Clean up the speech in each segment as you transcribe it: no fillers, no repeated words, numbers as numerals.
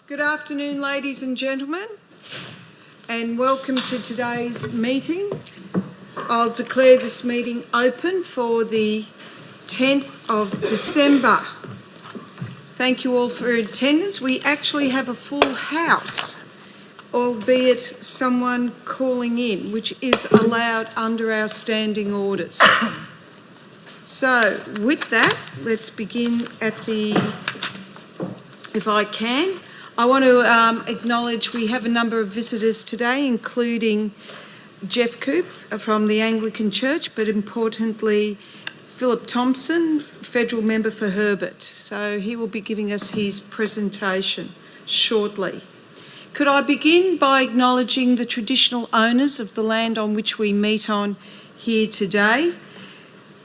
Good afternoon, ladies and gentlemen, and welcome to today's meeting. I'll declare this meeting open for the 10th of December. Thank you all for your attendance. We actually have a full house, albeit someone calling in, which is allowed under our standing orders. So, with that, let's begin if I can. I want to acknowledge we have a number of visitors today, including Jeff Coop from the Anglican Church, but importantly, Philip Thompson, federal member for Herbert. So he will be giving us his presentation shortly. Could I begin by acknowledging the traditional owners of the land on which we meet on here today,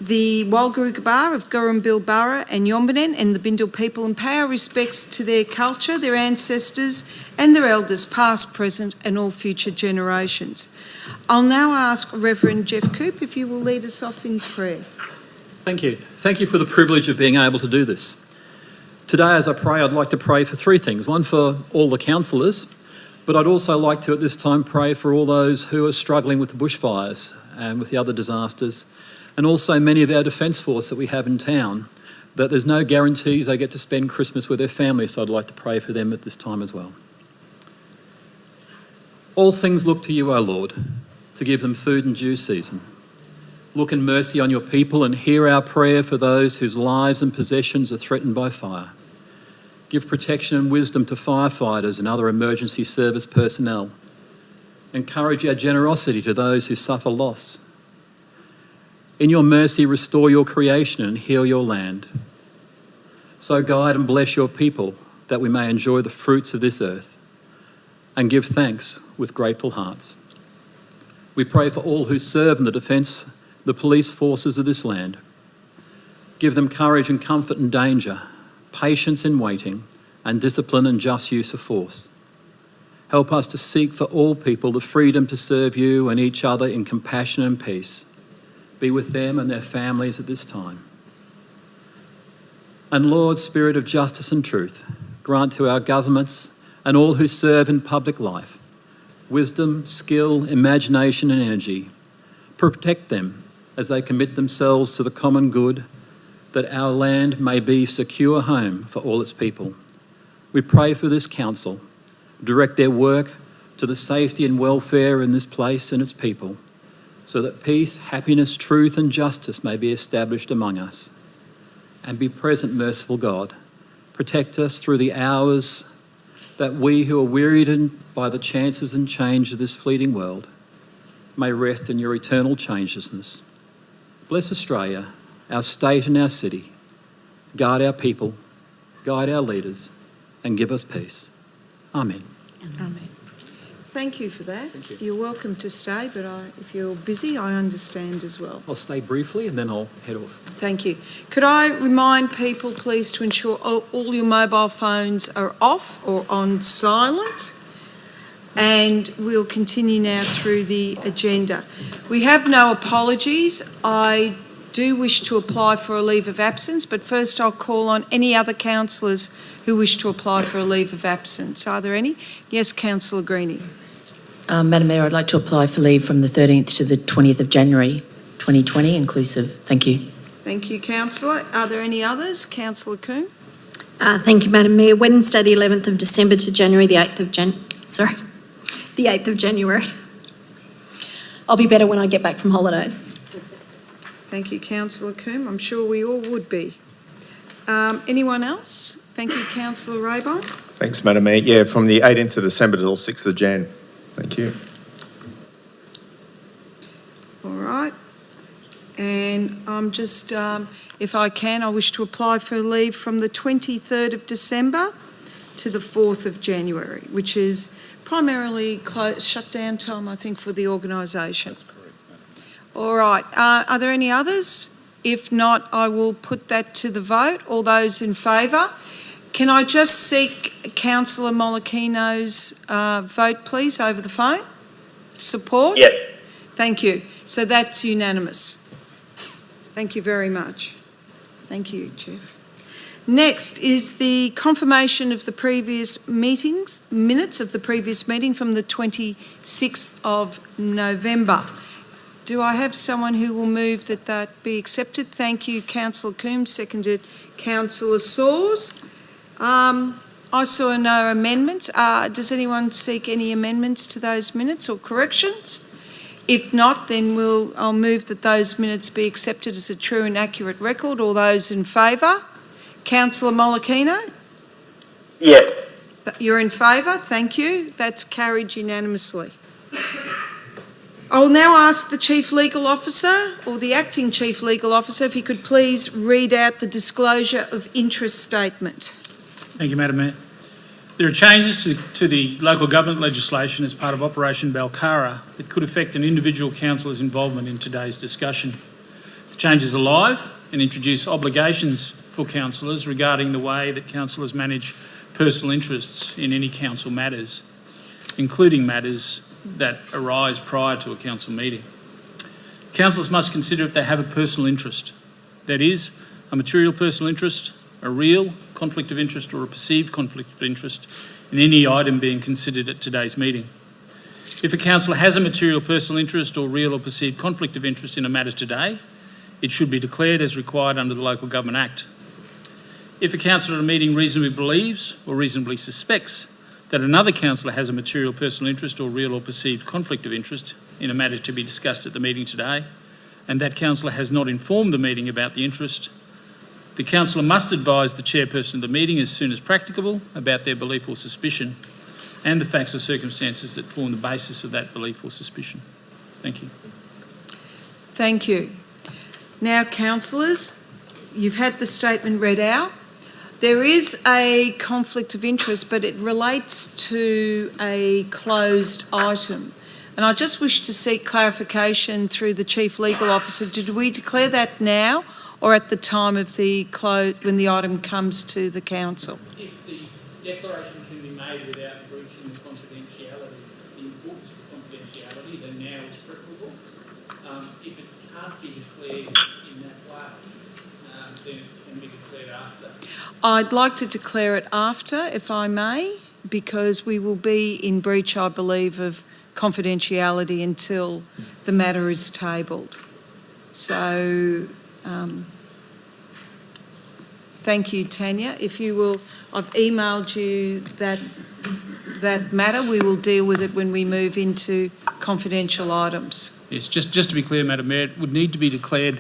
the Walgurugaba of Gurrumbil Burra and Yombanen and the Bindal people, and pay our respects to their culture, their ancestors and their elders, past, present and all future generations. I'll now ask Reverend Jeff Coop if you will lead us off in prayer. Thank you. Thank you for the privilege of being able to do this. Today, as I pray, I'd like to pray for three things. One, for all the councillors, but I'd also like to at this time pray for all those who are struggling with the bushfires and with the other disasters, and also many of our Defence Force that we have in town, that there's no guarantees they get to spend Christmas with their families, so I'd like to pray for them at this time as well. All things look to you, O Lord, to give them food in due season. Look in mercy on your people and hear our prayer for those whose lives and possessions are threatened by fire. Give protection and wisdom to firefighters and other emergency service personnel. Encourage our generosity to those who suffer loss. In your mercy, restore your creation and heal your land. So guide and bless your people that we may enjoy the fruits of this earth and give thanks with grateful hearts. We pray for all who serve in the police forces of this land. Give them courage and comfort in danger, patience in waiting, and discipline and just use of force. Help us to seek for all people the freedom to serve you and each other in compassion and peace. Be with them and their families at this time. And Lord, Spirit of justice and truth, grant to our governments and all who serve in public life wisdom, skill, imagination and energy. Protect them as they commit themselves to the common good, that our land may be a secure home for all its people. We pray for this council. Direct their work to the safety and welfare in this place and its people, so that peace, happiness, truth and justice may be established among us. And be present, merciful God. Protect us through the hours that we who are wearied by the chances and change of this fleeting world may rest in your eternal changelessness. Bless Australia, our state and our city. Guard our people, guide our leaders and give us peace. Amen. Amen. Thank you for that. Thank you. You're welcome to stay, but if you're busy, I understand as well. I'll stay briefly and then I'll head off. Thank you. Could I remind people, please, to ensure all your mobile phones are off or on silent? And we'll continue now through the agenda. We have no apologies. I do wish to apply for a leave of absence, but first I'll call on any other councillors who wish to apply for a leave of absence. Are there any? Yes, Councillor Greenie. Madam Mayor, I'd like to apply for leave from the 13th to the 20th of January 2020, inclusive. Thank you. Thank you, Councillor. Are there any others? Councillor Coombe. Thank you, Madam Mayor. Wednesday, the 11th of December to January, the 8th of January. I'll be better when I get back from holidays. Thank you, Councillor Coombe. I'm sure we all would be. Anyone else? Thank you, Councillor Raybon. Thanks, Madam Mayor. Yeah, from the 18th of December to the 6th of Jan. Thank you. All right. And I'm just, if I can, I wish to apply for leave from the 23rd of December to the 4th of January, which is primarily shutdown time, I think, for the organisation. That's correct. All right. Are there any others? If not, I will put that to the vote. All those in favour? Can I just seek Councillor Molokino's vote, please, over the phone? Support? Yes. Thank you. So that's unanimous. Thank you very much. Thank you, Jeff. Next is the confirmation of the previous minutes of the previous meeting from the 26th of November. Do I have someone who will move that that be accepted? Thank you, Councillor Coombs, seconded Councillor Sawes. I saw no amendments. Does anyone seek any amendments to those minutes or corrections? If not, then I'll move that those minutes be accepted as a true and accurate record. All those in favour? Councillor Molokino? Yes. You're in favour, thank you. That's carried unanimously. I will now ask the Chief Legal Officer or the Acting Chief Legal Officer if he could please read out the disclosure of interest statement. Thank you, Madam Mayor. There are changes to the local government legislation as part of Operation Balcara that could affect an individual councillor's involvement in today's discussion. The changes are live and introduce obligations for councillors regarding the way that councillors manage personal interests in any council matters, including matters that arise prior to a council meeting. Councillors must consider if they have a personal interest, that is, a material personal interest, a real conflict of interest or a perceived conflict of interest in any item being considered at today's meeting. If a councillor has a material personal interest or real or perceived conflict of interest in a matter today, it should be declared as required under the Local Government Act. If a councillor at a meeting reasonably believes or reasonably suspects that another councillor has a material personal interest or real or perceived conflict of interest in a matter to be discussed at the meeting today, and that councillor has not informed the meeting about the interest, the councillor must advise the chairperson of the meeting as soon as practicable about their belief or suspicion and the facts or circumstances that form the basis of that belief or suspicion. Thank you. Thank you. Now, councillors, you've had the statement read out. There is a conflict of interest, but it relates to a closed item. And I just wish to seek clarification through the Chief Legal Officer. Did we declare that now or at the time of the when the item comes to the council? If the declaration can be made without breaching the confidentiality, the importance of confidentiality, then now is preferable. If it can't be declared in that way, then it can be declared after. I'd like to declare it after, if I may, because we will be in breach, I believe, of confidentiality until the matter is tabled. So, thank you, Tanya. If you will, I've emailed you that matter. We will deal with it when we move into confidential items. Yes, just to be clear, Madam Mayor, it would need to be declared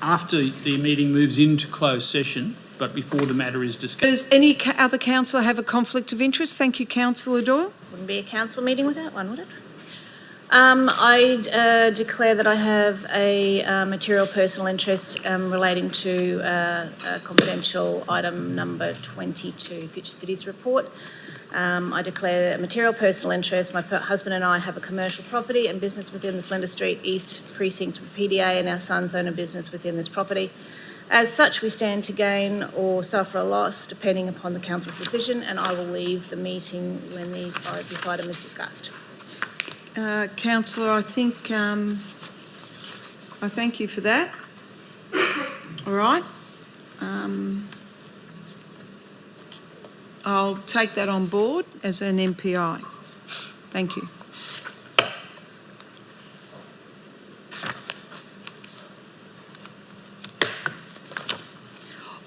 after the meeting moves into closed session, but before the matter is discussed. Does any other councillor have a conflict of interest? Thank you, Councillor Doyle. Wouldn't be a council meeting without one, would it? I declare that I have a material personal interest relating to confidential item number 22, Future Cities Report. I declare a material personal interest. My husband and I have a commercial property and business within the Flinders Street East precinct of PDA, and our sons own a business within this property. As such, we stand to gain or suffer a loss depending upon the council's decision, and I will leave the meeting when this item is discussed. Councillor, I think I thank you for that. All right. I'll take that on board as an MPI. Thank you.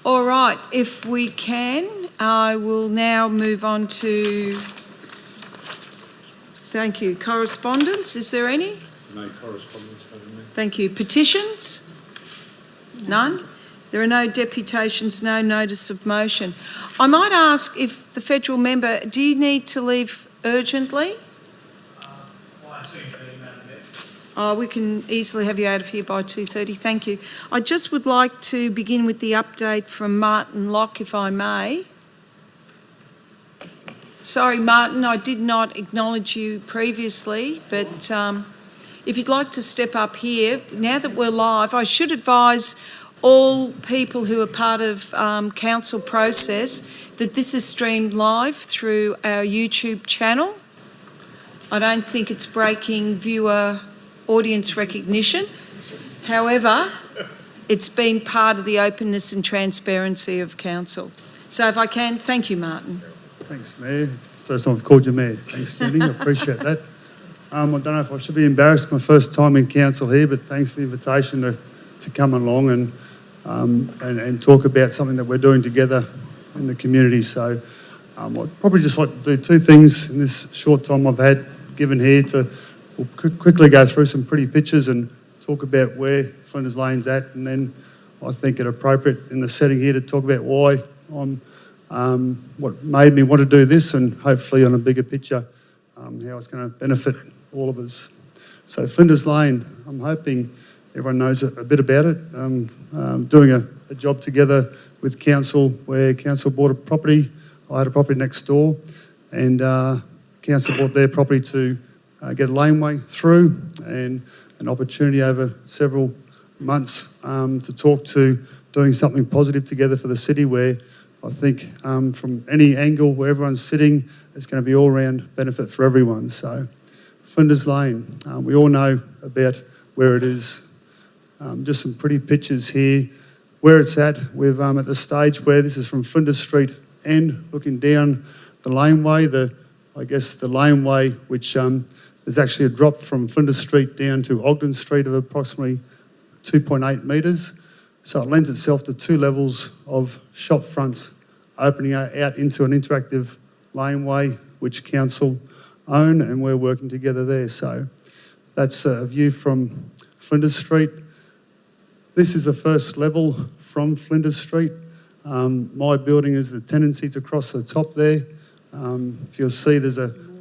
All right, if we can, I will now move on to, thank you, correspondence. Is there any? No correspondence, Madam Mayor. Thank you. Petitions? None? There are no deputations, no notice of motion. I might ask if the federal member, do you need to leave urgently? We can easily have you out of here by 2:30. Thank you. I just would like to begin with the update from Martin Locke, if I may. Sorry, Martin, I did not acknowledge you previously, but if you'd like to step up here, now that we're live, I should advise all people who are part of council process that this is streamed live through our YouTube channel. I don't think it's breaking viewer audience recognition. However, it's been part of the openness and transparency of council. So if I can, thank you, Martin. Thanks, Mayor. First time I've called you Mayor. Thanks, Jenny. I appreciate that. I don't know if I should be embarrassed, my first time in council here, but thanks for the invitation to come along and talk about something that we're doing together in the community. So I'd probably just like to do two things in this short time I've had given here we'll quickly go through some pretty pictures and talk about where Flinders Lane's at, and then I think it appropriate in the setting here to talk about why what made me want to do this, and hopefully on a bigger picture, how it's going to benefit all of us. So Flinders Lane, I'm hoping everyone knows a bit about it. Doing a job together with council where council bought a property. I had a property next door, and council bought their property to get a laneway through, and an opportunity over several months to talk to doing something positive together for the city, where I think from any angle where everyone's sitting, it's going to be all-round benefit for everyone. So Flinders Lane, we all know about where it is. Just some pretty pictures here. Where it's at, we're at the stage where this is from Flinders Street end, looking down the laneway, the laneway which there's actually a drop from Flinders Street down to Ogden Street of approximately 2.8 metres. So it lends itself to two levels of shop fronts opening out into an interactive laneway which council own, and we're working together there. So that's a view from Flinders Street. This is the first level from Flinders Street. My building is the tenancies across the top there. If you'll see,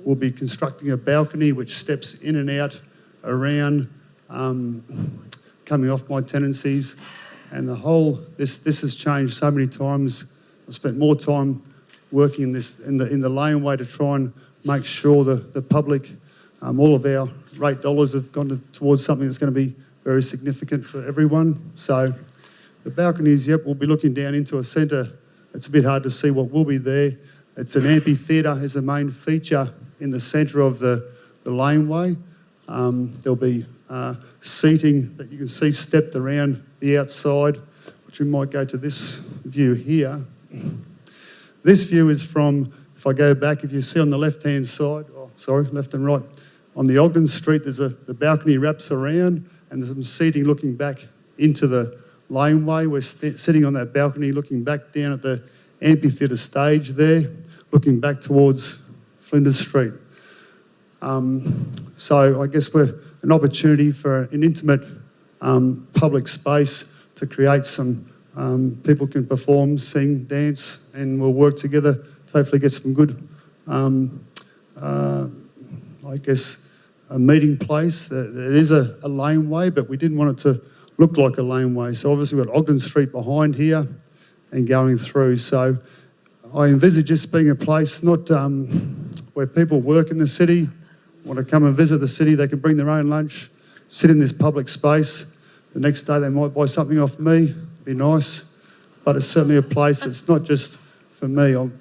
we'll be constructing a balcony which steps in and out around, coming off my tenancies. And the whole, this has changed so many times. I spent more time working in the laneway to try and make sure the public, all of our rate dollars have gone towards something that's going to be very significant for everyone. So the balconies, yep, we'll be looking down into a centre. It's a bit hard to see what will be there. It's an amphitheatre as the main feature in the centre of the laneway. There'll be seating that you can see stepped around the outside, which we might go to this view here. This view is from, if I go back, if you see on the left-hand side, left and right, on the Ogden Street, the balcony wraps around, and there's some seating looking back into the laneway. We're sitting on that balcony looking back down at the amphitheatre stage there, looking back towards Flinders Street. So I guess we're an opportunity for an intimate public space to create some, people can perform, sing, dance, and we'll work together to hopefully get some good, a meeting place. There is a laneway, but we didn't want it to look like a laneway. So obviously we've got Ogden Street behind here and going through. So I envisage this being a place not where people work in the city, want to come and visit the city, they can bring their own lunch, sit in this public space. The next day they might buy something off me, be nice. But it's certainly a place that's not just for me. I'm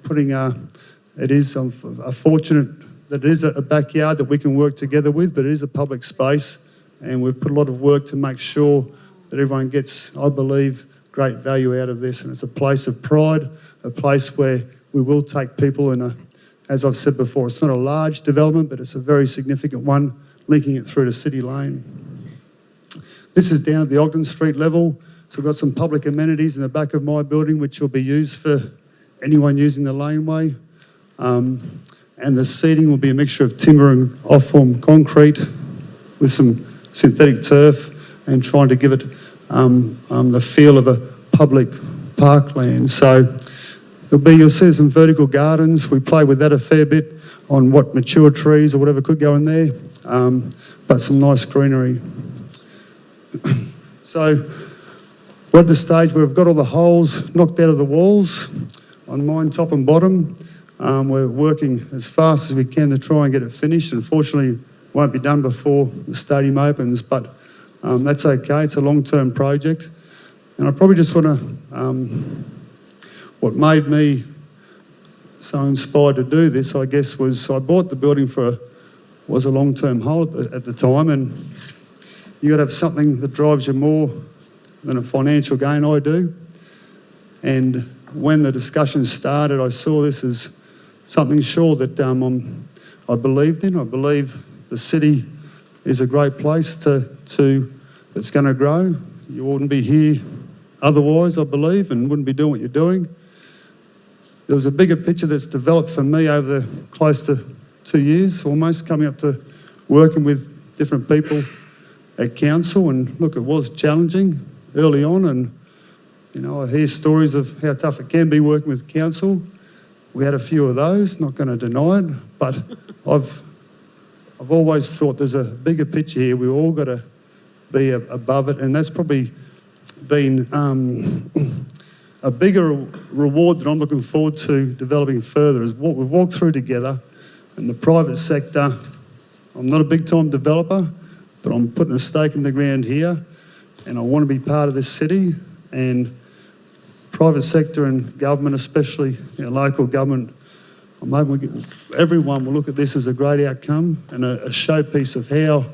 fortunate that it is a backyard that we can work together with, but it is a public space, and we've put a lot of work to make sure that everyone gets, I believe, great value out of this. And it's a place of pride, a place where we will take people as I've said before, it's not a large development, but it's a very significant one, linking it through to City Lane. This is down at the Ogden Street level. So we've got some public amenities in the back of my building, which will be used for anyone using the laneway. And the seating will be a mixture of timber and off-form concrete with some synthetic turf, and trying to give it the feel of a public parkland. So you'll see some vertical gardens. We play with that a fair bit on what mature trees or whatever could go in there, but some nice greenery. So we're at the stage where we've got all the holes knocked out of the walls on mine, top and bottom. We're working as fast as we can to try and get it finished. Unfortunately, it won't be done before the stadium opens, but that's okay. It's a long-term project. And I probably just want to, what made me so inspired to do this, I guess, was I bought the building was a long-term hold at the time, and you got to have something that drives you more than a financial gain, I do. And when the discussion started, I saw this as something sure that I believed in. I believe the city is a great place that's going to grow. You wouldn't be here otherwise, I believe, and wouldn't be doing what you're doing. There was a bigger picture that's developed for me over the close to 2 years, almost, coming up to working with different people at council. And look, it was challenging early on, and you know, I hear stories of how tough it can be working with council. We had a few of those, not going to deny it, but I've always thought there's a bigger picture here. We've all got to be above it, and that's probably been a bigger reward that I'm looking forward to developing further, is what we've walked through together in the private sector. I'm not a big-time developer, but I'm putting a stake in the ground here, and I want to be part of this city. And private sector and government, especially local government, I'm hoping everyone will look at this as a great outcome and a showpiece of how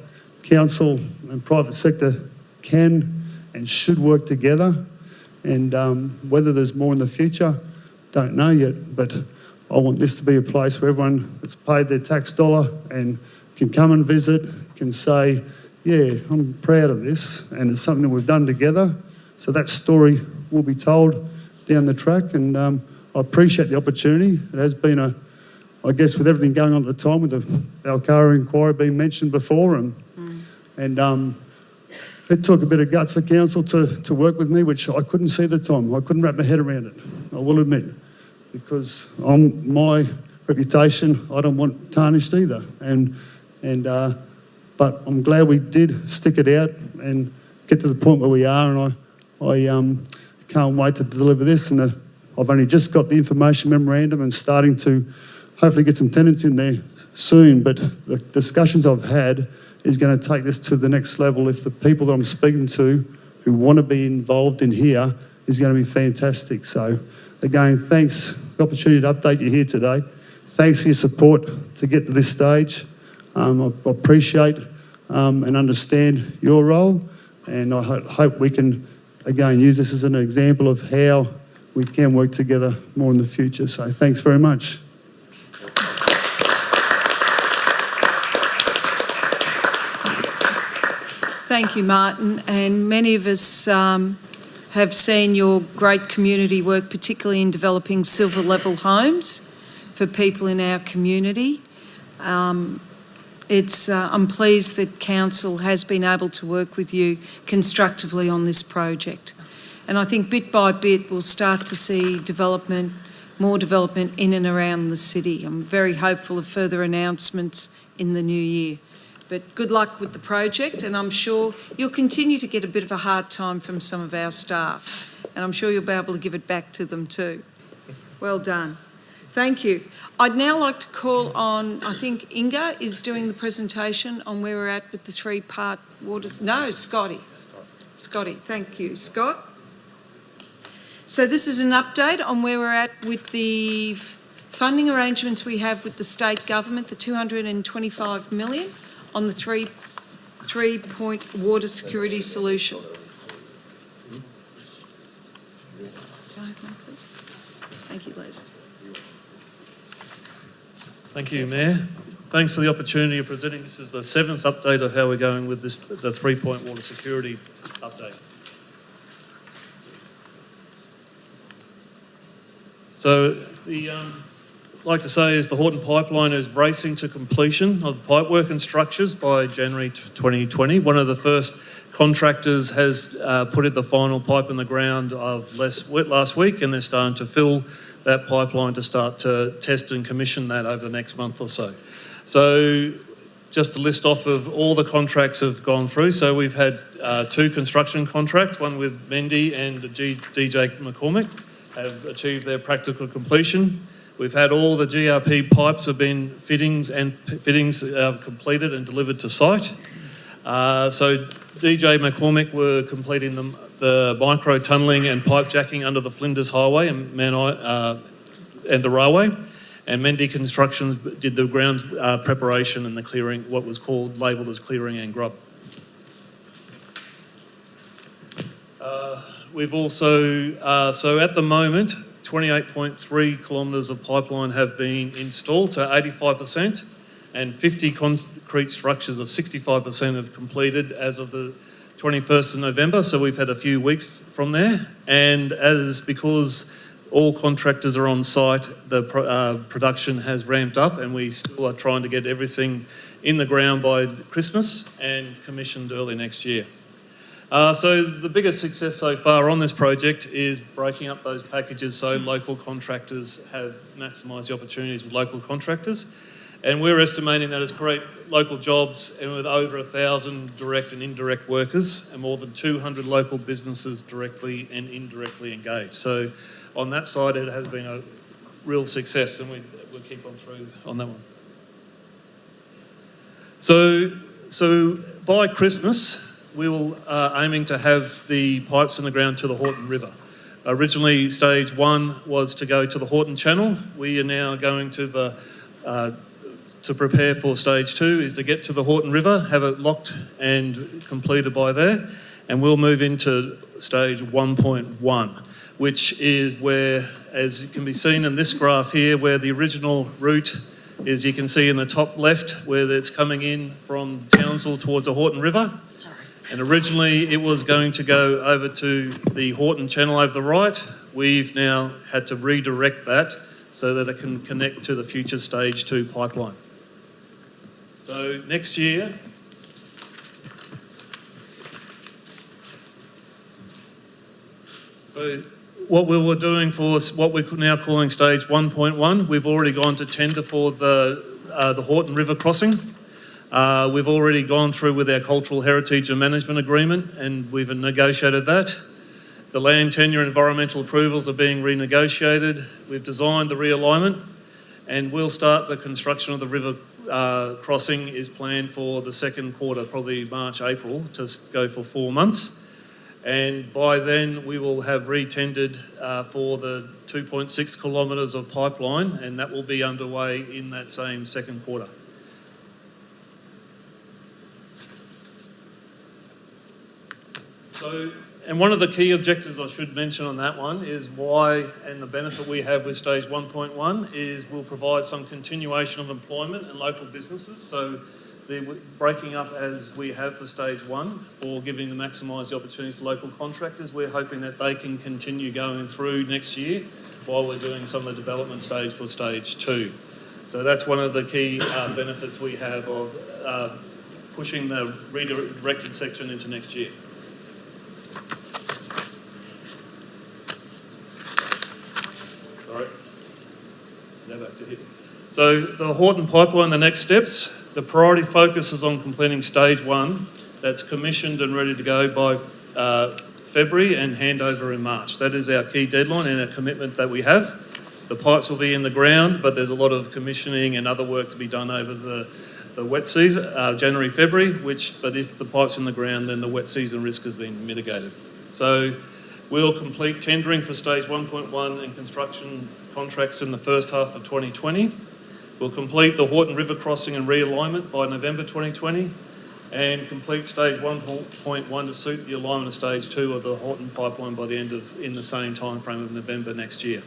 council and private sector can and should work together. And whether there's more in the future, don't know yet, but I want this to be a place where everyone that's paid their tax dollar and can come and visit, can say, yeah, I'm proud of this, and it's something that we've done together. So that story will be told down the track, and I appreciate the opportunity. It has been I guess with everything going on at the time, with the Balcara inquiry being mentioned before, and it took a bit of guts for council to work with me, which I couldn't see at the time. I couldn't wrap my head around it, I will admit, because on my reputation, I don't want tarnished either. But I'm glad we did stick it out and get to the point where we are, and I can't wait to deliver this. And I've only just got the information memorandum and starting to hopefully get some tenants in there soon. But the discussions I've had is going to take this to the next level. If the people that I'm speaking to who want to be involved in here is going to be fantastic. So again, thanks for the opportunity to update you here today. Thanks for your support to get to this stage. I appreciate and understand your role, and I hope we can, again, use this as an example of how we can work together more in the future. So thanks very much. Thank you, Martin. And many of us have seen your great community work, particularly in developing silver-level homes for people in our community. I'm pleased that council has been able to work with you constructively on this project. And I think bit by bit we'll start to see more development in and around the city. I'm very hopeful of further announcements in the new year. But good luck with the project, and I'm sure you'll continue to get a bit of a hard time from some of our staff, and I'm sure you'll be able to give it back to them too. Well done. Thank you. I'd now like to call on, I think Inga is doing the presentation on where we're at with the three-part waters. No, Scotty. Scotty, thank you. Scott? So this is an update on where we're at with the funding arrangements we have with the state government, the 225 million on the three-point water security solution. Can I have mine, please? Thank you, Les. Thank you, Mayor. Thanks for the opportunity of presenting. This is the 7th update of how we're going with this, the three-point water security update. So I'd like to say is the Horton Pipeline is racing to completion of the pipework and structures by January 2020. One of the first contractors has put in the final pipe in the ground of last week, and they're starting to fill that pipeline to start to test and commission that over the next month or so. So just a list off of all the contracts have gone through. So we've had 2 construction contracts, one with Mendy and DJ McCormick have achieved their practical completion. We've had all the GRP pipes have been fittings completed and delivered to site. So DJ McCormick were completing the micro tunnelling and pipe jacking under the Flinders Highway and the railway. And Mendy Constructions did the ground preparation and the clearing, what was labelled as clearing and grub. we've also, so at the moment, 28.3 kilometres of pipeline have been installed, so 85%, and 50 concrete structures of 65% have completed as of the 21st of November, so we've had a few weeks from there. And because all contractors are on site, the production has ramped up, and we still are trying to get everything in the ground by Christmas and commissioned early next year. So the biggest success so far on this project is breaking up those packages so local contractors have maximised the opportunities with local contractors. And we're estimating that it's create local jobs, and with over 1,000 direct and indirect workers and more than 200 local businesses directly and indirectly engaged. So on that side, it has been a real success, and we'll keep on through on that one. So by Christmas, we will aiming to have the pipes in the ground to the Horton River. Originally, stage 1 was to go to the Horton Channel. We are now going to to prepare for stage 2 is to get to the Horton River, have it locked and completed by there, and we'll move into stage 1.1, which is where, as can be seen in this graph here, where the original route is, you can see in the top left where it's coming in from Townsville towards the Horton River. And originally it was going to go over to the Horton Channel over the right. We've now had to redirect that so that it can connect to the future stage 2 pipeline. So next year, what we were doing for what we're now calling stage 1.1, we've already gone to tender for the Horton River crossing. We've already gone through with our cultural heritage and management agreement, and we've negotiated that. The land tenure and environmental approvals are being renegotiated. We've designed the realignment, and we'll start the construction of the river crossing is planned for the second quarter, probably March, April, to go for 4 months. And by then we will have re-tendered for the 2.6 kilometres of pipeline, and that will be underway in that same second quarter. And one of the key objectives I should mention on that one is why, and the benefit we have with stage 1.1 is we'll provide some continuation of employment and local businesses. So they're breaking up as we have for stage 1 for giving the maximise the opportunities for local contractors. We're hoping that they can continue going through next year while we're doing some of the development stage for stage 2. So that's one of the key benefits we have of pushing the redirected section into next year. Sorry. Go back to here. So the Horton pipeline, the next steps, the priority focus is on completing stage 1 that's commissioned and ready to go by February and handover in March. That is our key deadline and a commitment that we have. The pipes will be in the ground, but there's a lot of commissioning and other work to be done over the wet season, January, February, but if the pipe's in the ground, then the wet season risk has been mitigated. So we'll complete tendering for stage 1.1 and construction contracts in the first half of 2020. We'll complete the Horton River crossing and realignment by November 2020 and complete stage 1.1 to suit the alignment of stage 2 of the Horton pipeline by the end of, in the same time frame of November next year.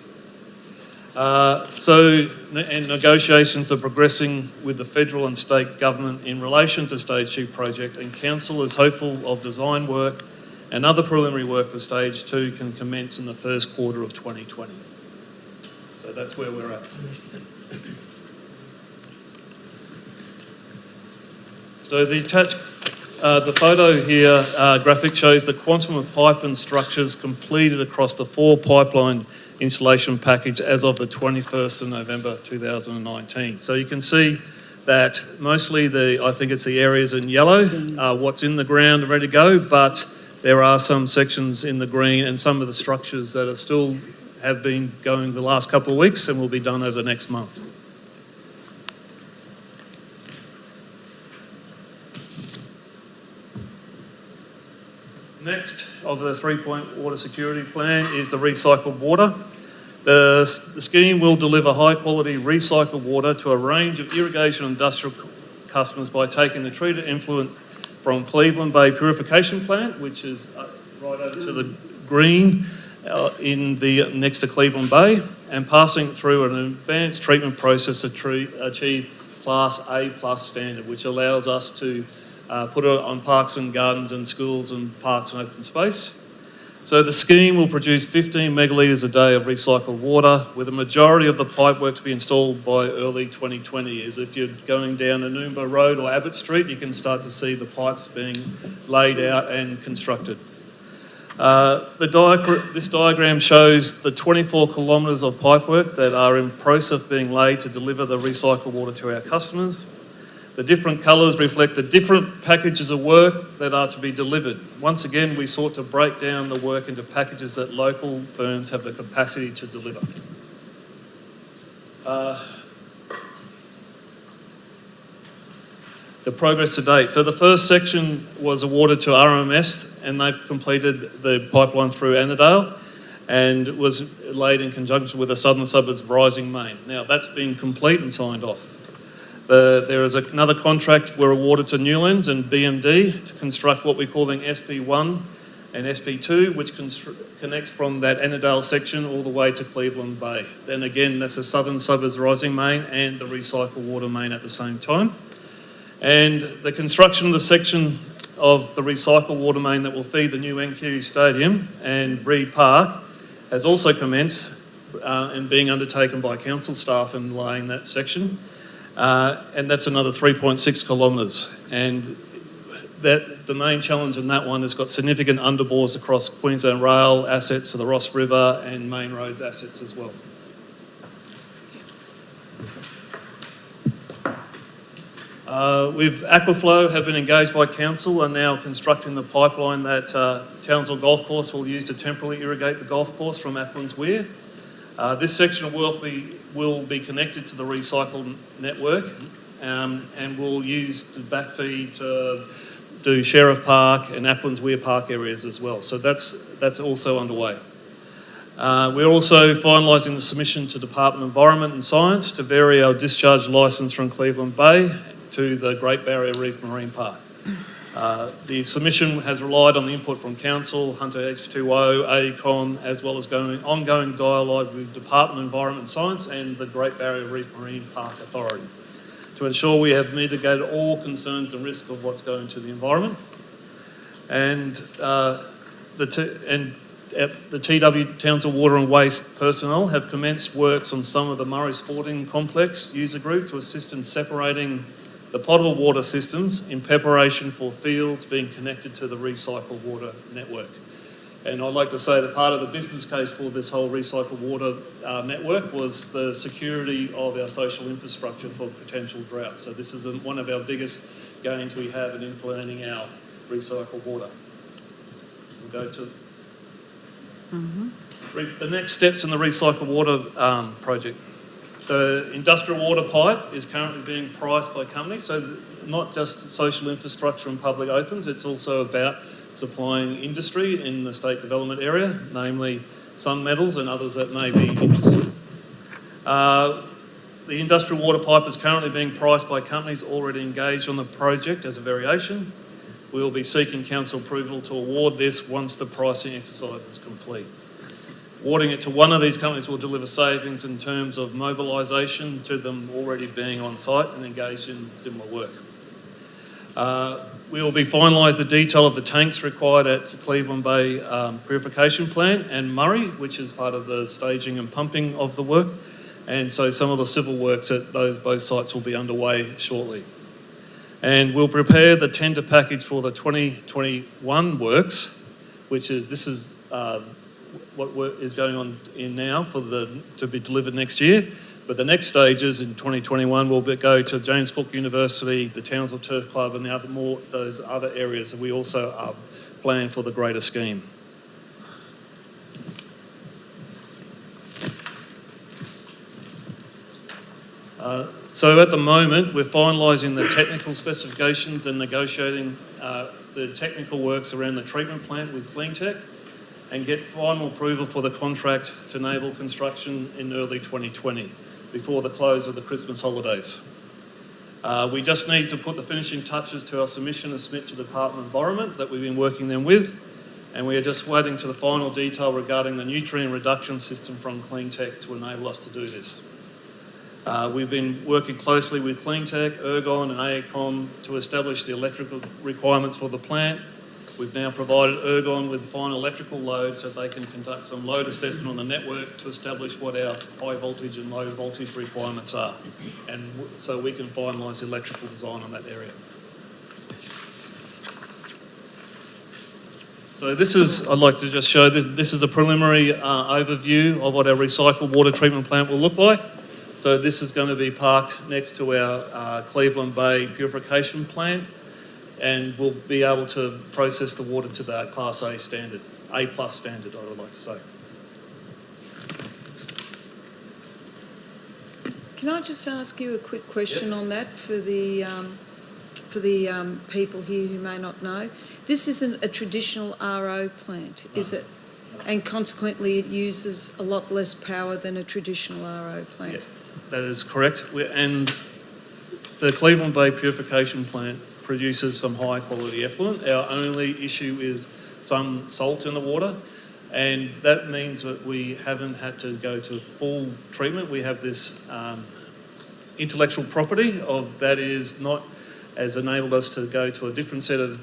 And negotiations are progressing with the federal and state government in relation to stage 2 project, and council is hopeful of design work and other preliminary work for stage 2 can commence in the first quarter of 2020. So that's where we're at. So the attached, the photo here, graphic shows the quantum of pipe and structures completed across the 4 pipeline installation package as of the 21st of November 2019. So you can see that mostly I think it's the areas in yellow, what's in the ground and ready to go, but there are some sections in the green and some of the structures that are still have been going the last couple of weeks and will be done over the next month. Next of the 3-point water security plan is the recycled water. The scheme will deliver high quality recycled water to a range of irrigation industrial customers by taking the treated effluent from Cleveland Bay Purification Plant, which is right over to green in the next to Cleveland Bay, and passing through an advanced treatment process to achieve Class A+ standard, which allows us to put it on parks and gardens and schools and parks and open space. So the scheme will produce 15 megalitres a day of recycled water, with a majority of the pipework to be installed by early 2020. As if you're going down Anoomba Road or Abbott Street, you can start to see the pipes being laid out and constructed. This diagram shows the 24 kilometres of pipework that are in process of being laid to deliver the recycled water to our customers. The different colours reflect the different packages of work that are to be delivered. Once again, we sought to break down the work into packages that local firms have the capacity to deliver. The progress to date. So the first section was awarded to RMS, and they've completed the pipeline through Annandale and was laid in conjunction with the Southern Suburbs Rising Main. Now that's been complete and signed off. There is another contract we're awarded to Newlands and BMD to construct what we're calling SP1 and SP2, which connects from that Annandale section all the way to Cleveland Bay. Then again, that's the Southern Suburbs Rising Main and the recycled water main at the same time. And the construction of the section of the recycled water main that will feed the new NQ Stadium and Reed Park has also commenced and being undertaken by council staff in laying that section. And that's another 3.6 kilometres. And the main challenge in that one has got significant underbores across Queensland Rail assets to the Ross River and Main Roads assets as well. With Aquaflow have been engaged by council and now constructing the pipeline that Townsville Golf Course will use to temporarily irrigate the golf course from Applin's Weir. This section will be connected to the recycle network and will use the backfeed to do Sheriff Park and Applin's Weir Park areas as well. So that's also underway. We're also finalising the submission to Department of Environment and Science to vary our discharge licence from Cleveland Bay to the Great Barrier Reef Marine Park. The submission has relied on the input from Council, Hunter H2O, AECOM, as well as ongoing dialogue with Department of Environment and Science and the Great Barrier Reef Marine Park Authority to ensure we have mitigated all concerns and risks of what's going to the environment. And the TW Townsville Water and Waste personnel have commenced works on some of the Murray Sporting Complex user group to assist in separating the potable water systems in preparation for fields being connected to the recycled water network. And I'd like to say that part of the business case for this whole recycled water network was the security of our social infrastructure for potential drought. So this is one of our biggest gains we have in implementing our recycled water. We'll go to the next steps in the recycled water project. The industrial water pipe is currently being priced by companies, so not just social infrastructure and public opens, it's also about supplying industry in the state development area, namely Sun Metals and others that may be interested. The industrial water pipe is currently being priced by companies already engaged on the project as a variation. We will be seeking council approval to award this once the pricing exercise is complete. Awarding it to one of these companies will deliver savings in terms of mobilisation to them already being on site and engaged in similar work. We will be finalising the detail of the tanks required at Cleveland Bay Purification Plant and Murray, which is part of the staging and pumping of the work. And so some of the civil works at both sites will be underway shortly. And we'll prepare the tender package for the 2021 works, which is, this is what work is going on in now to be delivered next year. But the next stages in 2021 will go to James Cook University, the Townsville Turf Club, and those other areas that we also are planning for the greater scheme. So at the moment, we're finalising the technical specifications and negotiating the technical works around the treatment plant with Cleantech, and get final approval for the contract to enable construction in early 2020, before the close of the Christmas holidays. We just need to put the finishing touches to our submission and submit to the Department of Environment that we've been working them with, And we are just waiting to the final detail regarding the nutrient reduction system from Cleantech to enable us to do this. We've been working closely with Cleantech, Ergon and AECOM to establish the electrical requirements for the plant. We've now provided Ergon with the final electrical load so they can conduct some load assessment on the network to establish what our high voltage and low voltage requirements are. And so we can finalise the electrical design on that area. So this is, I'd like to just show, this is a preliminary overview of what our recycled water treatment plant will look like. So this is going to be parked next to our Cleveland Bay purification plant, and we'll be able to process the water to that Class A standard, A+ standard, I would like to say. Can I just ask you a quick question Yes. on that for the people here who may not know? This isn't a traditional RO plant, is it? And consequently, it uses a lot less power than a traditional RO plant. Yeah, that is correct. And the Cleveland Bay purification plant produces some high quality effluent. Our only issue is some salt in the water, and that means that we haven't had to go to full treatment. We have this intellectual property of that is not has enabled us to go to a different set of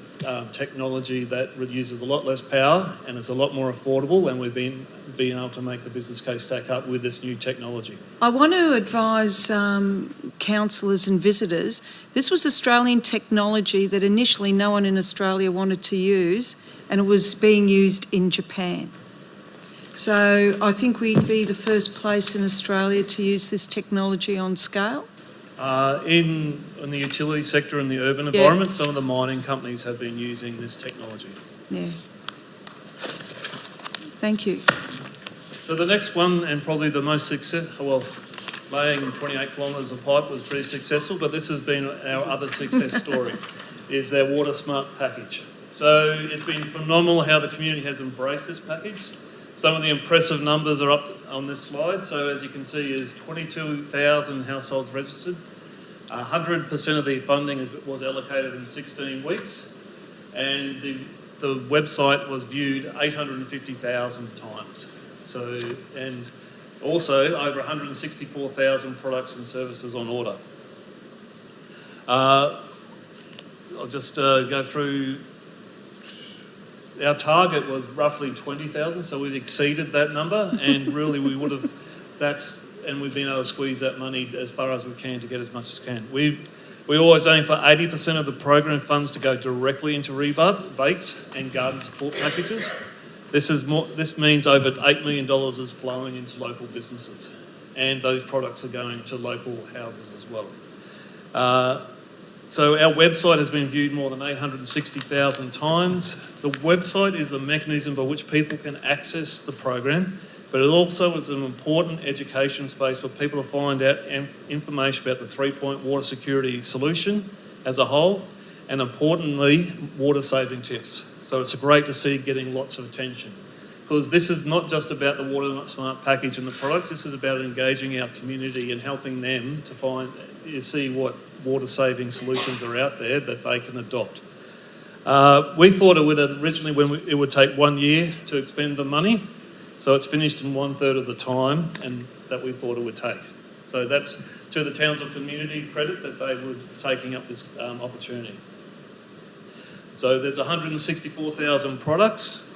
technology that uses a lot less power and is a lot more affordable, and we've been able to make the business case stack up with this new technology. I want to advise councillors and visitors, this was Australian technology that initially no one in Australia wanted to use, and it was being used in Japan. So I think we'd be the first place in Australia to use this technology on scale. In the utility sector and the urban environment, some of the mining companies have been using this technology. Yeah. Thank you. So the next one, and probably the most successful, well, laying 28 kilometres of pipe was pretty successful, but this has been our other success story, is our Water Smart package. So it's been phenomenal how the community has embraced this package. Some of the impressive numbers are up on this slide. So as you can see, is 22,000 households registered. 100% of the funding was allocated in 16 weeks, and the website was viewed 850,000 times. So, and also over 164,000 products and services on order. I'll just go through. Our target was roughly 20,000, so we've exceeded that number, and really we would have, and we've been able to squeeze that money as far as we can to get as much as we can. We always aim for 80% of the program funds to go directly into rebates and garden support packages. This means over $8 million is flowing into local businesses, and those products are going to local houses as well. So our website has been viewed more than 860,000 times. The website is the mechanism by which people can access the program, but it also is an important education space for people to find out information about the 3-point water security solution as a whole, and importantly, water saving tips. So it's great to see getting lots of attention, because this is not just about the Water Smart package and the products, this is about engaging our community and helping them to see what water saving solutions are out there that they can adopt. We thought it would originally, it would take 1 year to expend the money, so it's finished in 1/3 of the time and that we thought it would take. So that's to the Townsville community credit that they were taking up this opportunity. So there's 164,000 products,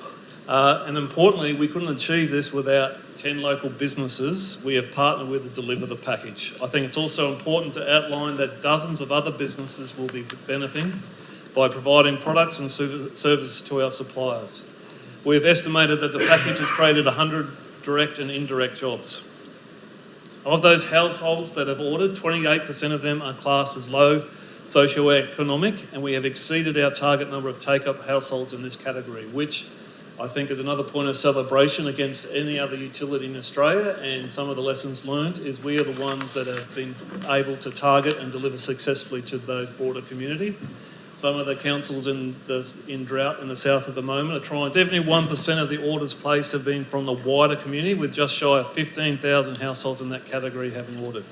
and importantly, we couldn't achieve this without 10 local businesses we have partnered with to deliver the package. I think it's also important to outline that dozens of other businesses will be benefiting by providing products and services to our suppliers. We've estimated that the package has created 100 direct and indirect jobs. Of those households that have ordered, 28% of them are classed as low socioeconomic, and we have exceeded our target number of take-up households in this category, which I think is another point of celebration against any other utility in Australia, and some of the lessons learned is we are the ones that have been able to target and deliver successfully to those broader community. Some of the councils in drought in the south at the moment are trying. 71% of the orders placed have been from the wider community, with just shy of 15,000 households in that category having ordered.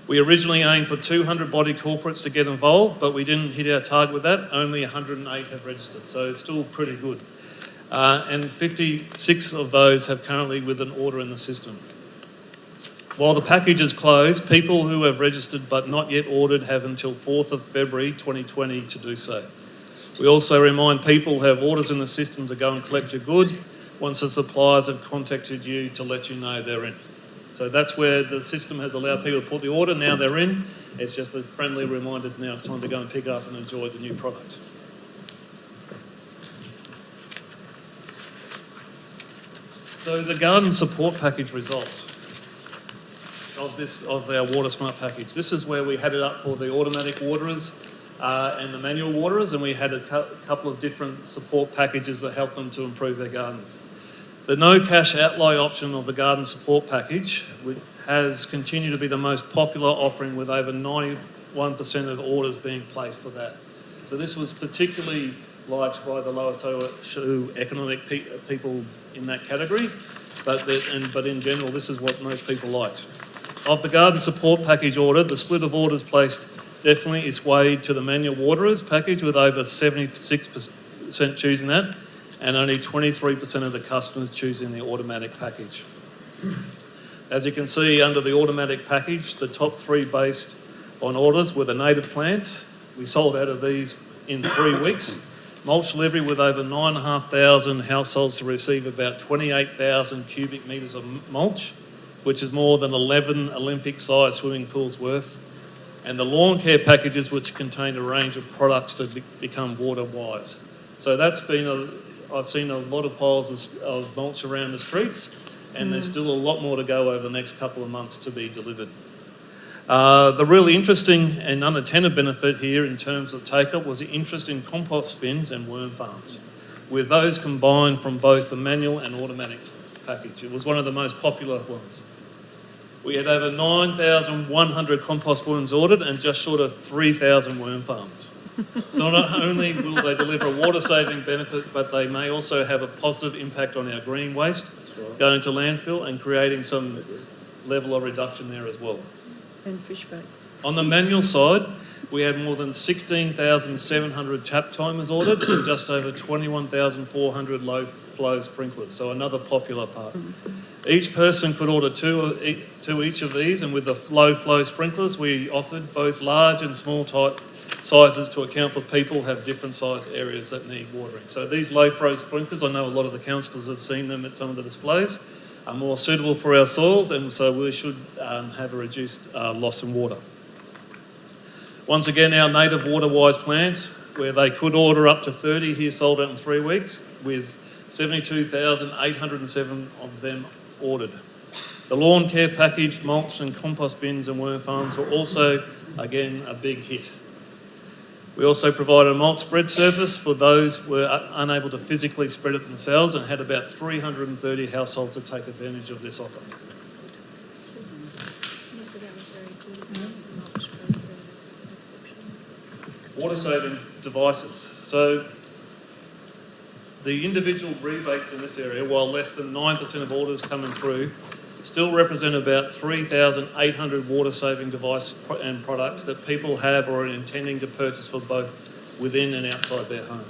We originally aimed for 200 body corporates to get involved, but we didn't hit our target with that. Only 108 have registered, so it's still pretty good. and 56 of those have currently with an order in the system. While the package is closed, people who have registered but not yet ordered have until 4th of February 2020 to do so. We also remind people who have orders in the system to go and collect your good once the suppliers have contacted you to let you know they're in. So that's where the system has allowed people to put the order, now they're in. It's just a friendly reminder now it's time to go and pick up and enjoy the new product. So the garden support package results of our Water Smart package. This is where we had it up for the automatic waterers and the manual waterers, and we had a couple of different support packages that helped them to improve their gardens. The no cash outlay option of the garden support package has continued to be the most popular offering, with over 91% of orders being placed for that. So this was particularly liked by the lower socio-economic people in that category, but in general, this is what most people liked. Of the garden support package order, the split of orders placed definitely is weighed to the manual waterers package, with over 76% choosing that, and only 23% of the customers choosing the automatic package. As you can see, under the automatic package, the top 3 based on orders were the native plants. We sold out of these in 3 weeks. Mulch delivery, with over 9,500 households to receive about 28,000 cubic metres of mulch, which is more than 11 Olympic-sized swimming pools worth. And the lawn care packages, which contain a range of products to become water-wise. So that's been I've seen a lot of piles of mulch around the streets, and there's still a lot more to go over the next couple of months to be delivered. The really interesting and unattended benefit here in terms of take-up was the interest in compost bins and worm farms, with those combined from both the manual and automatic package. It was one of the most popular ones. We had over 9,100 compost bins ordered and just short of 3,000 worm farms. So not only will they deliver a water-saving benefit, but they may also have a positive impact on our green waste going to landfill and creating some level of reduction there as well. And fish bait. On the manual side, we had more than 16,700 tap timers ordered and just over 21,400 low flow sprinklers, so another popular part. Each person could order two each of these, and with the low flow sprinklers, we offered both large and small type sizes to account for people who have different sized areas that need watering. So these low flow sprinklers, I know a lot of the councillors have seen them at some of the displays, are more suitable for our soils, and so we should have a reduced loss in water. Once again, our native water-wise plants, where they could order up to 30, here sold out in 3 weeks, with 72,807 of them ordered. The lawn care package, mulch and compost bins and worm farms were also, again, a big hit. We also provided a mulch spread service for those who were unable to physically spread it themselves, and had about 330 households to take advantage of this offer. Water saving devices. So the individual rebates in this area, while less than 9% of orders coming through, still represent about 3,800 water-saving devices and products that people have or are intending to purchase for both within and outside their home.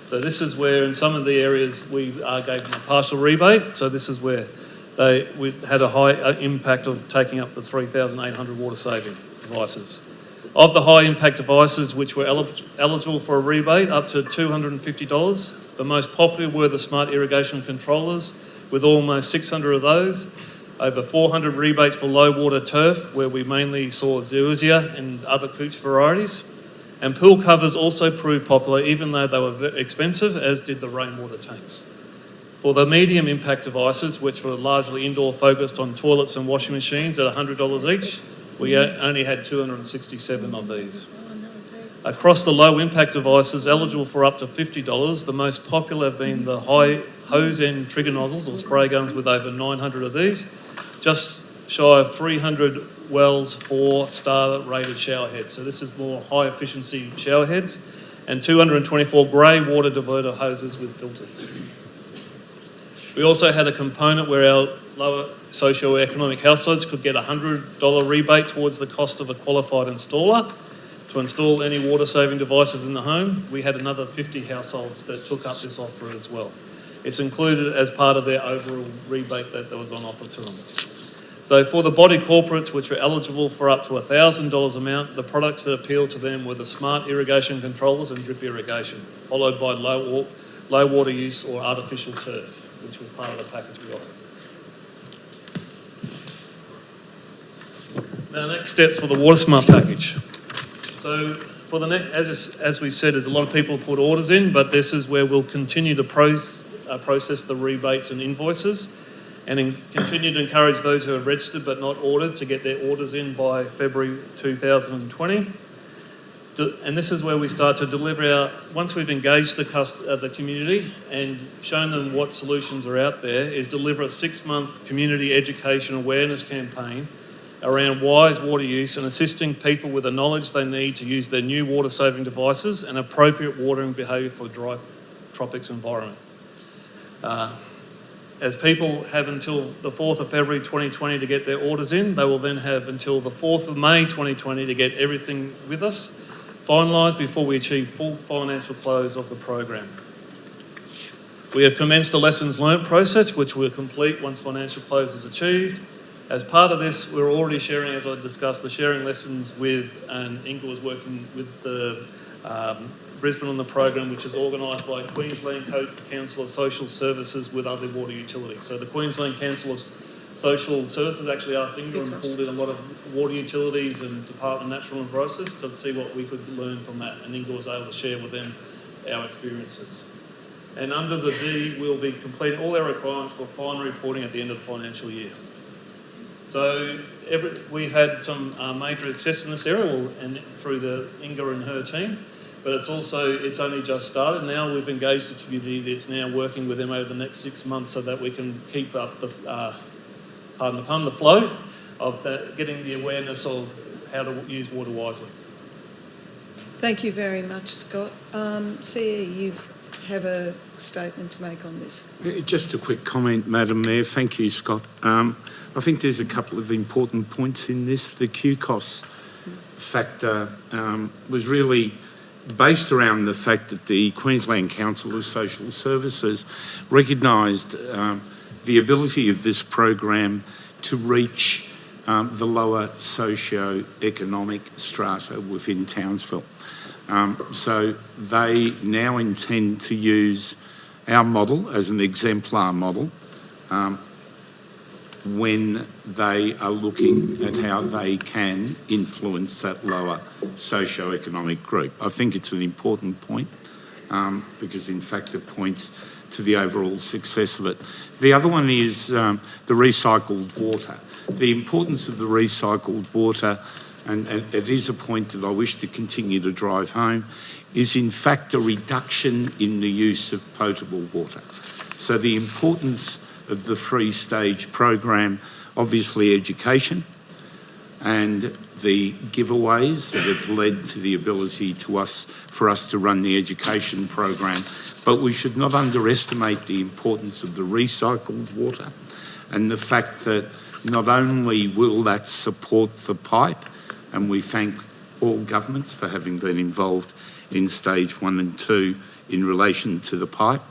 So this is where, in some of the areas, we gave them a partial rebate. So this is where we had a high impact of taking up the 3,800 water-saving devices. Of the high-impact devices which were eligible for a rebate, up to $250, the most popular were the smart irrigation controllers, with almost 600 of those. Over 400 rebates for low water turf, where we mainly saw zoysia and other cooch varieties. And pool covers also proved popular, even though they were very expensive, as did the rainwater tanks. For the medium impact devices, which were largely indoor focused on toilets and washing machines at $100 each, we only had 267 of these. Across the low impact devices eligible for up to $50, the most popular have been the high hose end trigger nozzles or spray guns, with over 900 of these. Just shy of 300 Wells 4-star rated shower heads. So this is more high efficiency shower heads, and 224 grey water diverter hoses with filters. We also had a component where our lower socio-economic households could get a $100 rebate towards the cost of a qualified installer to install any water-saving devices in the home. We had another 50 households that took up this offer as well. It's included as part of their overall rebate that was on offer to them. So for the body corporates which were eligible for up to $1,000 amount, the products that appealed to them were the smart irrigation controllers and drip irrigation, followed by low water use or artificial turf, which was part of the package we offered. Now, next steps for the Water Smart package. So for the next, as we said, there's a lot of people put orders in, but this is where we'll continue to process the rebates and invoices, and continue to encourage those who are registered but not ordered to get their orders in by February 2020. And this is where we start to deliver once we've engaged the community and shown them what solutions are out there, is deliver a 6-month community education awareness campaign around wise water use and assisting people with the knowledge they need to use their new water-saving devices and appropriate watering behaviour for dry tropics environment. As people have until the 4th of February 2020 to get their orders in, they will then have until the 4th of May 2020 to get everything with us finalised before we achieve full financial close of the program. We have commenced a lessons learnt process, which will complete once financial close is achieved. As part of this, we're already sharing, as I discussed, the sharing lessons with, and Inga was working with the Brisbane on the program, which is organised by Queensland Council of Social Services with other water utilities. So the Queensland Council of Social Services actually asked Inga and pulled in a lot of water utilities and Department of Natural Resources to see what we could learn from that, and Inga was able to share with them our experiences. And under the D, we'll be completing all our requirements for final reporting at the end of the financial year. So we've had some major success in this area, and through the Inga and her team, but it's only just started. Now we've engaged the community that's now working with them over the next 6 months so that we can keep up the, pardon the pun, the flow of that, getting the awareness of how to use water wisely. Thank you very much, Scott. CE, you have a statement to make on this. Just a quick comment, Madam Mayor. Thank you, Scott. I think there's a couple of important points in this. The QCOS factor was really based around the fact that the Queensland Council of Social Services recognised the ability of this program to reach the lower socio-economic strata within Townsville. So they now intend to use our model as an exemplar model when they are looking at how they can influence that lower socio-economic group. I think it's an important point because in fact it points to the overall success of it. The other one is the recycled water. The importance of the recycled water, and it is a point that I wish to continue to drive home, is in fact a reduction in the use of potable water. So the importance of the three-stage program, obviously education and the giveaways that have led to the ability for us to run the education program. But we should not underestimate the importance of the recycled water and the fact that not only will that support the pipe, and we thank all governments for having been involved in stage 1 and 2 in relation to the pipe,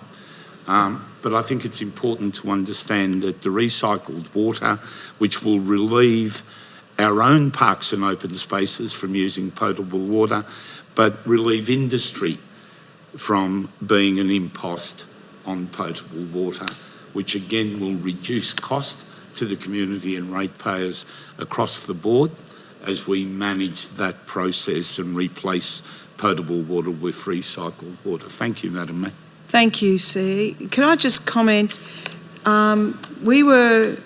but I think it's important to understand that the recycled water, which will relieve our own parks and open spaces from using potable water, but relieve industry from being an impost on potable water, which again will reduce cost to the community and ratepayers across the board as we manage that process and replace potable water with recycled water. Thank you, Madam Mayor. Thank you, C. Can I just comment? We were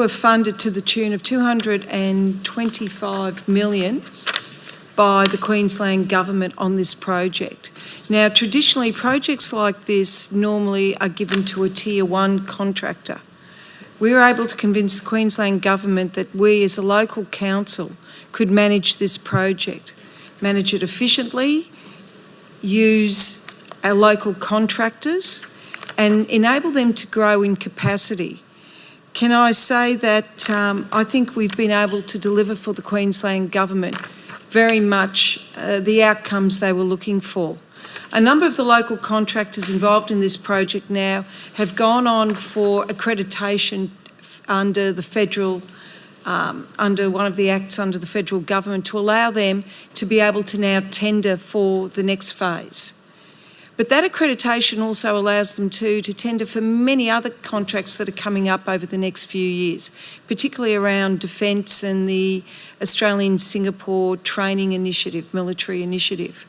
funded to the tune of $225 million by the Queensland Government on this project. Now, traditionally, projects like this normally are given to a Tier 1 contractor. We were able to convince the Queensland Government that we as a local council could manage this project, manage it efficiently, use our local contractors and enable them to grow in capacity. Can I say that I think we've been able to deliver for the Queensland Government very much the outcomes they were looking for. A number of the local contractors involved in this project now have gone on for accreditation under the federal, under one of the acts under the federal government to allow them to be able to now tender for the next phase. But that accreditation also allows them to tender for many other contracts that are coming up over the next few years, particularly around defence and the Australian-Singapore Training Initiative, military initiative.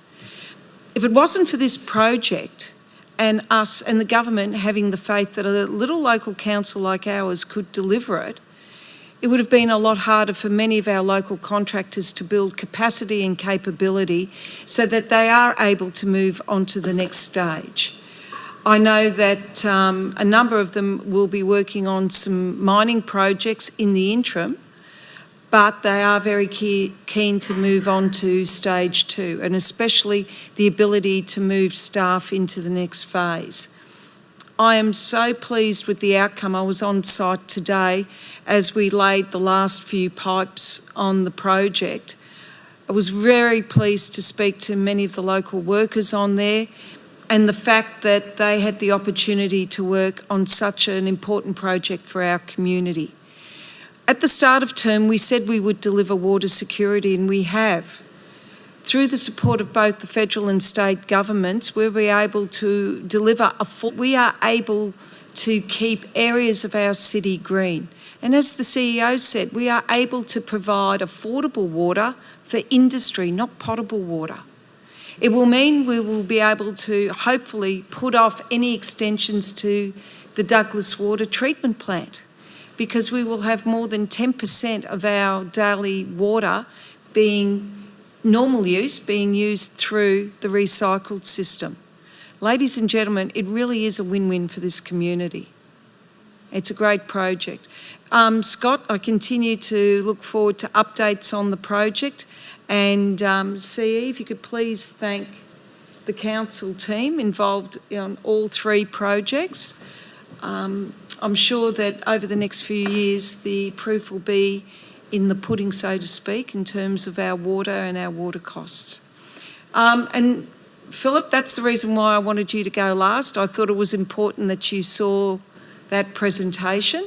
If it wasn't for this project and us and the government having the faith that a little local council like ours could deliver it, it would have been a lot harder for many of our local contractors to build capacity and capability so that they are able to move on to the next stage. I know that a number of them will be working on some mining projects in the interim, but they are very keen to move on to stage 2, and especially the ability to move staff into the next phase. I am so pleased with the outcome. I was on site today as we laid the last few pipes on the project. I was very pleased to speak to many of the local workers on there, and the fact that they had the opportunity to work on such an important project for our community. At the start of term, we said we would deliver water security, and we have. Through the support of both the federal and state governments, we'll be able to deliver we are able to keep areas of our city green. And as the CEO said, we are able to provide affordable water for industry, not potable water. It will mean we will be able to hopefully put off any extensions to the Douglas Water Treatment Plant, because we will have more than 10% of our daily water being normal use, being used through the recycled system. Ladies and gentlemen, it really is a win-win for this community. It's a great project. Scott, I continue to look forward to updates on the project, and CE, if you could please thank the council team involved on all 3 projects. I'm sure that over the next few years the proof will be in the pudding, so to speak, in terms of our water and our water costs. And Philip, that's the reason why I wanted you to go last. I thought it was important that you saw that presentation,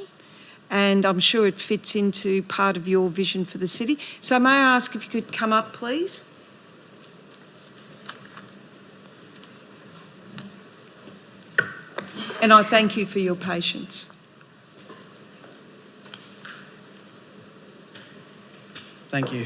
and I'm sure it fits into part of your vision for the city. So may I ask if you could come up, please? And I thank you for your patience. Thank you.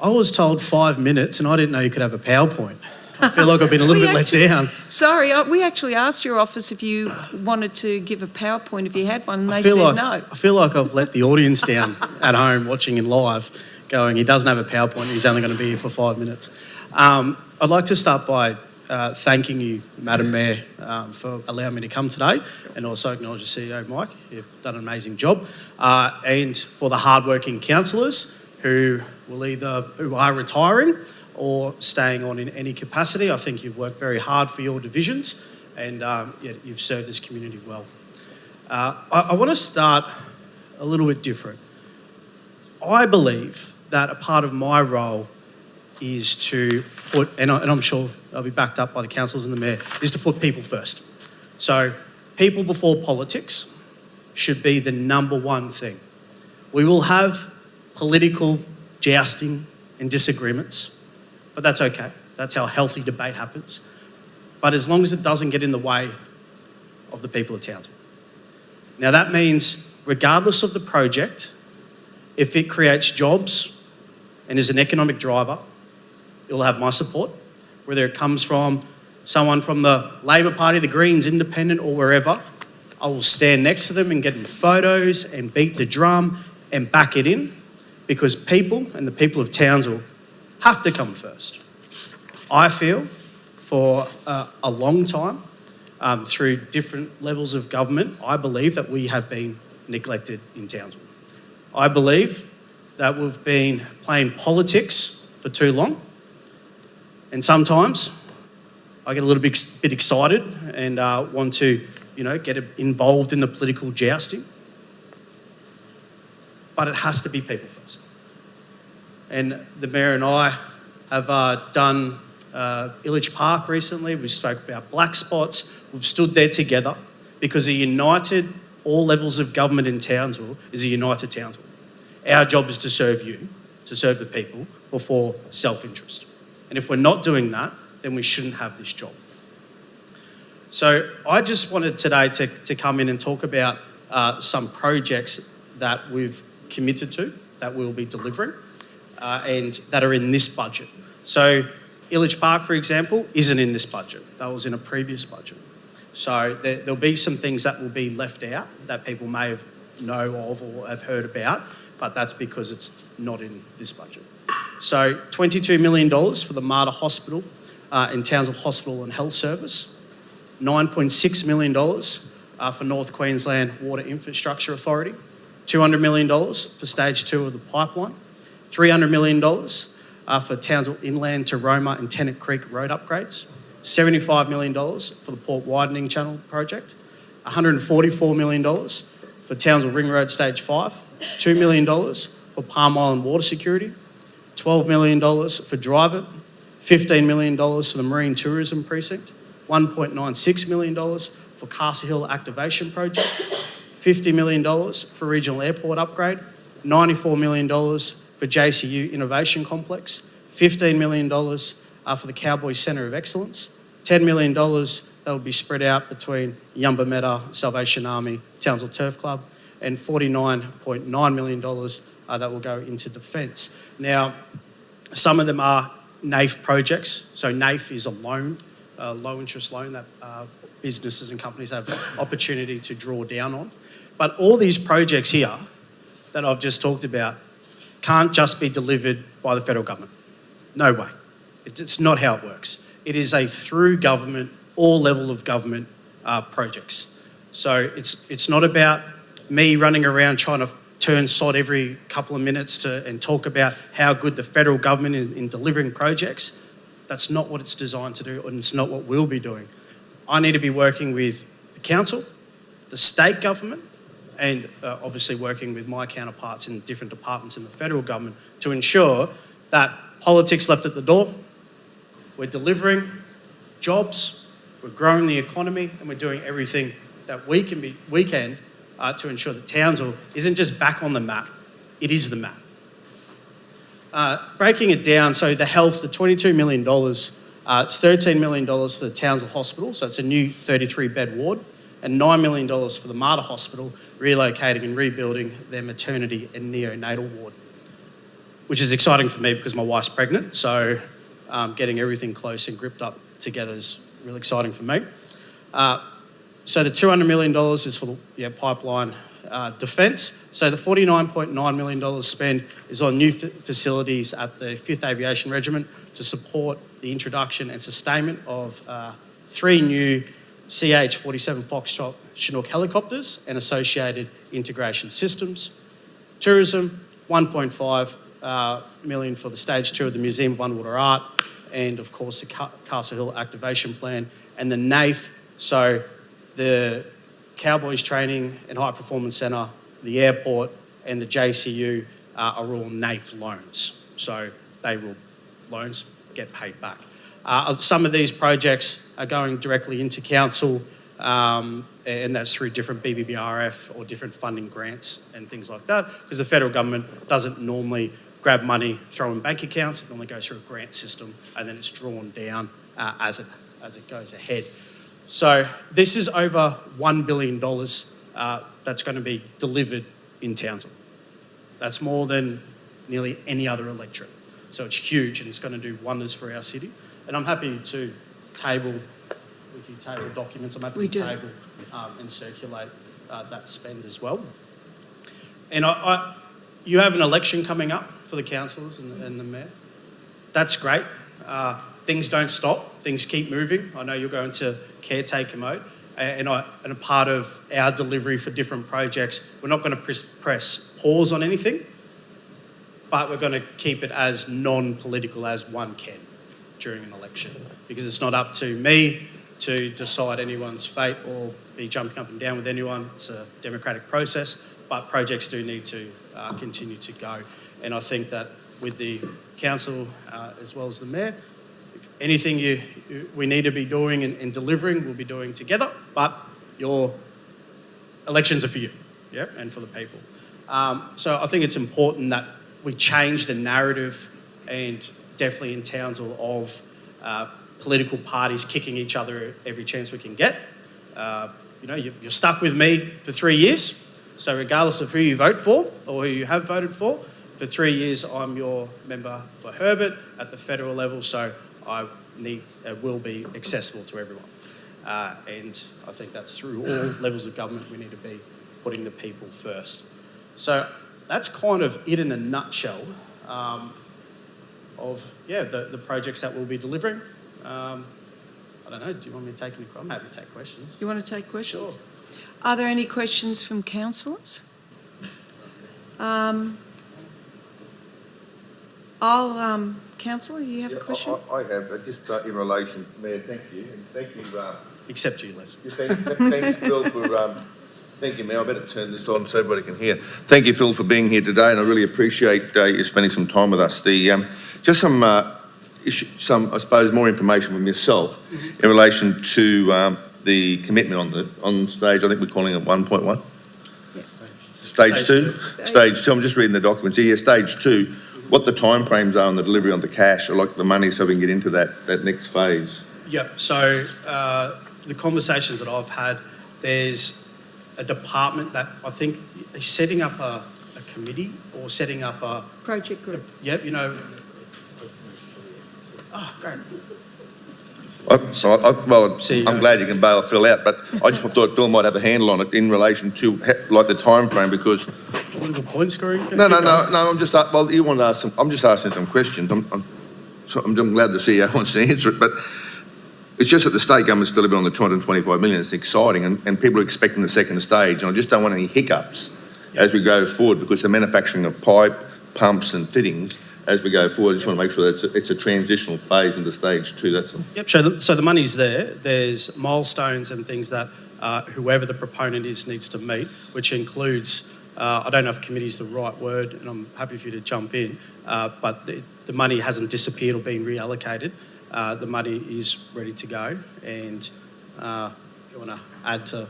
I was told 5 minutes and I didn't know you could have a PowerPoint. I feel like I've been a little bit let down. Sorry, we actually asked your office if you wanted to give a PowerPoint if you had one, and they said no. I feel like I've let the audience down at home watching in live, going, he doesn't have a PowerPoint, he's only going to be here for 5 minutes. I'd like to start by thanking you, Madam Mayor, for allowing me to come today, and also acknowledge the CEO, Mike. You've done an amazing job. And for the hardworking councillors who are retiring or staying on in any capacity, I think you've worked very hard for your divisions, and you've served this community well. I want to start a little bit different. I believe that a part of my role is to put, and I'm sure I'll be backed up by the councillors and the mayor, is to put people first. So people before politics should be the number one thing. We will have political jousting and disagreements, but that's okay. That's how healthy debate happens. But as long as it doesn't get in the way of the people of Townsville. Now that means regardless of the project, if it creates jobs and is an economic driver, it'll have my support, whether it comes from someone from the Labor Party, the Greens, Independent, or wherever. I will stand next to them and get in photos and beat the drum and back it in, because people and the people of Townsville have to come first. I feel for a long time, through different levels of government, I believe that we have been neglected in Townsville. I believe that we've been playing politics for too long, and sometimes I get a little bit excited and want to, get involved in the political jousting. But it has to be people first. And the Mayor and I have done Illich Park recently. We spoke about black spots. We've stood there together because a united, all levels of government in Townsville is a united Townsville. Our job is to serve you, to serve the people, before self-interest. And if we're not doing that, then we shouldn't have this job. So I just wanted today to come in and talk about some projects that we've committed to, that we'll be delivering, and that are in this budget. So Illich Park, for example, isn't in this budget. That was in a previous budget. So there'll be some things that will be left out that people may have know of or have heard about, but that's because it's not in this budget. So $22 million for the Mater Hospital in Townsville Hospital and Health Service, $9.6 million for North Queensland Water Infrastructure Authority, $200 million for Stage 2 of the pipeline, $300 million for Townsville Inland to Roma and Tennant Creek road upgrades, $75 million for the Port Widening Channel project, $144 million for Townsville Ring Road Stage 5, $2 million for Palm Island water security, $12 million for Drive It, $15 million for the Marine Tourism Precinct, $1.96 million for Castle Hill Activation Project, $50 million for Regional Airport Upgrade, $94 million for JCU Innovation Complex, $15 million for the Cowboys Centre of Excellence, $10 million that will be spread out between Yumba Meta, Salvation Army, Townsville Turf Club, and $49.9 million that will go into defence. Now, some of them are NAIF projects. So NAIF is a loan, a low interest loan that businesses and companies have the opportunity to draw down on. But all these projects here that I've just talked about can't just be delivered by the federal government. No way. It's not how it works. It is a through government, all level of government projects. So it's not about me running around trying to turn sod every couple of minutes and talk about how good the federal government is in delivering projects. That's not what it's designed to do, and it's not what we'll be doing. I need to be working with the council, the state government, and obviously working with my counterparts in different departments in the federal government to ensure that politics left at the door, we're delivering jobs, we're growing the economy, and we're doing everything that we can to ensure that Townsville isn't just back on the map, it is the map. Breaking it down, so the health, the $22 million, it's $13 million for the Townsville Hospital, so it's a new 33-bed ward, and $9 million for the Mater Hospital, relocating and rebuilding their maternity and neonatal ward, which is exciting for me because my wife's pregnant, so getting everything close and gripped up together is really exciting for me. So the $200 million is for the pipeline defence. So the $49.9 million spent is on new facilities at the 5th Aviation Regiment to support the introduction and sustainment of 3 new CH-47 Foxtrot Chinook helicopters and associated integration systems. Tourism, $1.5 million for the Stage 2 of the Museum of Underwater Art, and of course the Castle Hill Activation Plan, and the NAIF, so the Cowboys Training and High Performance Centre, the airport, and the JCU are all NAIF loans. So they will, loans, get paid back. Some of these projects are going directly into council, and that's through different BBBRF or different funding grants and things like that, because the federal government doesn't normally grab money, throw in bank accounts. It normally goes through a grant system, and then it's drawn down as it goes ahead. So this is over $1 billion that's going to be delivered in Townsville. That's more than nearly any other electorate. So it's huge, and it's going to do wonders for our city. And I'm happy to table, if you table documents, I'm happy to table and circulate that spend as well. And you have an election coming up for the councillors and the mayor. That's great. Things don't stop. Things keep moving. I know you're going to caretaker mode. And a part of our delivery for different projects, we're not going to press pause on anything, but we're going to keep it as non-political as one can during an election, because it's not up to me to decide anyone's fate or be jumping up and down with anyone. It's a democratic process, but projects do need to continue to go. And I think that with the council as well as the mayor, if anything we need to be doing and delivering, we'll be doing together, but your elections are for you, yeah, and for the people. So I think it's important that we change the narrative, and definitely in Townsville, of political parties kicking each other every chance we can get. You're stuck with me for 3 years, so regardless of who you vote for or who you have voted for 3 years I'm your member for Herbert at the federal level, so I will be accessible to everyone. And I think that's through all levels of government we need to be putting the people first. So that's kind of it in a nutshell of the projects that we'll be delivering. I don't know, do you want me to take any questions? I'm happy to take questions. You want to take questions? Sure. Are there any questions from councillors? Councillor, you have a question? I have, just in relation, Mayor, thank you, and thank you. Except you, Les. Thank you, Phil, for, thank you, Mayor, I better turn this on so everybody can hear. Thank you, Phil, for being here today, and I really appreciate you spending some time with us. Just some, I suppose, more information from yourself in relation to the commitment on stage. I think we're calling it 1.1? Yes. Stage two? Stage two. I'm just reading the documents here. Stage two. What the timeframes are on the delivery on the cash, or like the money, so we can get into that next phase. Yep. So the conversations that I've had, there's a department that I think is setting up a committee or setting up a project group. Yep. Oh, great. I'm glad you can bail Phil out, but I just thought Phil might have a handle on it in relation to like the time frame, because political point scoring. No. I'm just you want to ask some. I'm just asking some questions. I'm glad the CEO wants to answer it, but it's just that the state government's delivered on the 225 million. It's exciting, and people are expecting the second stage, and I just don't want any hiccups as we go forward, because the manufacturing of pipe, pumps, and fittings. As we go forward, I just want to make sure that it's a transitional phase into stage two, that's all. Yep, so the money's there. There's milestones and things that whoever the proponent is needs to meet, which includes, I don't know if committee is the right word, and I'm happy for you to jump in, but the money hasn't disappeared or been reallocated. The money is ready to go, and if you want to add to...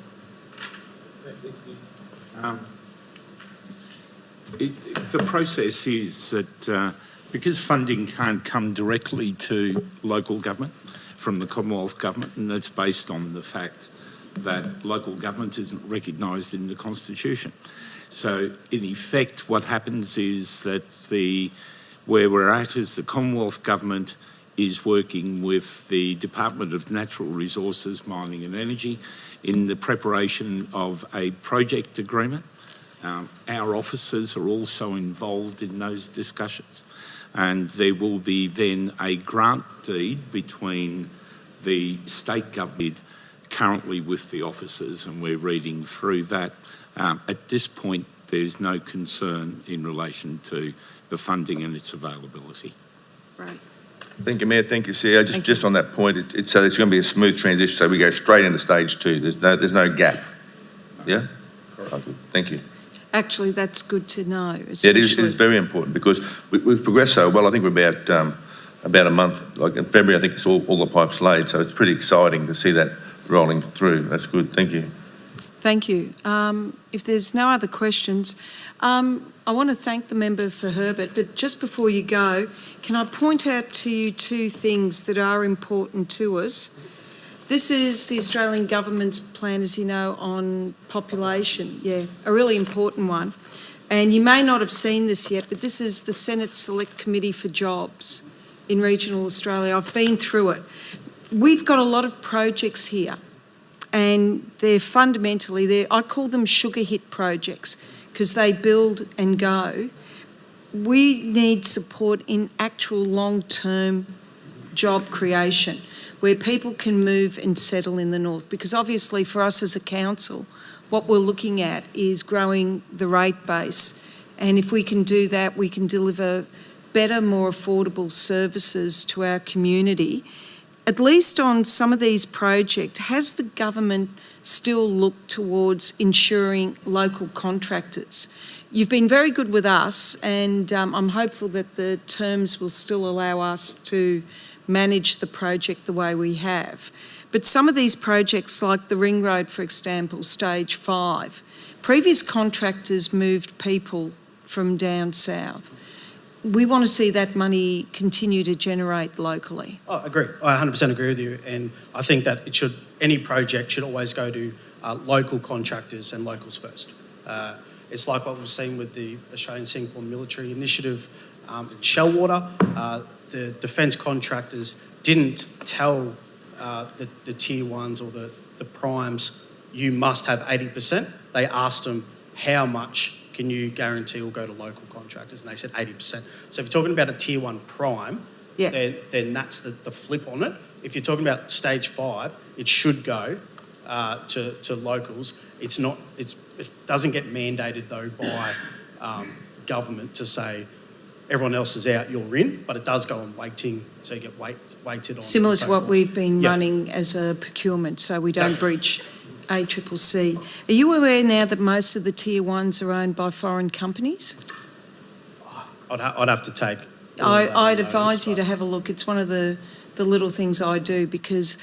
The process is that because funding can't come directly to local government from the Commonwealth Government, and that's based on the fact that local government isn't recognised in the Constitution. So in effect, what happens is that where we're at is the Commonwealth Government is working with the Department of Natural Resources, Mining and Energy in the preparation of a project agreement. Our officers are also involved in those discussions, and there will be then a grant deed between the state government currently with the officers, and we're reading through that. At this point, there's no concern in relation to the funding and its availability. Right. Thank you, Mayor. Thank you, CEO. Just on that point, it's going to be a smooth transition, so we go straight into stage two. There's no gap. Yeah? Oh, good. Thank you. Actually, that's good to know. Yeah, it is very important, because we've progressed so well. I think we're about a month, like in February, I think it's all the pipes laid, so it's pretty exciting to see that rolling through. That's good. Thank you. Thank you. If there's no other questions, I want to thank the member for Herbert, but just before you go, can I point out to you two things that are important to us? This is the Australian Government's plan, as you know, on population, a really important one. And you may not have seen this yet, but this is the Senate Select Committee for Jobs in regional Australia. I've been through it. We've got a lot of projects here, and they're fundamentally, I call them sugar hit projects, because they build and go. We need support in actual long-term job creation, where people can move and settle in the north. Because obviously for us as a council, what we're looking at is growing the rate base. And if we can do that, we can deliver better, more affordable services to our community. At least on some of these projects, has the government still looked towards ensuring local contractors? You've been very good with us, and I'm hopeful that the terms will still allow us to manage the project the way we have. But some of these projects, like the Ring Road, for example, stage 5, previous contractors moved people from down south. We want to see that money continue to generate locally. I agree. I 100% agree with you. And I think that any project should always go to local contractors and locals first. It's like what we've seen with the Australian Singapore Military Initiative in Shellwater. The defence contractors didn't tell the tier ones or the primes, you must have 80%. They asked them, how much can you guarantee will go to local contractors? And they said 80%. So if you're talking about a tier 1 prime, then that's the flip on it. If you're talking about stage 5, it should go to locals. It doesn't get mandated though by government to say everyone else is out, you're in, but it does go on weighting, so you get weighted on. Similar to what we've been running as a procurement, so we don't breach ACCC. Are you aware now that most of the tier 1s are owned by foreign companies? I'd have to take. I'd advise you to have a look. It's one of the little things I do, because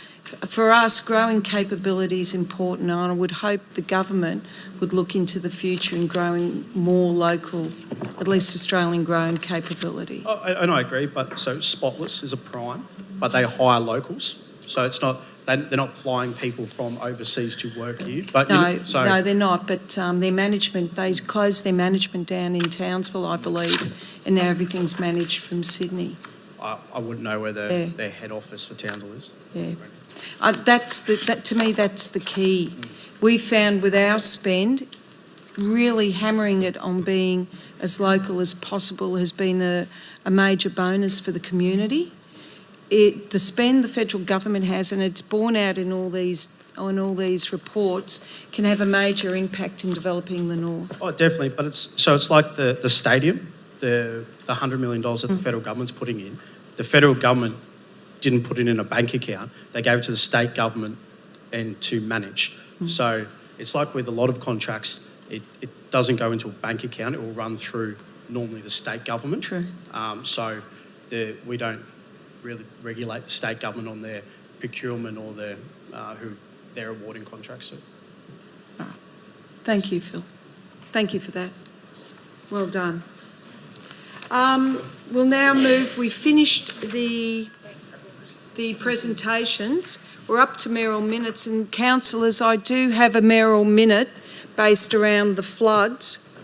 for us, growing capability is important, and I would hope the government would look into the future in growing more local, at least Australian grown capability. And I agree, but so Spotless is a prime, but they hire locals, so it's not, they're not flying people from overseas to work here. But no, they're not, but their management, they closed their management down in Townsville, I believe, and now everything's managed from Sydney. I wouldn't know where their head office for Townsville is. Yeah. To me, that's the key. We found with our spend, really hammering it on being as local as possible has been a major bonus for the community. The spend the federal government has, and it's borne out in all these reports, can have a major impact in developing the north. Oh, definitely, but it's like the stadium, the $100 million that the federal government's putting in. The federal government didn't put it in a bank account. They gave it to the state government and to manage. So it's like with a lot of contracts, it doesn't go into a bank account. It will run through normally the state government. True. So we don't really regulate the state government on their procurement or who they're awarding contracts to. All right. Thank you, Phil. Thank you for that. Well done. We'll now move. We finished the presentations. We're up to mayoral minutes, and councillors, I do have a mayoral minute based around the floods.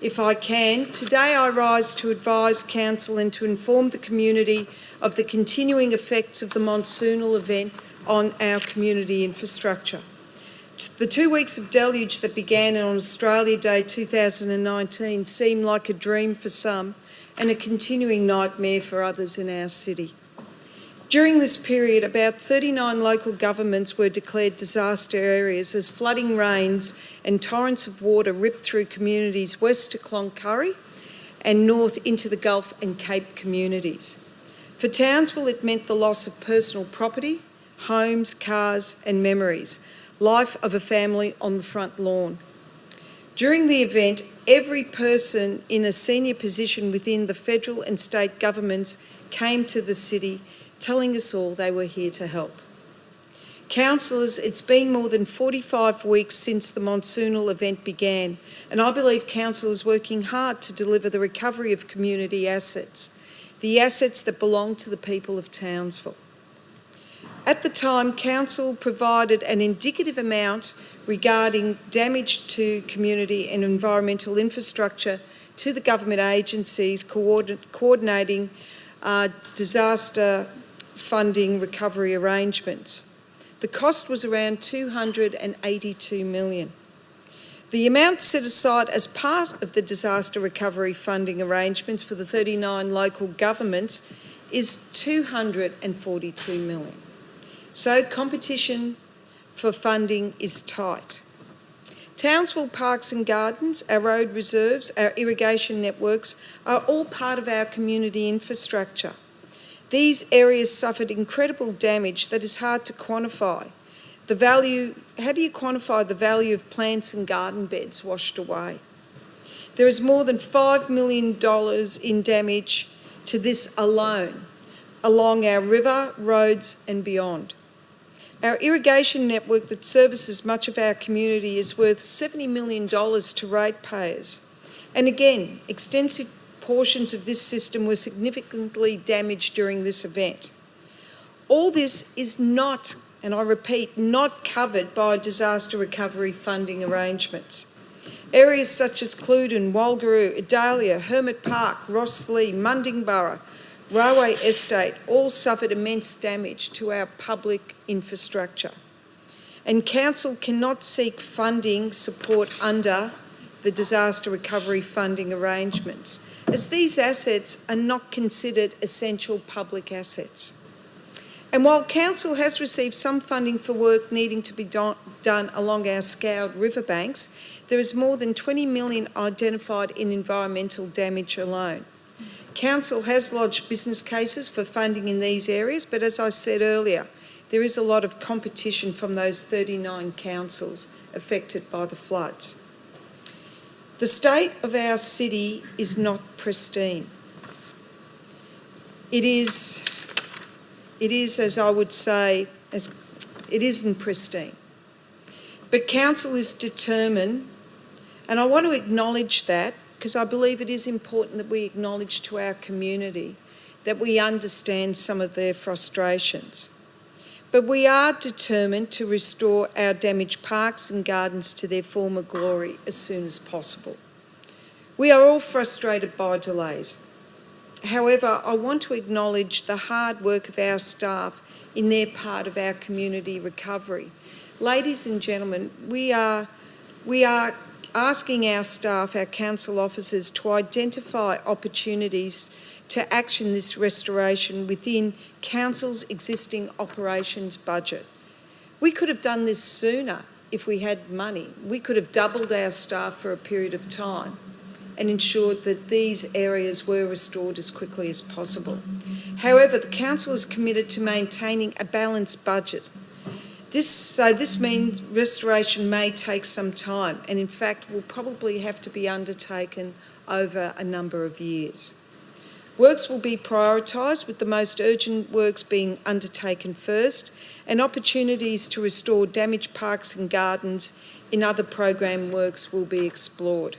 If I can, today I rise to advise council and to inform the community of the continuing effects of the monsoonal event on our community infrastructure. The 2 weeks of deluge that began on Australia Day 2019 seem like a dream for some and a continuing nightmare for others in our city. During this period, about 39 local governments were declared disaster areas as flooding rains and torrents of water ripped through communities west to Cloncurry and north into the Gulf and Cape communities. For Townsville, it meant the loss of personal property, homes, cars and memories, life of a family on the front lawn. During the event, every person in a senior position within the federal and state governments came to the city telling us all they were here to help. Councillors, it's been more than 45 weeks since the monsoonal event began, and I believe council is working hard to deliver the recovery of community assets, the assets that belong to the people of Townsville. At the time, council provided an indicative amount regarding damage to community and environmental infrastructure to the government agencies coordinating disaster funding recovery arrangements. The cost was around $282 million. The amount set aside as part of the disaster recovery funding arrangements for the 39 local governments is $242 million. So competition for funding is tight. Townsville Parks and Gardens, our road reserves, our irrigation networks are all part of our community infrastructure. These areas suffered incredible damage that is hard to quantify. How do you quantify the value of plants and garden beds washed away? There is more than $5 million in damage to this alone. along our river, roads and beyond. Our irrigation network that services much of our community is worth $70 million to ratepayers. And again, extensive portions of this system were significantly damaged during this event. All this is not, and I repeat, not covered by disaster recovery funding arrangements. Areas such as Cludon, Walgaroo, Idalia, Hermit Park, Rosslea, Mundingburra, Railway Estate all suffered immense damage to our public infrastructure. And Council cannot seek funding support under the disaster recovery funding arrangements, as these assets are not considered essential public assets. And while Council has received some funding for work needing to be done along our scoured riverbanks, there is more than 20 million identified in environmental damage alone. Council has lodged business cases for funding in these areas, but as I said earlier, there is a lot of competition from those 39 councils affected by the floods. The state of our city is not pristine. It is, as I would say, it isn't pristine. But Council is determined, and I want to acknowledge that, because I believe it is important that we acknowledge to our community that we understand some of their frustrations. But we are determined to restore our damaged parks and gardens to their former glory as soon as possible. We are all frustrated by delays. However, I want to acknowledge the hard work of our staff in their part of our community recovery. Ladies and gentlemen, we are asking our staff, our council officers, to identify opportunities to action this restoration within Council's existing operations budget. We could have done this sooner if we had money. We could have doubled our staff for a period of time and ensured that these areas were restored as quickly as possible. However, the Council is committed to maintaining a balanced budget. This means restoration may take some time, and in fact will probably have to be undertaken over a number of years. Works will be prioritised, with the most urgent works being undertaken first, and opportunities to restore damaged parks and gardens in other program works will be explored.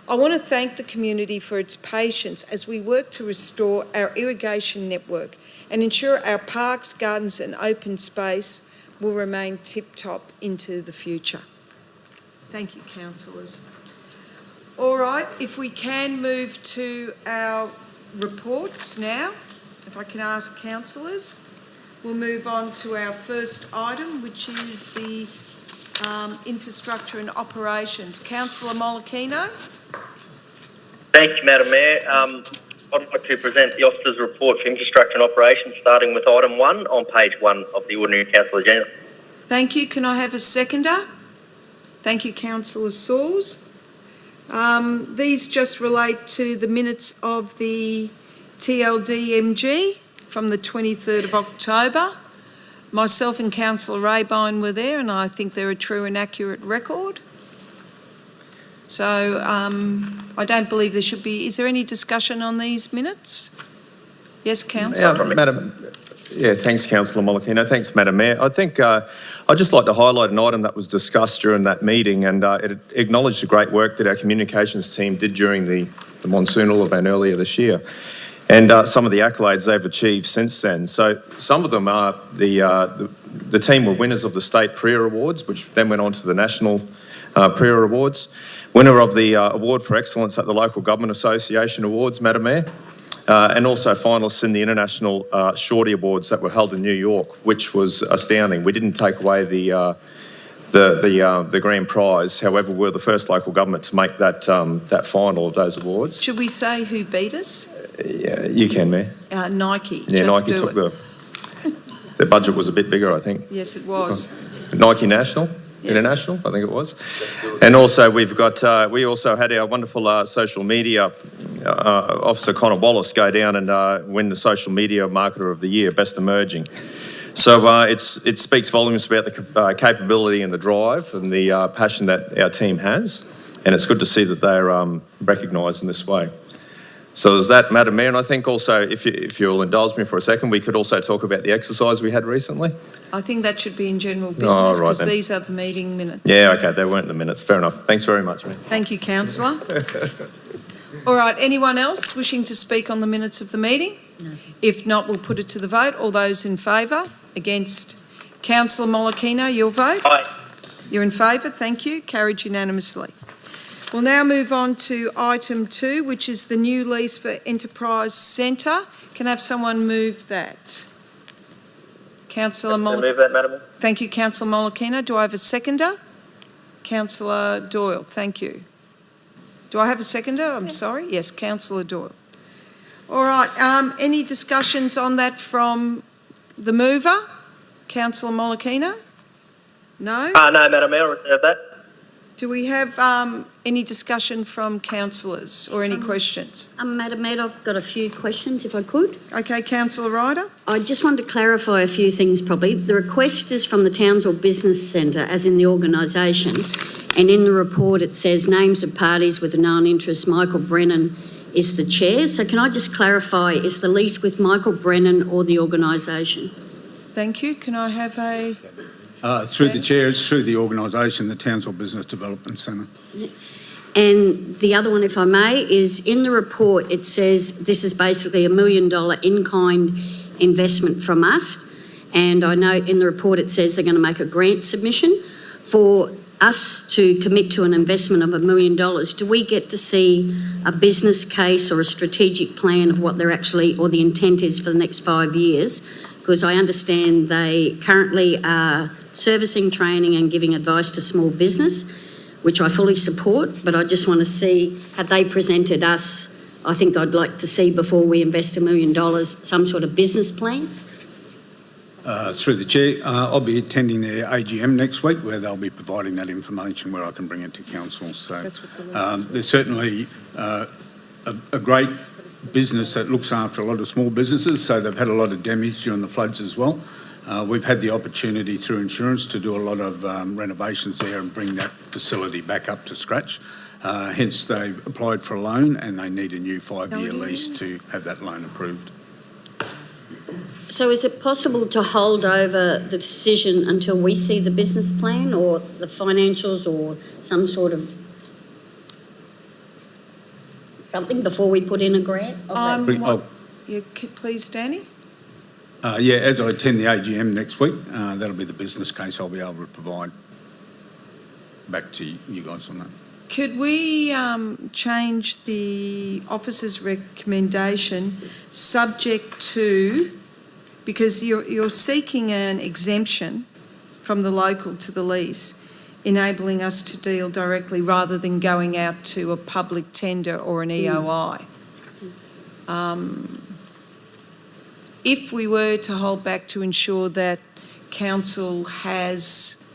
I want to thank the community for its patience as we work to restore our irrigation network and ensure our parks, gardens and open space will remain tip-top into the future. Thank you, councillors. All right, if we can move to our reports now, if I can ask councillors, we'll move on to our first item, which is the infrastructure and operations. Councillor Molokino. Thank you, Madam Mayor. I'd like to present the Officer's Report for Infrastructure and Operations, starting with item 1 on page 1 of the Ordinary Council agenda. Thank you. Can I have a seconder? Thank you, Councillor Sauls. These just relate to the minutes of the TLDMG from the 23rd of October. Myself and Councillor Raybine were there, and I think they're a true and accurate record. So I don't believe there should be. Is there any discussion on these minutes? Yes, Councillor. Thanks, Councillor Molokino. Thanks, Madam Mayor. I think I'd just like to highlight an item that was discussed during that meeting, and it acknowledged the great work that our communications team did during the monsoonal event earlier this year, and some of the accolades they've achieved since then. So some of them are the team were winners of the State Priya Awards, which then went on to the National Priya Awards. Winner of the Award for Excellence at the Local Government Association Awards, Madam Mayor, and also finalists in the International Shorty Awards that were held in New York, which was astounding. We didn't take away the grand prize. However, we're the first local government to make that final of those awards. Should we say who beat us? Yeah, you can, Mayor. Nike. Yeah, Just Nike took their budget was a bit bigger, I think. Yes, it was. Nike National. Yes. International, I think it was. And also we've got, we also had our wonderful social media officer, Connor Wallace, go down and win the Social Media Marketer of the Year, Best Emerging. So it speaks volumes about the capability and the drive and the passion that our team has. And it's good to see that they're recognised in this way. So is that, Madam Mayor, and I think also, if you'll indulge me for a second, we could also talk about the exercise we had recently. I think that should be in general Oh, business right because then. these are the meeting minutes. Yeah, okay, they weren't the minutes. Fair enough. Thanks very much, Mayor. Thank you, councillor. All right, anyone else wishing to speak on the minutes of the meeting? No. If not, we'll put it to the vote. All those in favour? Against? Councillor Molokino, your vote? Aye. You're in favour, thank you. Carried unanimously. We'll now move on to item 2, which is the new lease for Enterprise Centre. Can I have someone move that? Councillor Move that, Madam Mayor. Thank you, Councillor Molokino. Do I have a seconder? Councillor Doyle, thank you. Do I have a seconder? I'm sorry. Yes, Councillor Doyle. All right, any discussions on that from the mover? Councillor Molokino? No? No, Madam Mayor, I'll reserve that. Do we have any discussion from councillors or any questions? Madam Mayor, I've got a few questions, if I could. Okay, Councillor Ryder? I just wanted to clarify a few things probably. The request is from the Townsville Business Centre, as in the organisation, and in the report it says names of parties with a known interest. Michael Brennan is the chair. So can I just clarify, is the lease with Michael Brennan or the organisation? Thank you. Can I have a... Through the chair, it's through the organisation, the Townsville Business Development Centre. And the other one, if I may, is in the report it says this is basically $1 million in-kind investment from us. And I know in the report it says they're going to make a grant submission. For us to commit to an investment of $1 million, do we get to see a business case or a strategic plan of what they're actually, or the intent is for the next 5 years? Because I understand they currently are servicing, training and giving advice to small business, which I fully support, but I just want to see, have they presented us, I think I'd like to see before we invest $1 million, some sort of business plan? Through the chair, I'll be attending their AGM next week where they'll be providing that information where I can bring it to council. So there's certainly a great business that looks after a lot of small businesses, so they've had a lot of damage during the floods as well. We've had the opportunity through insurance to do a lot of renovations there and bring that facility back up to scratch. Hence, they've applied for a loan and they need a new 5-year lease to have that loan approved. So is it possible to hold over the decision until we see the business plan or the financials or some sort of something before we put in a grant? Please, Danny. Yeah, as I attend the AGM next week, that'll be the business case I'll be able to provide back to you guys on that. Could we change the officer's recommendation subject to, because you're seeking an exemption from the local to the lease, enabling us to deal directly rather than going out to a public tender or an EOI. If we were to hold back to ensure that council has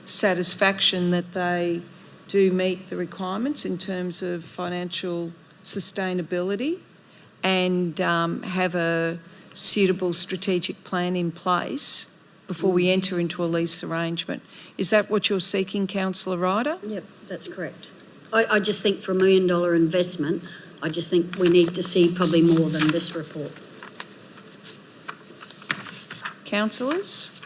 satisfaction that they do meet the requirements in terms of financial sustainability and have a suitable strategic plan in place before we enter into a lease arrangement. Is that what you're seeking, Councillor Ryder? Yep, that's correct. I just think for $1 million investment, I just think we need to see probably more than this report. Councillors,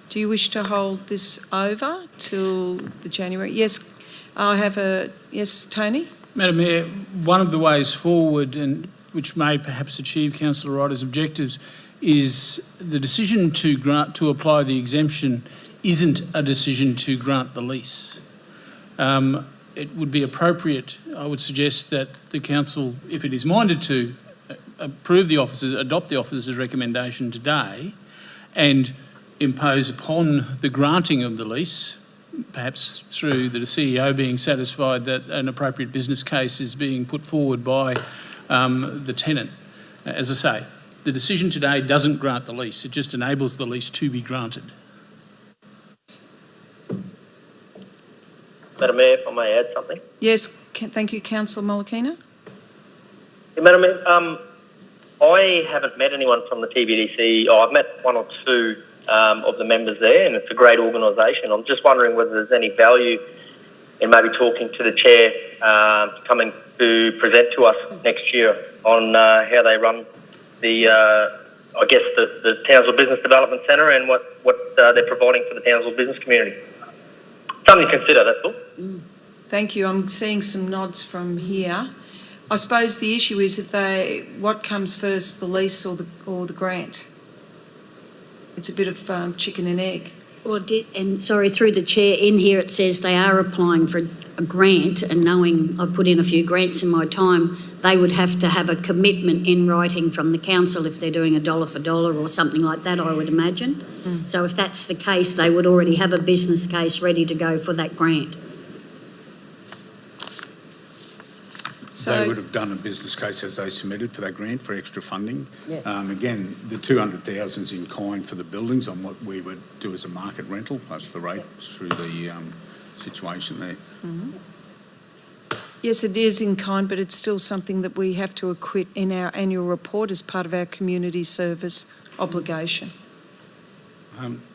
do you wish to hold this over till the January? Yes, I have a... Yes, Tony? Madam Mayor, one of the ways forward, and which may perhaps achieve Councillor Ryder's objectives, is the decision to apply the exemption isn't a decision to grant the lease. It would be appropriate, I would suggest, that the council, if it is minded to, adopt the officer's recommendation today and impose upon the granting of the lease, perhaps through the CEO being satisfied that an appropriate business case is being put forward by the tenant. As I say, the decision today doesn't grant the lease, it just enables the lease to be granted. Madam Mayor, if I may add something. Yes, thank you, Councillor Molokino. Yeah, Madam Mayor, I haven't met anyone from the TBDC. I've met one or two of the members there, and it's a great organisation. I'm just wondering whether there's any value in maybe talking to the chair coming to present to us next year on how they run the Townsville Business Development Centre and what they're providing for the Townsville business community. Something to consider, that's all. Thank you. I'm seeing some nods from here. I suppose the issue is what comes first, the lease or the grant? It's a bit of chicken and egg. Well, sorry, through the chair, in here it says they are applying for a grant, and knowing I've put in a few grants in my time, they would have to have a commitment in writing from the council if they're doing a dollar for dollar or something like that, I would imagine. So if that's the case, they would already have a business case ready to go for that grant. They would have done a business case as they submitted for that grant for extra funding. Yeah. Again, the 200,000 is in kind for the buildings on what we would do as a market rental, plus the rate through the situation there. Yes, it is in kind, but it's still something that we have to acquit in our annual report as part of our community service obligation.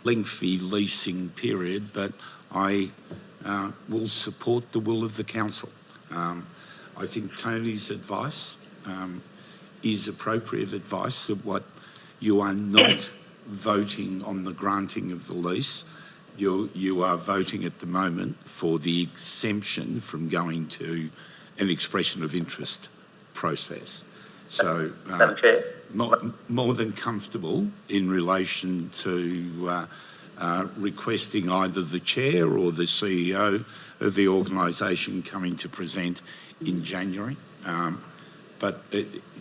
Lengthy leasing period, but I will support the will of the council. I think Tony's advice is appropriate advice of what you are not voting on the granting of the lease. You are voting at the moment for the exemption from going to an expression of interest process. So more than comfortable in relation to requesting either the chair or the CEO of the organisation coming to present in January. But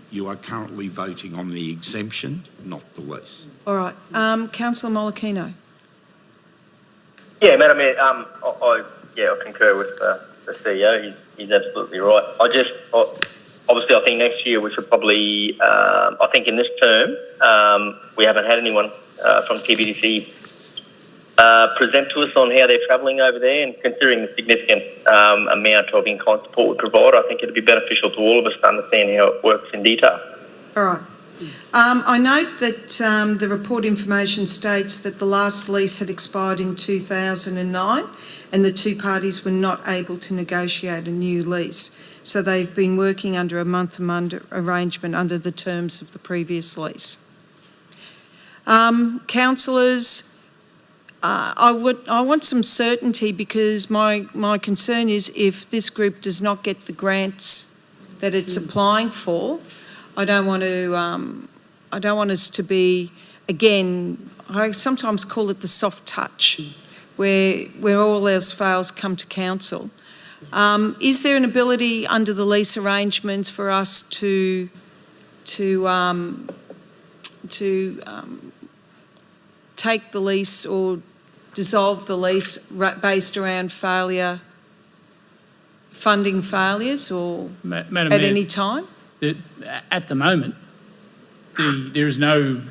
you are currently voting on the exemption, not the lease. All right. Councillor Molokino. Yeah, Madam Mayor, I concur with the CEO. He's absolutely right. Obviously, I think next year we should probably, I think in this term, we haven't had anyone from TBDC present to us on how they're travelling over there, and considering the significant amount of in-kind support we provide, I think it'd be beneficial to all of us to understand how it works in detail. All right. I note that the report information states that the last lease had expired in 2009 and the two parties were not able to negotiate a new lease. So they've been working under a month-to-month arrangement under the terms of the previous lease. Councillors, I want some certainty, because my concern is if this group does not get the grants that it's applying for, I don't want us to be, again, I sometimes call it the soft touch, where all else fails, come to council. Is there an ability under the lease arrangements for us to take the lease or dissolve the lease based around funding failures, or Madam at Mayor, any time? At the moment, there is no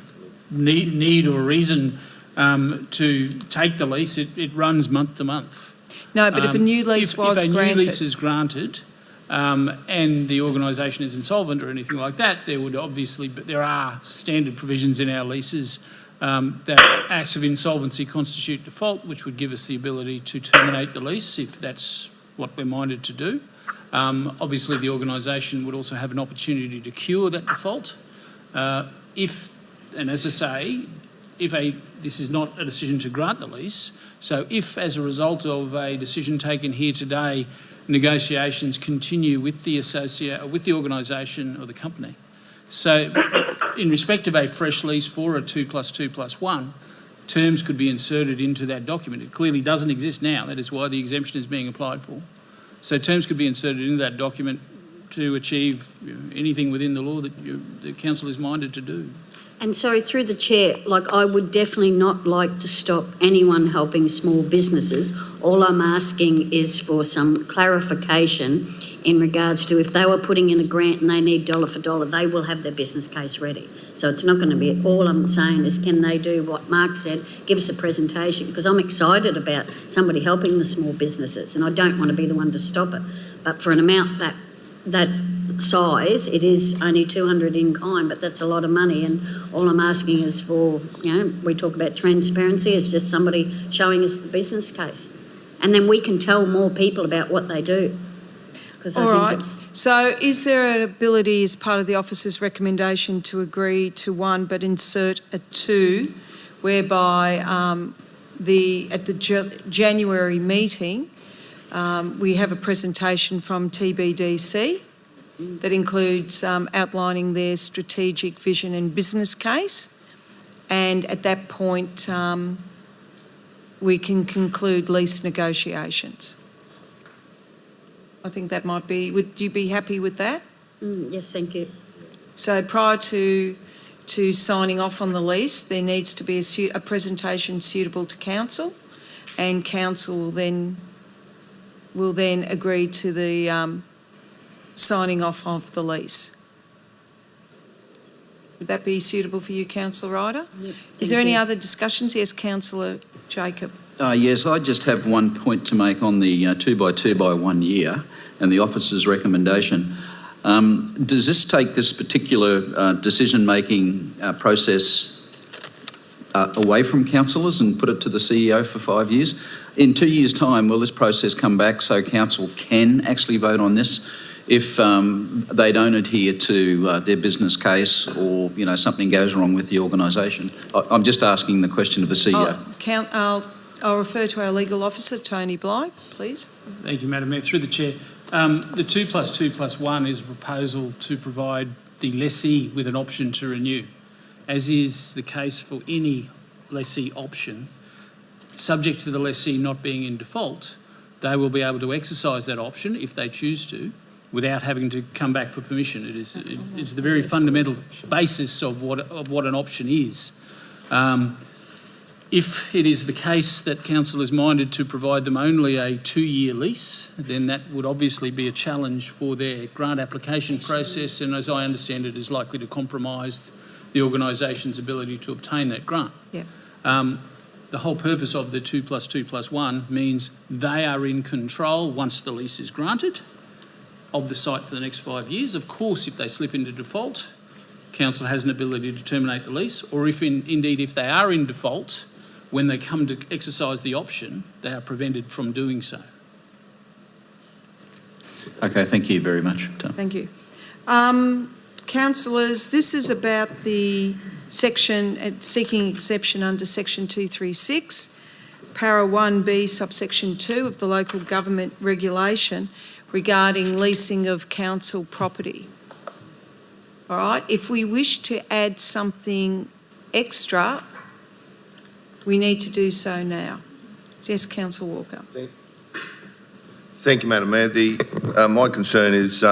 need or reason to take the lease. It runs month to month. No, but if a new lease was granted... If a granted... new lease is granted and the organisation is insolvent or anything like that, there would obviously... But there are standard provisions in our leases that acts of insolvency constitute default, which would give us the ability to terminate the lease if that's what we're minded to do. Obviously, the organisation would also have an opportunity to cure that default. And as I say, this is not a decision to grant the lease, so if, as a result of a decision taken here today, negotiations continue with the organisation or the company, so in respect of a fresh lease for a 2+2+1, terms could be inserted into that document. It clearly doesn't exist now. That is why the exemption is being applied for. So terms could be inserted into that document to achieve anything within the law that the council is minded to do. And sorry, through the chair, I would definitely not like to stop anyone helping small businesses. All I'm asking is for some clarification in regards to if they were putting in a grant and they need dollar for dollar, they will have their business case ready. So it's not going to be, all I'm saying is, can they do what Mark said, give us a presentation, because I'm excited about somebody helping the small businesses and I don't want to be the one to stop it. But for an amount that size, it is only 200 in kind, but that's a lot of money, and all I'm asking is for, we talk about transparency, it's just somebody showing us the business case. and then we can tell more people about what they do. Because I All think right. it's... So is there an ability as part of the officer's recommendation to agree to 1 but insert a 2, whereby at the January meeting we have a presentation from TBDC that includes outlining their strategic vision and business case, and at that point we can conclude lease negotiations. I think that might be, would you be happy with that? Yes, thank you. So prior to signing off on the lease, there needs to be a presentation suitable to council, and council will then agree to the signing off of the lease. Would that be suitable for you, Councillor Ryder? Yep, Is there any other discussions? Yes, Councillor Jacob. Yes, I just have one point to make on the 2 by 2 by 1 year and the officer's recommendation. Does this take this particular decision-making process away from councillors and put it to the CEO for 5 years? In 2 years' time, will this process come back so council can actually vote on this if they don't adhere to their business case, or something goes wrong with the organisation? I'm just asking the question of the CEO. I'll refer to our legal officer, Tony Bly, please. Thank you, Madam Mayor. Through the chair, the 2 + 2 + 1 is a proposal to provide the lessee with an option to renew, as is the case for any lessee option. Subject to the lessee not being in default, they will be able to exercise that option if they choose to, without having to come back for permission. It's the very fundamental basis of what an option is. If it is the case that council is minded to provide them only a 2-year lease, then that would obviously be a challenge for their grant application process, and as I understand it, is likely to compromise the organisation's ability to obtain that grant. Yeah. The whole purpose of the 2 + 2 + 1 means they are in control once the lease is granted of the site for the next 5 years. Of course, if they slip into default, council has an ability to terminate the lease, or if if they are in default, when they come to exercise the option, they are prevented from doing so. Okay, thank you very much, Tom. Thank you. Councillors, this is about the section seeking exception under section 236, para 1B, subsection 2 of the local government regulation regarding leasing of council property. All right, if we wish to add something extra, we need to do so now. Yes, Councillor Walker. Thank you, Madam Mayor. My concern is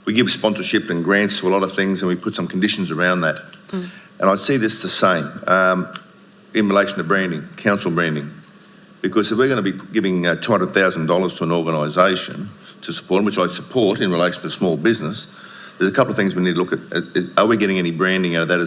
we give sponsorship and grants to a lot of things, and we put some conditions around that. And I see this the same in relation to branding, council branding. Because if we're going to be giving $200,000 to an organisation to support them, which I support in relation to small business, there's a couple of things we need to look at. Are we getting any branding out of that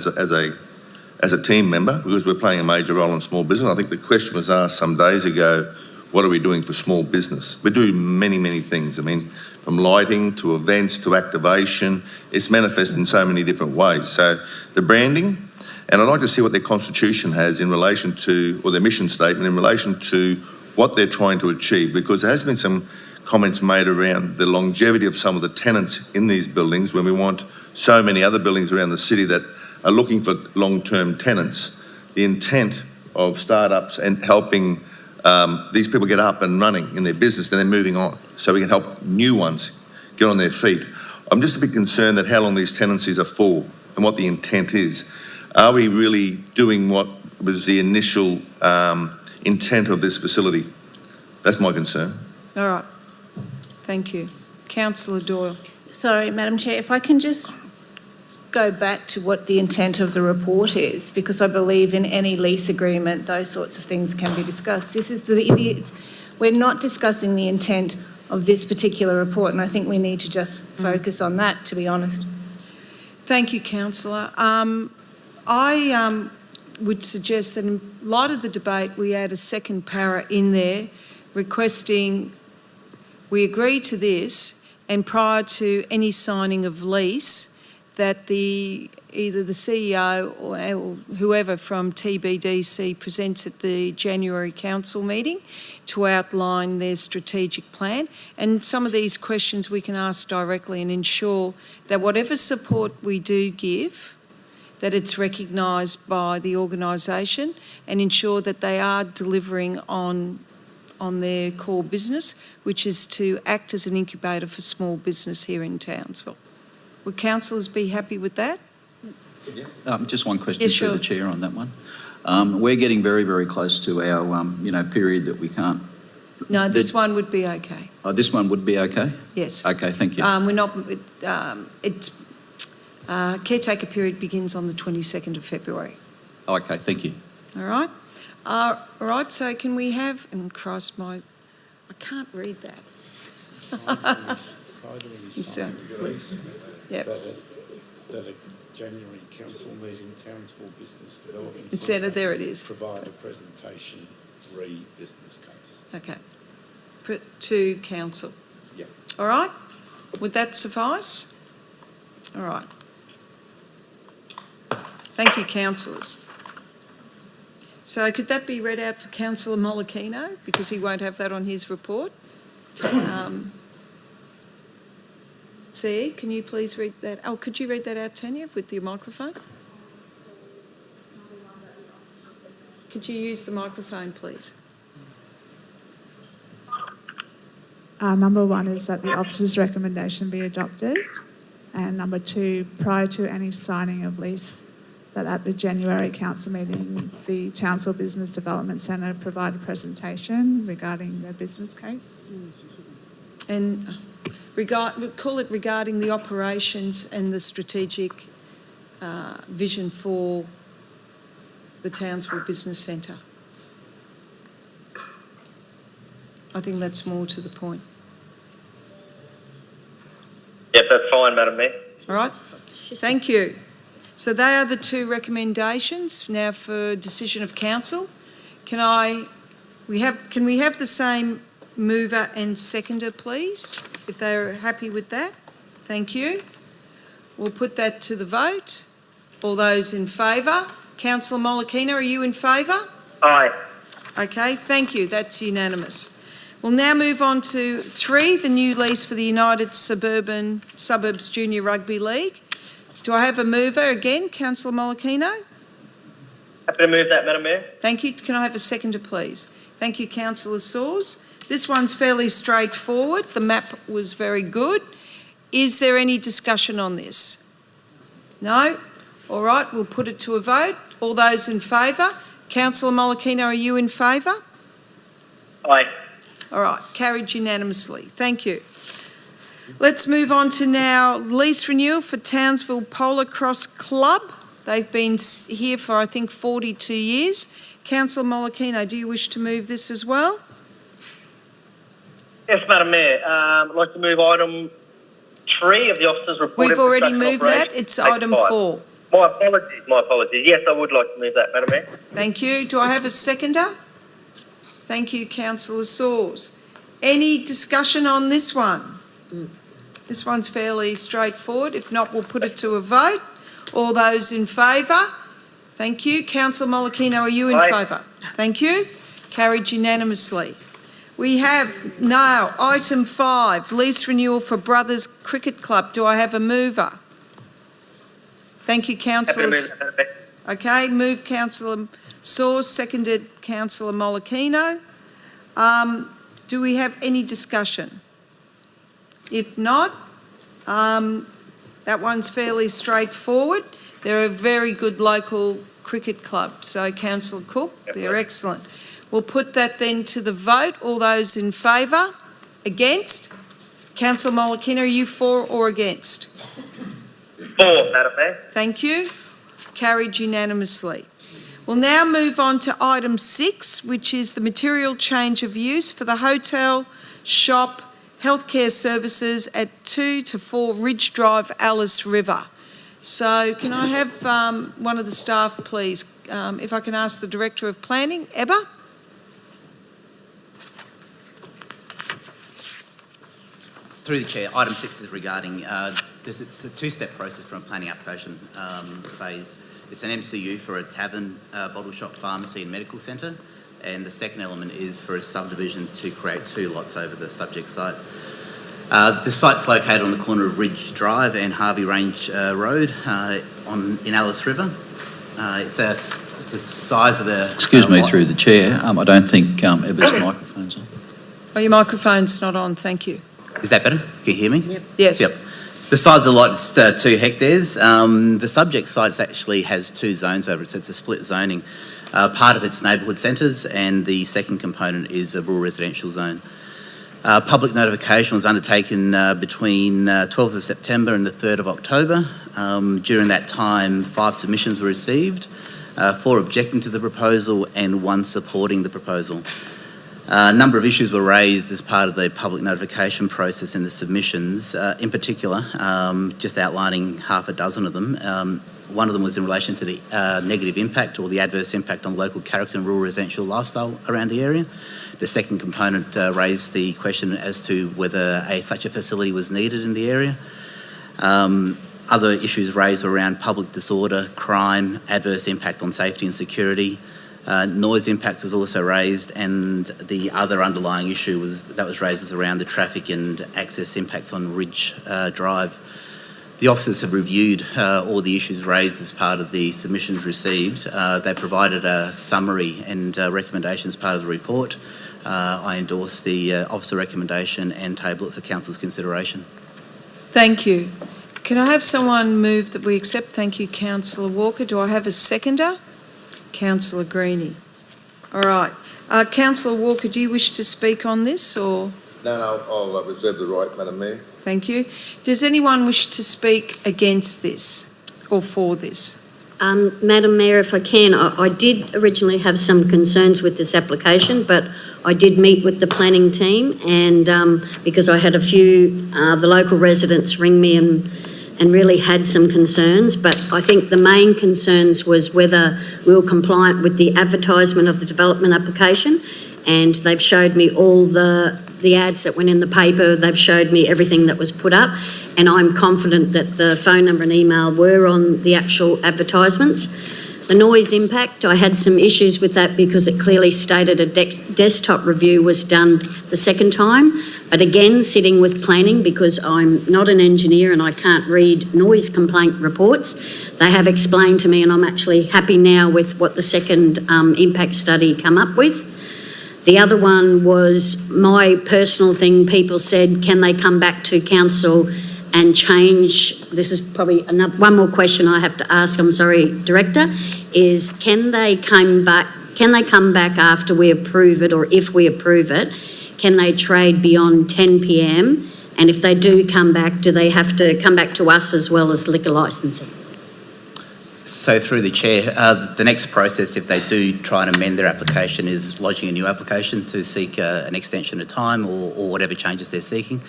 as a team member? Because we're playing a major role in small business. I think the question was asked some days ago, what are we doing for small business? We do many, many things. I mean, from lighting to events to activation, it's manifested in so many different ways. So the branding, and I'd like to see what their constitution has in relation to, or their mission statement in relation to what they're trying to achieve, because there has been some comments made around the longevity of some of the tenants in these buildings when we want so many other buildings around the city that are looking for long-term tenants. The intent of startups and helping these people get up and running in their business, and then moving on, so we can help new ones get on their feet. I'm just a bit concerned that how long these tenancies are for and what the intent is. Are we really doing what was the initial intent of this facility? That's my concern. All right. Thank you. Councillor Doyle. Sorry, Madam Chair, if I can just go back to what the intent of the report is, because I believe in any lease agreement, those sorts of things can be discussed. We're not discussing the intent of this particular report, and I think we need to just focus on that, to be honest. Thank you, Councillor. I would suggest that in light of the debate, we add a second para in there requesting we agree to this, and prior to any signing of lease, that the either the CEO or whoever from TBDC presents at the January council meeting to outline their strategic plan. And some of these questions we can ask directly and ensure that whatever support we do give, that it's recognised by the organisation, and ensure that they are delivering on their core business, which is to act as an incubator for small business here in Townsville. Would councillors be happy with that? Just one question Yes, to the Chair on that one. We're getting very, very close to our, period that we can't. No, this one would be okay. Oh, this one would be okay? Yes. Okay, thank you. We're not, caretaker period begins on the 22nd of February. Okay, thank you. All right. All right, so can we have, and Christ, I can't read that. Yep. That a January council meeting, Townsville Business Development Centre, there it is. Provide a presentation re-business case. Okay. To council. Yeah. All right. Would that suffice? All right. Thank you, councillors. So could that be read out for Councillor Molokino, because he won't have that on his report? CE, can you please read that? Oh, could you read that out, Tanya, with your microphone? Could you use the microphone, please? Number 1 is that the officer's recommendation be adopted. And number 2, prior to any signing of lease, that at the January council meeting, the Townsville Business Development Centre provide a presentation regarding their business case. And call it regarding the operations and the strategic vision for the Townsville Business Centre. I think that's more to the point. Yep, that's fine, Madam Mayor. All right. Thank you. So they are the 2 recommendations now for decision of council. Can we have the same mover and seconder, please, if they're happy with that? Thank you. We'll put that to the vote. All those in favour? Councillor Molokino, are you in favour? Aye. Okay, thank you. That's unanimous. We'll now move on to 3, the new lease for the United Suburbs Junior Rugby League. Do I have a mover again, Councillor Molokino? Happy to move that, Madam Mayor. Thank you. Can I have a seconder, please? Thank you, Councillor Soares. This one's fairly straightforward. The map was very good. Is there any discussion on this? No? All right, we'll put it to a vote. All those in favour? Councillor Molokino, are you in favour? Aye. All right, carried unanimously. Thank you. Let's move on to now lease renewal for Townsville Polo Cross Club. They've been here for, I think, 42 years. Councillor Molokino, do you wish to move this as well? Yes, Madam Mayor. I'd like to move item 3 of the officer's report. We've already moved that. It's item 4. My apologies. Yes, I would like to move that, Madam Mayor. Thank you. Do I have a seconder? Thank you, Councillor Soares. Any discussion on this one? This one's fairly straightforward. If not, we'll put it to a vote. All those in favour? Thank you. Councillor Molokino, are you in favour? Thank you. Carried unanimously. We have now item 5, lease renewal for Brothers Cricket Club. Do I have a mover? Thank you, councillors. Okay, move Councillor Soares, seconded Councillor Molokino. Do we have any discussion? If not, that one's fairly straightforward. They're a very good local cricket club. So, Councillor Cook, they're excellent. We'll put that then to the vote. All those in favour? Against? Councillor Molokino, are you for or against? For, Madam Mayor. Thank you. Carried unanimously. We'll now move on to item 6, which is the material change of use for the hotel, shop, healthcare services at 2 to 4 Ridge Drive, Alice River. So can I have one of the staff, please, if I can ask the Director of Planning, Ebba? Through the Chair, item 6 is regarding it's a two-step process from a planning application phase. It's an MCU for a tavern, bottle shop, pharmacy and medical centre, and the second element is for a subdivision to create 2 lots over the subject site. The site's located on the corner of Ridge Drive and Harvey Range Road in Alice River. It's the size of the... Excuse me, lot. through the chair. I don't think Ebba's microphone's on. Oh, your microphone's not on, thank you. Is that better? Can you hear me? Yep. Yes. Yep. The size of the lot is 2 hectares. The subject site actually has 2 zones over it, so it's a split zoning. Part of it's neighbourhood centres, and the second component is a rural residential zone. Public notification was undertaken between 12th of September and the 3rd of October. During that time, 5 submissions were received, 4 objecting to the proposal and 1 supporting the proposal. A number of issues were raised as part of the public notification process in the submissions, in particular, just outlining half a dozen of them. One of them was in relation to the negative impact or the adverse impact on local character and rural residential lifestyle around the area. The second component raised the question as to whether such a facility was needed in the area. Other issues raised were around public disorder, crime, adverse impact on safety and security. Noise impacts was also raised, and the other underlying issue that was raised was around the traffic and access impacts on Ridge Drive. The officers have reviewed all the issues raised as part of the submissions received. They provided a summary and recommendations as part of the report. I endorse the officer recommendation and table it for Council's consideration. Thank you. Can I have someone move that we accept? Thank you, Councillor Walker. Do I have a seconder? Councillor Greenie. All right. Councillor Walker, do you wish to speak on this or...? No, I'll reserve the right, Madam Mayor. Thank you. Does anyone wish to speak against this or for this? Madam Mayor, if I can, I did originally have some concerns with this application, but I did meet with the planning team, and because I had a few the local residents ring me and really had some concerns, but I think the main concerns was whether we were compliant with the advertisement of the development application, and they've showed me all the ads that went in the paper, they've showed me everything that was put up, and I'm confident that the phone number and email were on the actual advertisements. The noise impact, I had some issues with that because it clearly stated a desktop review was done the second time. But again, sitting with planning, because I'm not an engineer and I can't read noise complaint reports, they have explained to me, and I'm actually happy now with what the second impact study come up with. The other one was my personal thing. People said, can they come back to council and change, this is probably one more question I have to ask, I'm sorry, Director, is can they come back after we approve it, or if we approve it, can they trade beyond 10 p.m? And if they do come back, do they have to come back to us as well as liquor licensing? So through the chair, the next process, if they do try and amend their application, is lodging a new application to seek an extension of time or whatever changes they're seeking.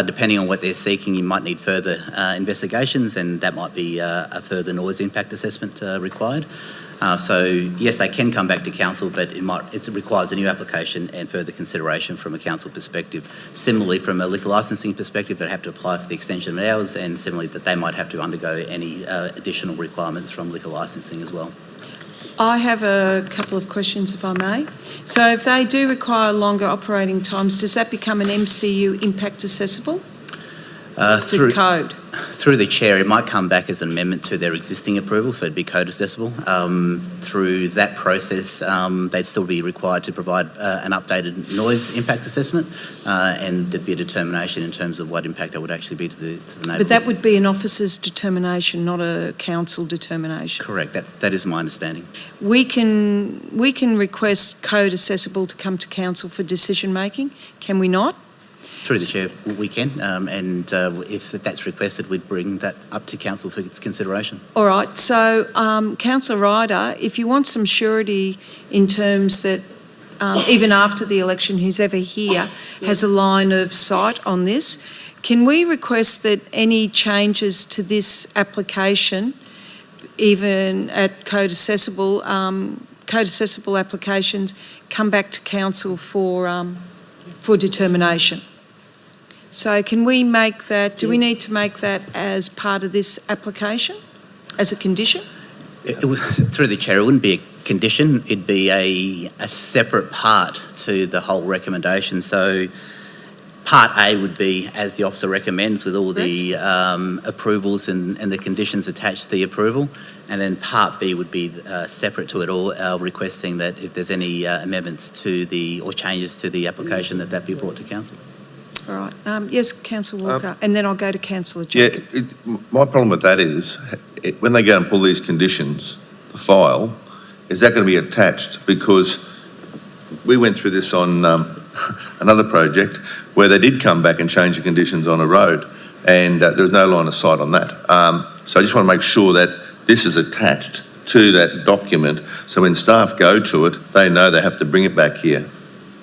Depending on what they're seeking, you might need further investigations, and that might be a further noise impact assessment required. So yes, they can come back to council, but it requires a new application and further consideration from a council perspective. Similarly, from a liquor licensing perspective, they'd have to apply for the extension of hours, and similarly that they might have to undergo any additional requirements from liquor licensing as well. I have a couple of questions, if I may. So if they do require longer operating times, does that become an MCU impact accessible? It's a code. Through the chair, it might come back as an amendment to their existing approval, so it'd be code accessible. Through that process, they'd still be required to provide an updated noise impact assessment, and there'd be a determination in terms of what impact that would actually be to the neighbourhood. But that would be an officer's determination, not a council determination. Correct. That is my understanding. We can request code accessible to come to council for decision making, can we not? Through the chair, we can, and if that's requested, we'd bring that up to council for its consideration. All right. So, Councillor Ryder, if you want some surety in terms that even after the election, who's ever here has a line of sight on this, can we request that any changes to this application, even at code accessible applications, come back to council for determination? So can we make that, do we need to make that as part of this application, as a condition? It was, through the chair, it wouldn't be a condition, it'd be a separate part to the whole recommendation. So part A would be as the officer recommends with all the approvals and the conditions attached to the approval. And then part B would be separate to it all, requesting that if there's any amendments to or changes to the application, that be brought to council. All right. Yes, Councillor Walker, and then I'll go to Councillor Jacob. Yeah, my problem with that is, when they go and pull these conditions, the file, is that going to be attached? Because we went through this on another project where they did come back and change the conditions on a road, and there was no line of sight on that. So I just want to make sure that this is attached to that document, so when staff go to it, they know they have to bring it back here.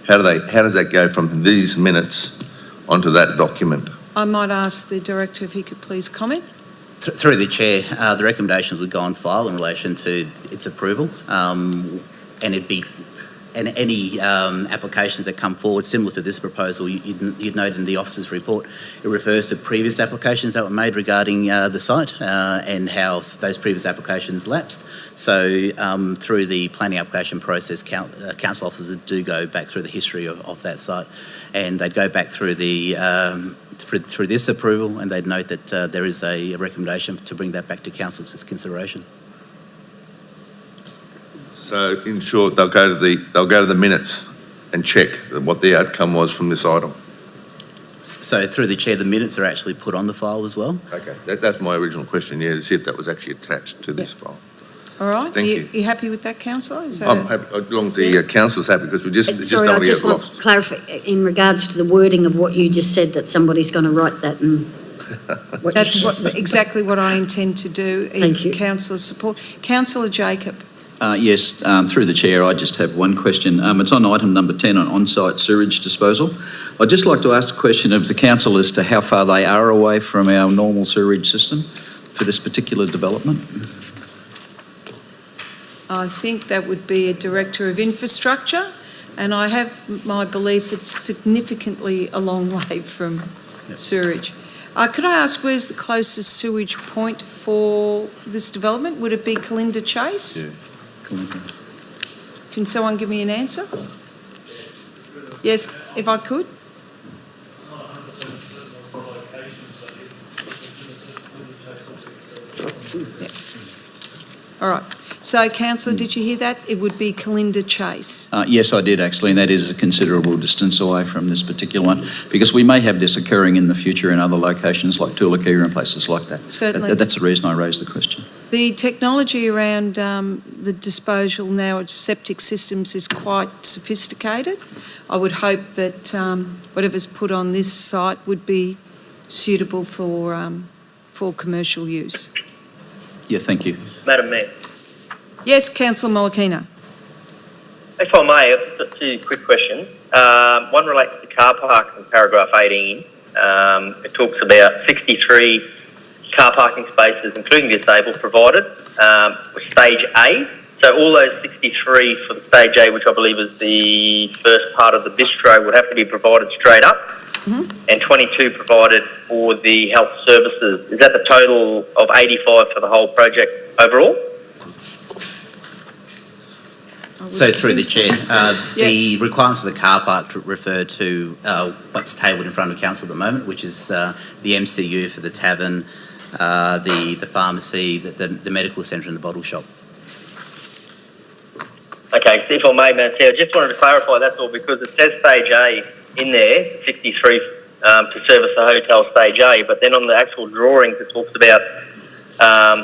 How does that go from these minutes onto that document? I might ask the Director if he could please comment. Through the chair, the recommendations would go on file in relation to its approval, and it'd be any applications that come forward similar to this proposal. You'd note in the officer's report, it refers to previous applications that were made regarding the site and how those previous applications lapsed. So through the planning application process, council officers do go back through the history of that site, and they'd go back through the through this approval, and they'd note that there is a recommendation to bring that back to council's consideration. So in short, they'll go to the minutes and check what the outcome was from this item. So through the chair, the minutes are actually put on the file as well. Okay, that's my original question. Yeah, to see if that was actually attached to this file. All right. Thank you. You happy with that, Councillor? I'm happy, as long as the council's happy, because we just Sorry, don't I want to just get want lost. clarify in regards to the wording of what you just said, that somebody's going to write that and. That's exactly what I intend to do. Thank you. Councillor support. Councillor Jacob. Yes, through the chair, I just have one question. It's on item number 10 on on-site sewage disposal. I'd just like to ask a question of the council as to how far they are away from our normal sewerage system for this particular development. I think that would be a Director of Infrastructure, and I have my belief it's significantly a long way from sewerage. Could I ask where's the closest sewage point for this development? Would it be Kalinda Chase? Yeah. Can someone give me an answer? Yes, if I could. Yeah. All right. So, Councillor, did you hear that? It would be Kalinda Chase. Yes, I did actually, and that is a considerable distance away from this particular one, because we may have this occurring in the future in other locations like Tulikira and places like that. Certainly. That's the reason I raised the question. The technology around the disposal now of septic systems is quite sophisticated. I would hope that whatever's put on this site would be suitable for commercial use. Yeah, thank you. Madam Mayor. Yes, Councillor Molokino. If I may, I've just got two quick questions. One relates to car park in paragraph 18. It talks about 63 car parking spaces, including disabled, provided with stage A. So all those 63 for the stage A, which I believe is the first part of the bistro, would have to be provided straight up, and 22 provided for the health services. Is that the total of 85 for the whole project overall? So through the chair, the requirements of the car park refer to what's tabled in front of council at the moment, which is the MCU for the tavern, the pharmacy, the medical centre and the bottle shop. Okay, so if I may, Madam Chair, I just wanted to clarify, that's all, because it says stage A in there, 63 to service the hotel stage A, but then on the actual drawings it talks about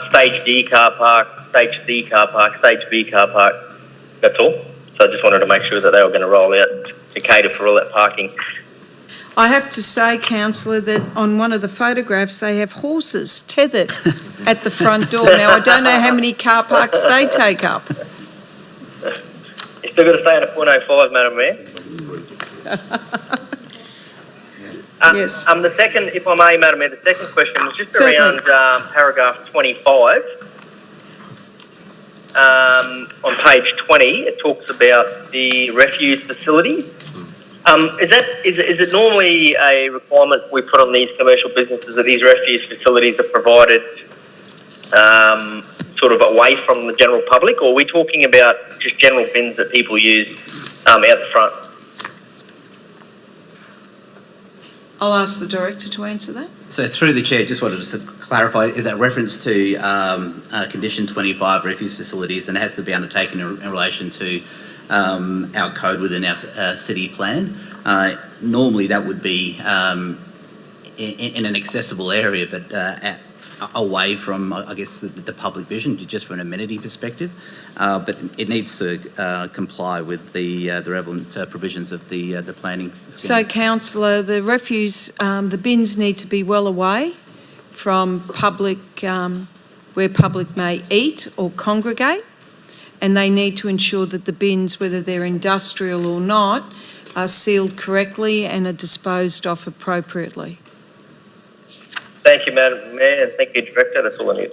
stage D car park, stage C car park, stage B car park. That's all. So I just wanted to make sure that they were going to roll out to cater for all that parking. I have to say, Councillor, that on one of the photographs they have horses tethered at the front door. Now, I don't know how many car parks they take up. You're still got to stay at a 0.05, Madam Mayor. Yes. The second, if I may, Madam Mayor, the second question was just Certainly. around paragraph 25. On page 20, it talks about the refuse facility. Is it normally a requirement we put on these commercial businesses that these refuse facilities are provided sort of away from the general public, or are we talking about just general bins that people use out the front? I'll ask the director to answer that. So through the chair, just wanted to clarify, is that reference to condition 25, refuse facilities, and it has to be undertaken in relation to our code within our city plan. Normally that would be in an accessible area, but away from, I guess, the public vision, just from an amenity perspective. But it needs to comply with the relevant provisions of the planning scheme. So, councillor, the refuse, the bins need to be well away from public, where public may eat or congregate, and they need to ensure that the bins, whether they're industrial or not, are sealed correctly and are disposed of appropriately. Thank you, Madam Mayor, and thank you, Director. That's all I need.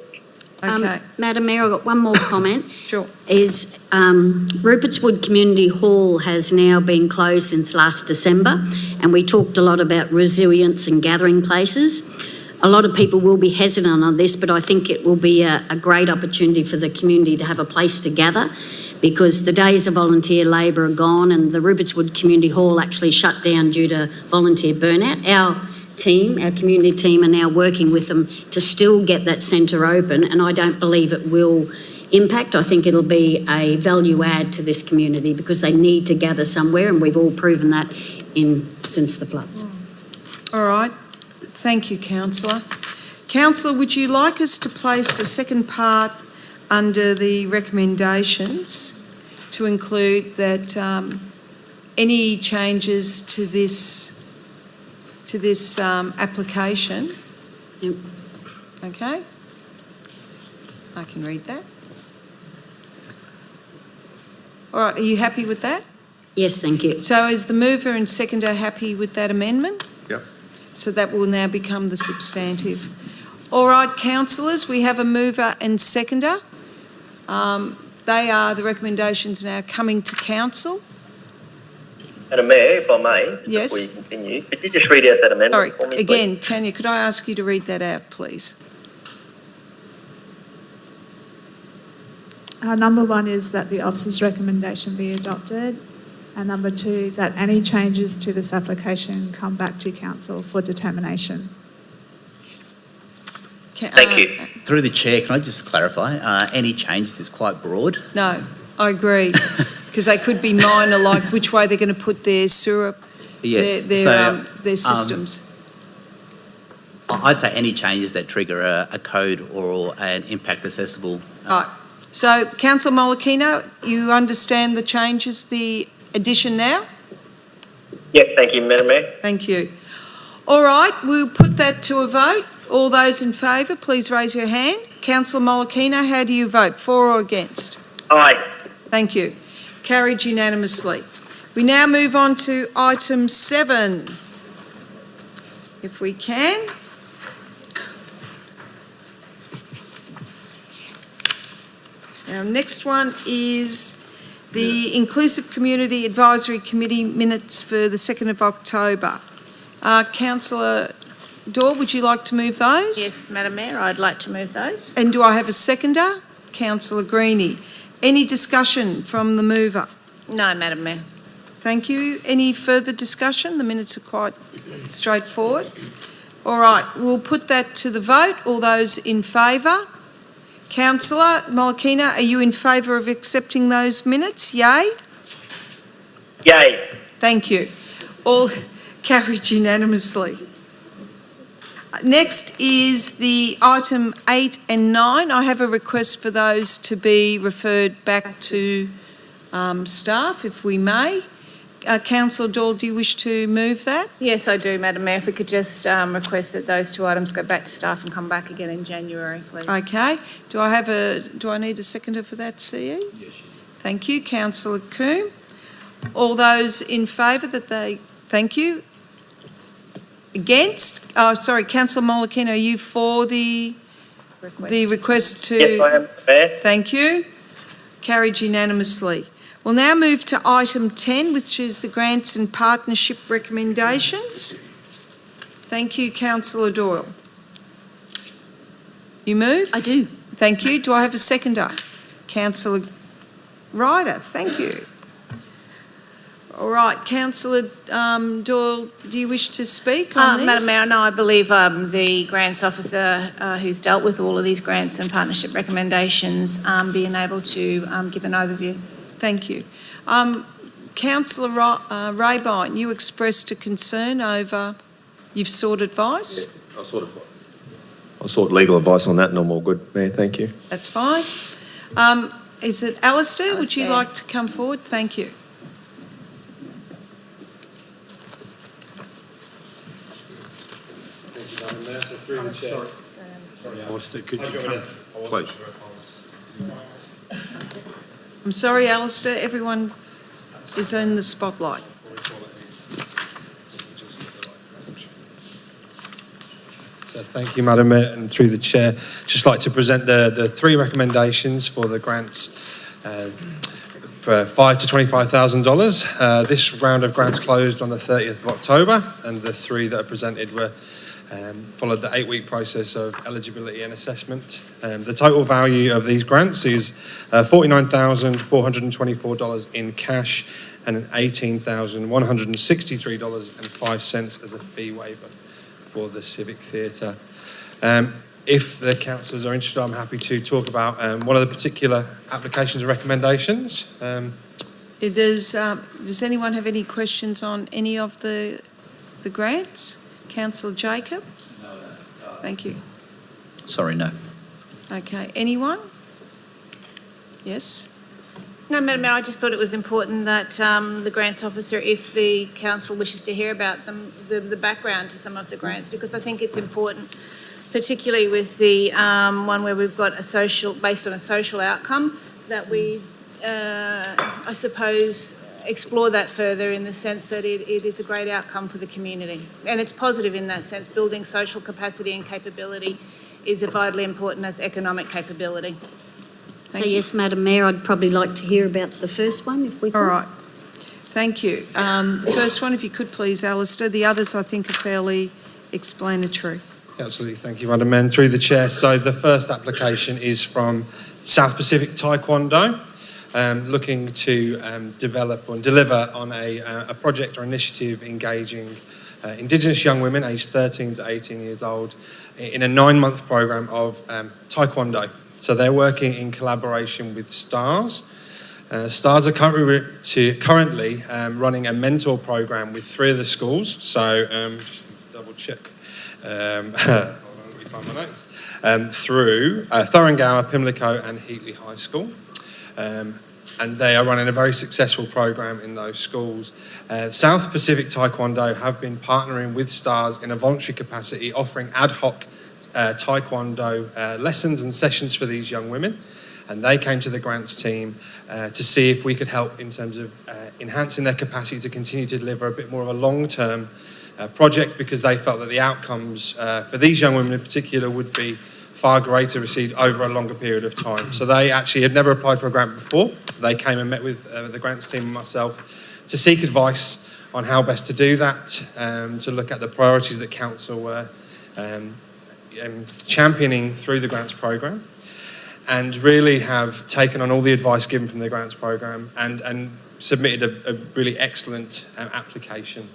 Okay. Madam Mayor, I've got one more comment. Sure. Is Rupert's Wood Community Hall has now been closed since last December, and we talked a lot about resilience and gathering places. A lot of people will be hesitant on this, but I think it will be a great opportunity for the community to have a place to gather, because the days of volunteer labour are gone, and the Rupert's Wood Community Hall actually shut down due to volunteer burnout. Our community team are now working with them to still get that centre open, and I don't believe it will impact. I think it'll be a value add to this community because they need to gather somewhere, and we've all proven that since the floods. All right. Thank you, councillor. Councillor, would you like us to place the second part under the recommendations to include that any changes to this application? Yep. Okay. I can read that. All right, are you happy with that? Yes, thank you. So is the mover and seconder happy with that amendment? Yep. So that will now become the substantive. All right, councillors, we have a mover and seconder. They are the recommendations now coming to council. Madam Mayor, if I may, Yes. before you continue, could you just read out that amendment Sorry, for me, again, please? Tanya, could I ask you to read that out, please? Number 1 is that the officer's recommendation be adopted, and number 2, that any changes to this application come back to council for determination. Thank you. Through the chair, can I just clarify? Any changes is quite broad. No, I agree, because they could be minor, like which way they're going to put their sewer, Yes. their systems. I'd say any changes that trigger a code or an impact accessible. Right. So, Councillor Molokino, you understand the changes, the addition now? Yes, thank you, Madam Mayor. Thank you. All right, we'll put that to a vote. All those in favour, please raise your hand. Councillor Molokino, how do you vote, for or against? Aye. Thank you. Carried unanimously. We now move on to item 7, if we can. Our next one is the Inclusive Community Advisory Committee minutes for the 2nd of October. Councillor Dorr, would you like to move those? Yes, Madam Mayor, I'd like to move those. And do I have a seconder? Councillor Greenie. Any discussion from the mover? No, Madam Mayor. Thank you. Any further discussion? The minutes are quite straightforward. All right, we'll put that to the vote. All those in favour? Councillor Molokino, are you in favour of accepting those minutes? Yay? Yay. Thank you. All carried unanimously. Next is the item 8 and 9. I have a request for those to be referred back to staff, if we may. Councillor Doyle, do you wish to move that? Yes, I do, Madam Mayor. If we could just request that those 2 items go back to staff and come back again in January, please. Okay. Do I need a seconder for that, CE? Yes. Thank you. Councillor Coombe. All those in favour that they... Thank you. Against? Oh, sorry, Councillor Molokino, are you for the request to... Yes, I am, Mayor. Thank you. Carried unanimously. We'll now move to item 10, which is the grants and partnership recommendations. Thank you, Councillor Doyle. You move? I do. Thank you. Do I have a seconder? Councillor Ryder, thank you. All right, Councillor Doyle, do you wish to speak on this? Madam Mayor, no, I believe the grants officer who's dealt with all of these grants and partnership recommendations being able to give an overview. Thank you. Councillor Raybine, you expressed a concern over, you've sought advice? Yeah, I sought legal advice on that and I'm all good, Mayor, thank you. That's fine. Is it Alistair? Would you like to come forward? Thank you. Sorry, Alistair, could you come? Please. I'm sorry, Alistair, everyone is in the spotlight. So thank you, Madam Mayor, and through the Chair, just like to present the three recommendations for the grants for $5,000 to $25,000. This round of grants closed on the 30th of October, and the three that are presented were followed the 8-week process of eligibility and assessment. The total value of these grants is $49,424 in cash and $18,163.05 as a fee waiver for the Civic Theatre. If the councillors are interested, I'm happy to talk about one of the particular applications and recommendations. Does anyone have any questions on any of the grants? Councillor Jacob? No. Thank you. Sorry, no. Okay, anyone? Yes? No, Madam Mayor, I just thought it was important that the grants officer, if the council wishes to hear about them, the background to some of the grants, because I think it's important, particularly with the one where we've got based on a social outcome, that we, I suppose, explore that further in the sense that it is a great outcome for the community. And it's positive in that sense. Building social capacity and capability is vitally important as economic capability. So yes, Madam Mayor, I'd probably like to hear about the first one, if we could. All right. Thank you. The first one, if you could please, Alistair. The others, I think, are fairly explanatory. Absolutely, thank you, Madam Mayor. And through the Chair, so the first application is from South Pacific Taekwondo, looking to develop or deliver on a project or initiative engaging Indigenous young women aged 13 to 18 years old in a 9-month program of Taekwondo. So they're working in collaboration with STARS. STARS are currently running a mentor program with 3 of the schools. So just need to double check. Hold on, let me find my notes. Through Thuringowa, Pimlico and Heatley High School. And they are running a very successful program in those schools. South Pacific Taekwondo have been partnering with STARS in a voluntary capacity, offering ad hoc Taekwondo lessons and sessions for these young women. And they came to the grants team to see if we could help in terms of enhancing their capacity to continue to deliver a bit more of a long-term project, because they felt that the outcomes for these young women in particular would be far greater received over a longer period of time. So they actually had never applied for a grant before. They came and met with the grants team and myself to seek advice on how best to do that, to look at the priorities that council were championing through the grants program, and really have taken on all the advice given from the grants program and submitted a really excellent application.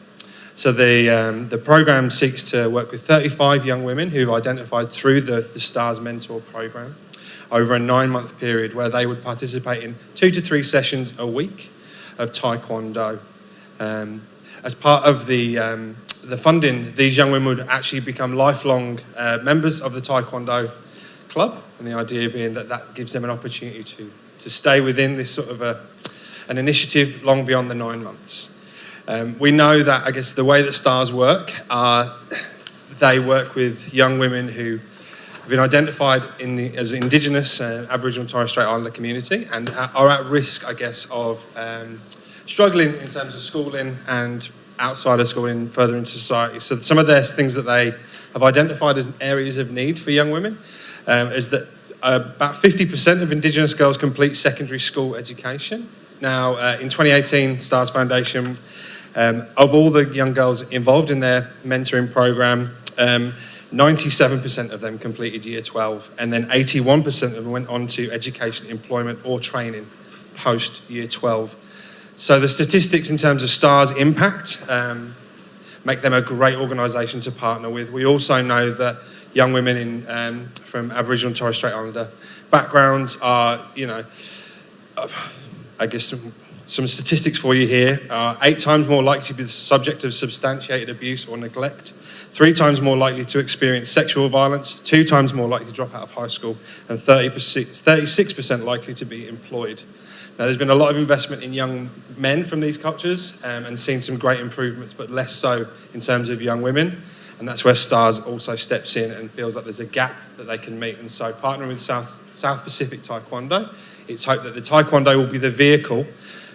So the program seeks to work with 35 young women who've identified through the STARS mentor program over a 9-month period, where they would participate in 2 to 3 sessions a week of Taekwondo. As part of the funding, these young women would actually become lifelong members of the Taekwondo club, and the idea being that that gives them an opportunity to stay within this sort of an initiative long beyond the 9 months. We know that, I guess, the way that STARS work, they work with young women who have been identified as Indigenous Aboriginal and Torres Strait Islander community and are at risk, I guess, of struggling in terms of schooling and outside of schooling further into society. So some of the things that they have identified as areas of need for young women is that about 50% of Indigenous girls complete secondary school education, Now, in 2018, Stars Foundation, of all the young girls involved in their mentoring program, 97% of them completed Year 12, and then 81% of them went on to education, employment or training post Year 12. So the statistics in terms of Stars impact make them a great organisation to partner with. We also know that young women from Aboriginal and Torres Strait Islander backgrounds are, I guess some statistics for you here, are 8 times more likely to be the subject of substantiated abuse or neglect, 3 times more likely to experience sexual violence, 2 times more likely to drop out of high school, and 36% likely to be employed. Now, there's been a lot of investment in young men from these cultures and seen some great improvements, but less so in terms of young women. And that's where Stars also steps in and feels like there's a gap that they can meet. And so partnering with South Pacific Taekwondo, it's hoped that the Taekwondo will be the vehicle.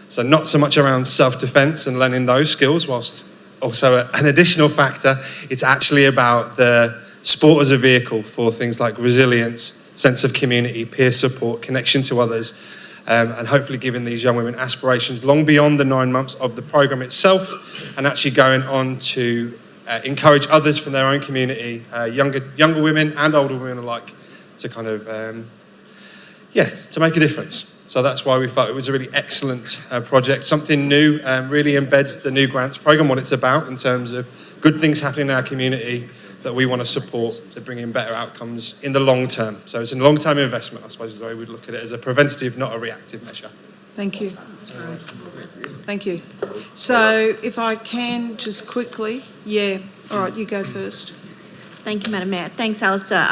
So not so much around self-defense and learning those skills, whilst also an additional factor, it's actually about the sport as a vehicle for things like resilience, sense of community, peer support, connection to others, and hopefully giving these young women aspirations long beyond the 9 months of the programme itself, and actually going on to encourage others from their own community, younger women and older women alike, to kind of, to make a difference. So that's why we felt it was a really excellent project, something new, really embeds the new grants programme, what it's about in terms of good things happening in our community that we want to support, that bring in better outcomes in the long term. So it's a long-term investment, I suppose is the way we'd look at it, as a preventative, not a reactive measure. Thank you. Thank you. So if I can just quickly, all right, you go first. Thank you, Madam Mayor. Thanks, Alistair.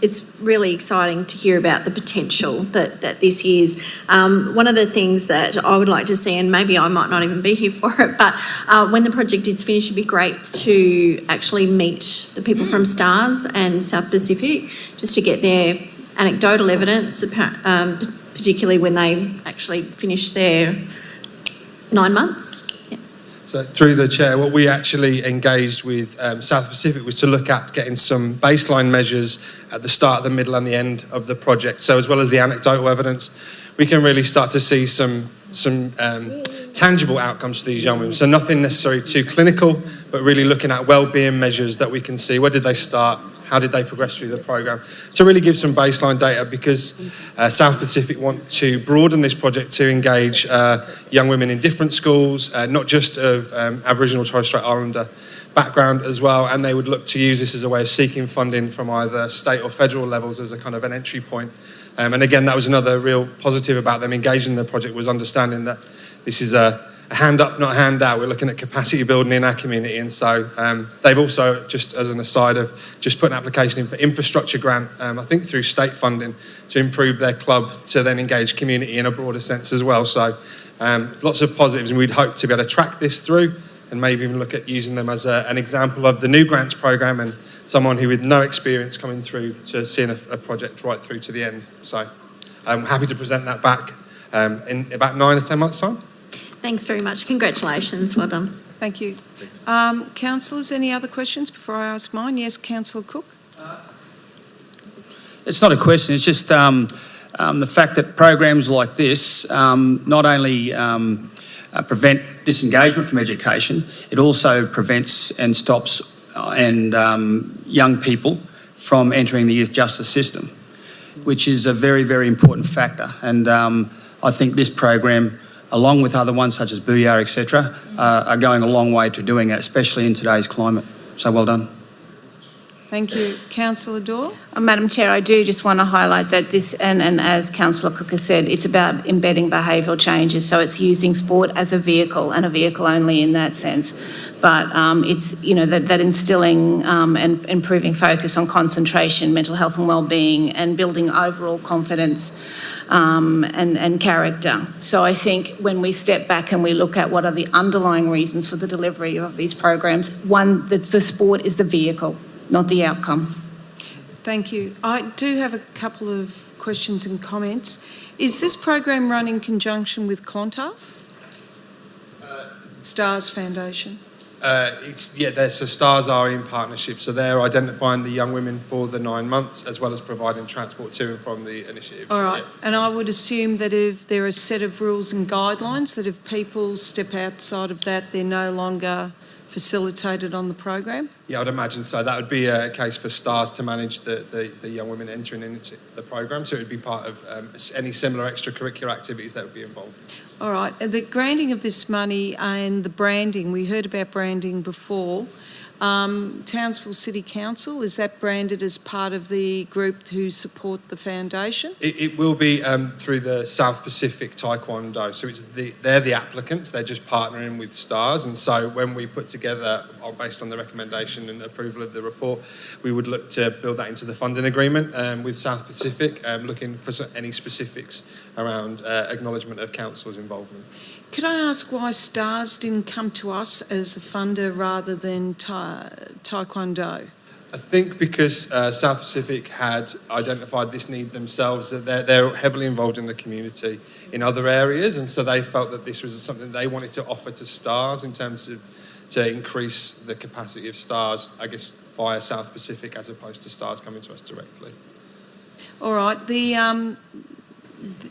It's really exciting to hear about the potential that this is. One of the things that I would like to see, and maybe I might not even be here for it, but when the project is finished, it'd be great to actually meet the people from Stars and South Pacific, just to get their anecdotal evidence, particularly when they actually finish their 9 months. So through the chair, what we actually engaged with South Pacific was to look at getting some baseline measures at the start, the middle and the end of the project. So as well as the anecdotal evidence, we can really start to see some tangible outcomes for these young women. So nothing necessarily too clinical, but really looking at well-being measures that we can see. Where did they start? How did they progress through the programme? To really give some baseline data, because South Pacific want to broaden this project to engage young women in different schools, not just of Aboriginal Torres Strait Islander background as well, and they would look to use this as a way of seeking funding from either state or federal levels as a kind of an entry point. And again, that was another real positive about them engaging in the project, was understanding that this is a hand up, not a hand out. We're looking at capacity building in our community. And so they've also, just as an aside, have just put an application in for infrastructure grant, I think through state funding, to improve their club to then engage community in a broader sense as well. So lots of positives, and we'd hope to be able to track this through and maybe even look at using them as an example of the new grants program and someone who with no experience coming through to seeing a project right through to the end. So I'm happy to present that back in about 9 or 10 months' time. Thanks very much. Congratulations. Well done. Thank you. Councillors, any other questions before I ask mine? Yes, Councillor Cook. It's not a question, it's just the fact that programs like this not only prevent disengagement from education, it also prevents and stops young people from entering the youth justice system, which is a very, very important factor. And I think this program, along with other ones such as Booyah, etc., are going a long way to doing it, especially in today's climate. So well done. Thank you. Councillor Dorr? Madam Chair, I do just want to highlight that this, and as Councillor Cook has said, it's about embedding behavioural changes. So it's using sport as a vehicle, and a vehicle only in that sense. But it's, that instilling and improving focus on concentration, mental health and wellbeing, and building overall confidence and character. So I think when we step back and we look at what are the underlying reasons for the delivery of these programs, one, that the sport is the vehicle, not the outcome. Thank you. I do have a couple of questions and comments. Is this program run in conjunction with Clontarf? Stars Foundation? So STARS are in partnership, so they're identifying the young women for the 9 months as well as providing transport to and from the initiative. All right, and I would assume that if there are a set of rules and guidelines, that if people step outside of that, they're no longer facilitated on the program? Yeah, I'd imagine so. That would be a case for STARS to manage the young women entering into the program, so it would be part of any similar extracurricular activities that would be involved. All right, the granting of this money and the branding, we heard about branding before. Townsville City Council, is that branded as part of the group who support the foundation? It will be through the South Pacific Taekwondo. So they're the applicants, they're just partnering with STARS. And so when we put together, based on the recommendation and approval of the report, we would look to build that into the funding agreement with South Pacific, looking for any specifics around acknowledgement of council's involvement. Could I ask why STARS didn't come to us as a funder rather than Taekwondo? I think because South Pacific had identified this need themselves, that they're heavily involved in the community in other areas, and so they felt that this was something they wanted to offer to STARS in terms of to increase the capacity of STARS, I guess, via South Pacific as opposed to STARS coming to us directly. All right,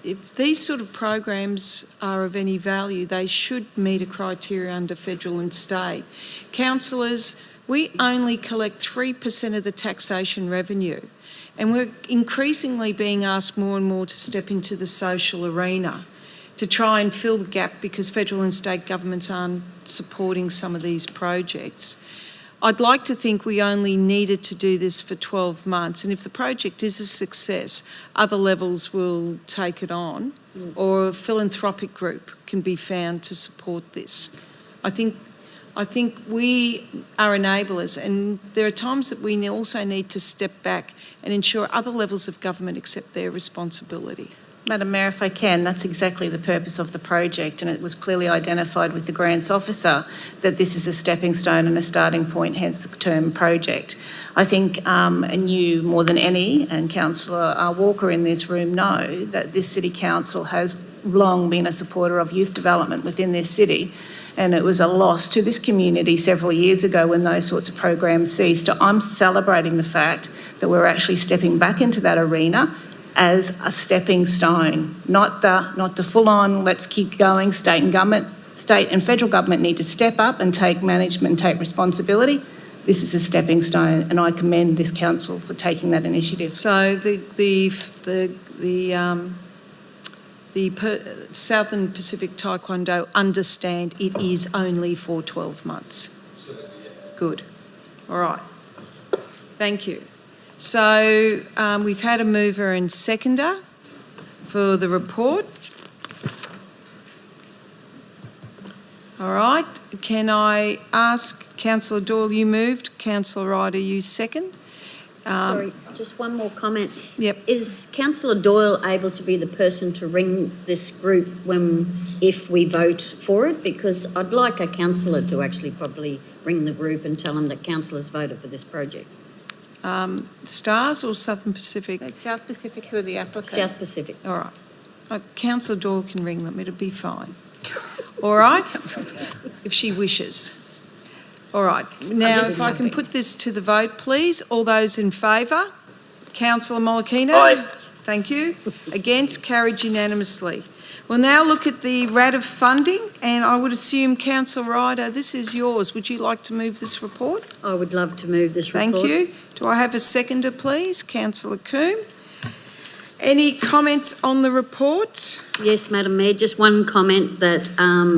if these sort of programs are of any value, they should meet a criteria under federal and state. Councillors, we only collect 3% of the taxation revenue, and we're increasingly being asked more and more to step into the social arena to try and fill the gap because federal and state governments aren't supporting some of these projects. I'd like to think we only needed to do this for 12 months, and if the project is a success, other levels will take it on, or a philanthropic group can be found to support this. I think we are enablers, and there are times that we also need to step back and ensure other levels of government accept their responsibility. Madam Mayor, if I can, that's exactly the purpose of the project, and it was clearly identified with the grants officer that this is a stepping stone and a starting point, hence the term project. I think and you more than any, and Councillor Walker in this room know that this City Council has long been a supporter of youth development within this city, and it was a loss to this community several years ago when those sorts of programs ceased. So I'm celebrating the fact that we're actually stepping back into that arena as a stepping stone, not the full-on let's keep going. State and federal government need to step up and take management and take responsibility. This is a stepping stone, and I commend this council for taking that initiative. So the Southern Pacific Taekwondo understand it is only for 12 months. Good. All right. Thank you. So we've had a mover and seconder for the report. All right. Can I ask Councillor Doyle, you moved. Councillor Ryder, you second. Sorry, just one more comment. Yep. Is Councillor Doyle able to be the person to ring this group if we vote for it? Because I'd like a councillor to actually probably ring the group and tell them that councillors voted for this project. STARS or Southern Pacific? It's South Pacific who are the applicants. South Pacific. All right. Councillor Doyle can ring them. It'll be fine. All right? If she wishes. All right. Now, if I can put this to the vote, please. All those in favour? Councillor Molokino? Aye. Thank you. Against? Carried unanimously. We'll now look at the RAD of funding, and I would assume, Councillor Ryder, this is yours. Would you like to move this report? I would love to move this report. Thank you. Do I have a seconder, please? Councillor Coombe. Any comments on the report? Yes, Madam Mayor, just one comment that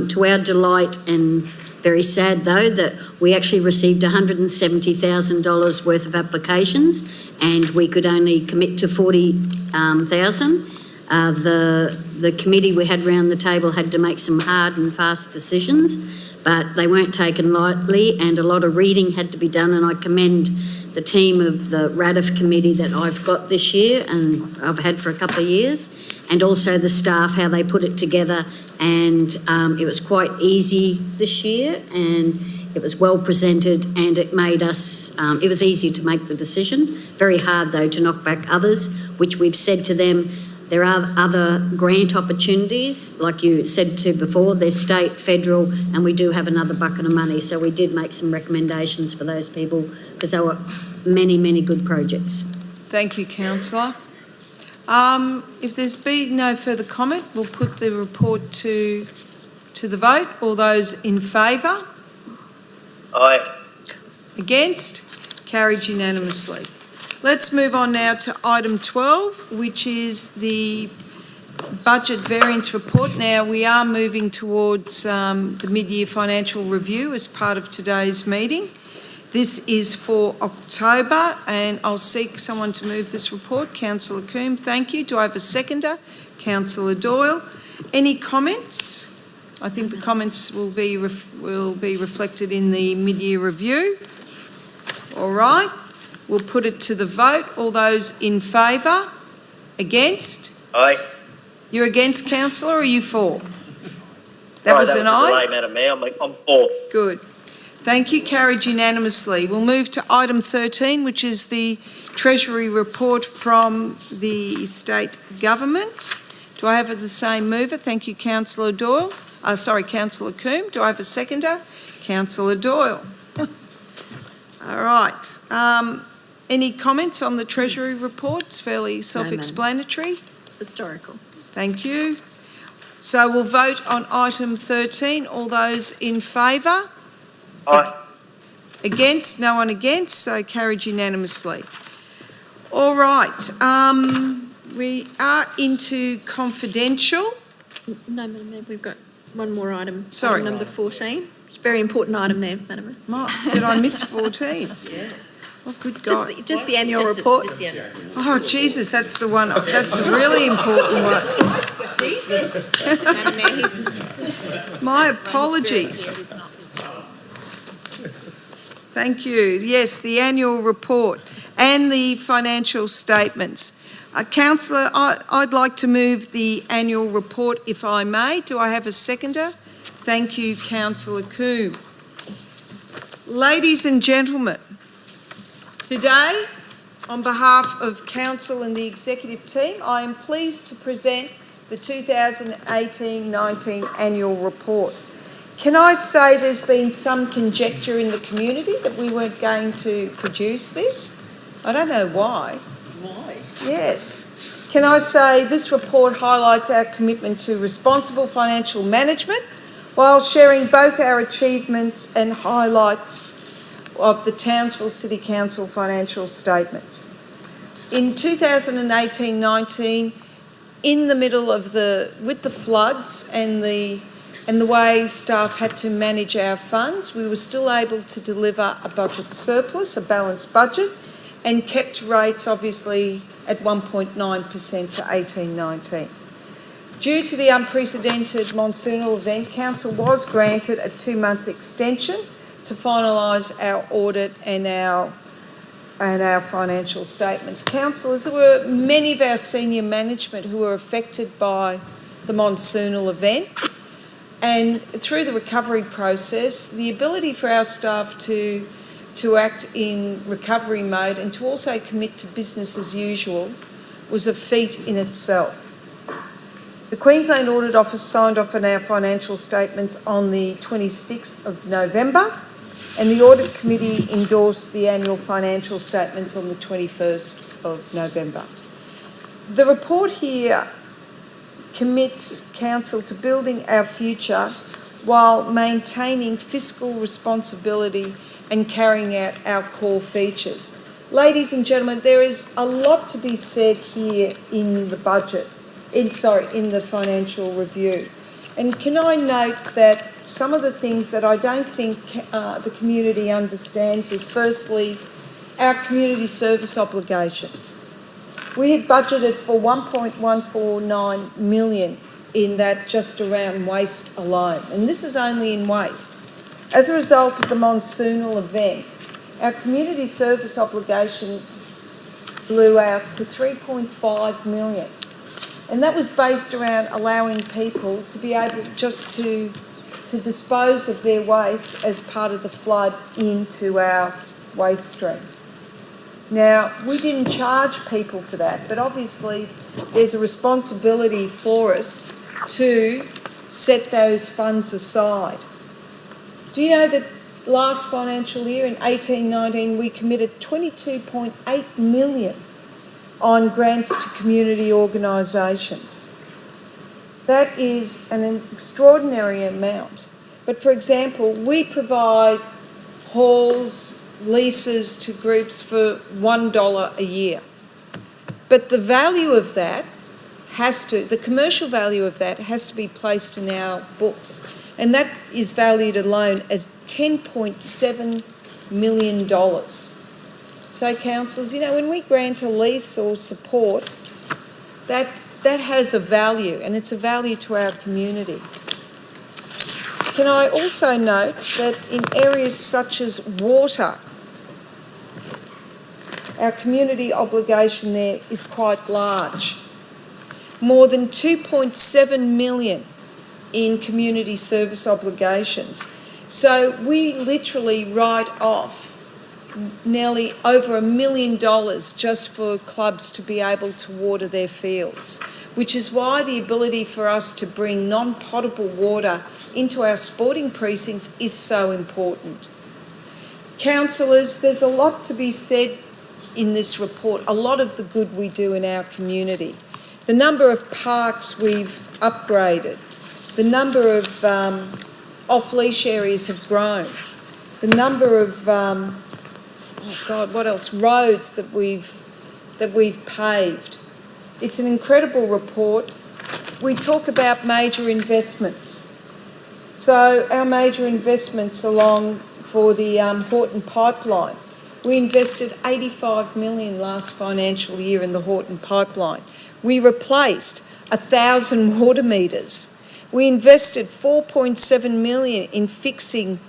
to our delight, and very sad though, that we actually received $170,000 worth of applications and we could only commit to 40,000. The committee we had round the table had to make some hard and fast decisions, but they weren't taken lightly and a lot of reading had to be done, and I commend the team of the RADF committee that I've got this year and I've had for a couple of years, and also the staff, how they put it together, and it was quite easy this year and it was well presented, and it made us, it was easy to make the decision. Very hard though to knock back others, which we've said to them, There are other grant opportunities, like you said to before, there's state, federal, and we do have another bucket of money. So we did make some recommendations for those people because there were many, many good projects. Thank you, councillor. If there's been no further comment, we'll put the report to the vote. All those in favour? Aye. Against? Carried unanimously. Let's move on now to item 12, which is the budget variance report. Now, we are moving towards the mid-year financial review as part of today's meeting. This is for October, and I'll seek someone to move this report. Councillor Coombe, thank you. Do I have a seconder? Councillor Doyle. Any comments? I think the comments will be reflected in the mid-year review. All right. We'll put it to the vote. All those in favour? Against? Aye. You're against, councillor, or are you for? That was an aye? Delay, Madam Mayor. I'm for. Good. Thank you. Carried unanimously. We'll move to item 13, which is the Treasury report from the state government. Do I have the same mover? Thank you, Councillor Doyle. Councillor Coombe. Do I have a seconder? Councillor Doyle. All right. Any comments on the Treasury report? It's fairly self-explanatory. Historical. Thank you. So we'll vote on item 13. All those in favour? Aye. Against? No one against, so carried unanimously. All right. We are into confidential. No, Madam Mayor, we've got one more item. Sorry. Item number 14. It's a very important item there, Madam Mayor. Did I miss 14? Yeah. Oh, good God. Just the annual report. Oh, Jesus, that's the one. That's the really important one. Jesus. Madam Mayor, My apologies. Thank you. Yes, the annual report and the financial statements. Councillor, I'd like to move the annual report, if I may. Do I have a seconder? Thank you, Councillor Coombe. Ladies and gentlemen, today, on behalf of Council and the Executive team, I am pleased to present the 2018-19 annual report. Can I say there's been some conjecture in the community that we weren't going to produce this? I don't know why. Why? Yes. Can I say this report highlights our commitment to responsible financial management while sharing both our achievements and highlights of the Townsville City Council financial statements. In 2018-19, in the middle of with the floods and the way staff had to manage our funds, we were still able to deliver a budget surplus, a balanced budget, and kept rates obviously at 1.9% for 18-19. Due to the unprecedented monsoonal event, Council was granted a 2-month extension to finalise our audit and our financial statements. Councillors, there were many of our senior management who were affected by the monsoonal event, and through the recovery process, the ability for our staff to act in recovery mode and to also commit to business as usual was a feat in itself. The Queensland Audit Office signed off on our financial statements on the 26th of November, and the Audit Committee endorsed the annual financial statements on the 21st of November. The report here commits Council to building our future while maintaining fiscal responsibility and carrying out our core features. Ladies and gentlemen, there is a lot to be said here in the budget, in the financial review. And can I note that some of the things that I don't think the community understands is firstly, our community service obligations. We had budgeted for 1.149 million in that just around waste alone, and this is only in waste. As a result of the monsoonal event, our community service obligation blew out to 3.5 million. And that was based around allowing people to be able just to dispose of their waste as part of the flood into our waste stream. Now, we didn't charge people for that, but obviously there's a responsibility for us to set those funds aside. Do you know that last financial year in 18-19 we committed 22.8 million on grants to community organisations? That is an extraordinary amount. But for example, we provide halls, leases to groups for $1 a year. But the value of that the commercial value of that has to be placed in our books. And that is valued alone as $10.7 million. So councillors, you know, when we grant a lease or support, that has a value, and it's a value to our community. Can I also note that in areas such as water, our community obligation there is quite large. More than 2.7 million in community service obligations. So we literally write off nearly over $1 million just for clubs to be able to water their fields, which is why the ability for us to bring non-potable water into our sporting precincts is so important. Councillors, there's a lot to be said in this report, a lot of the good we do in our community. The number of parks we've upgraded, the number of off-leash areas have grown, the number of roads that we've paved. It's an incredible report. We talk about major investments. So our major investments for the Horton Pipeline. We invested $85 million last financial year in the Horton Pipeline. We replaced 1,000 water meters. We invested $4.7 million in fixing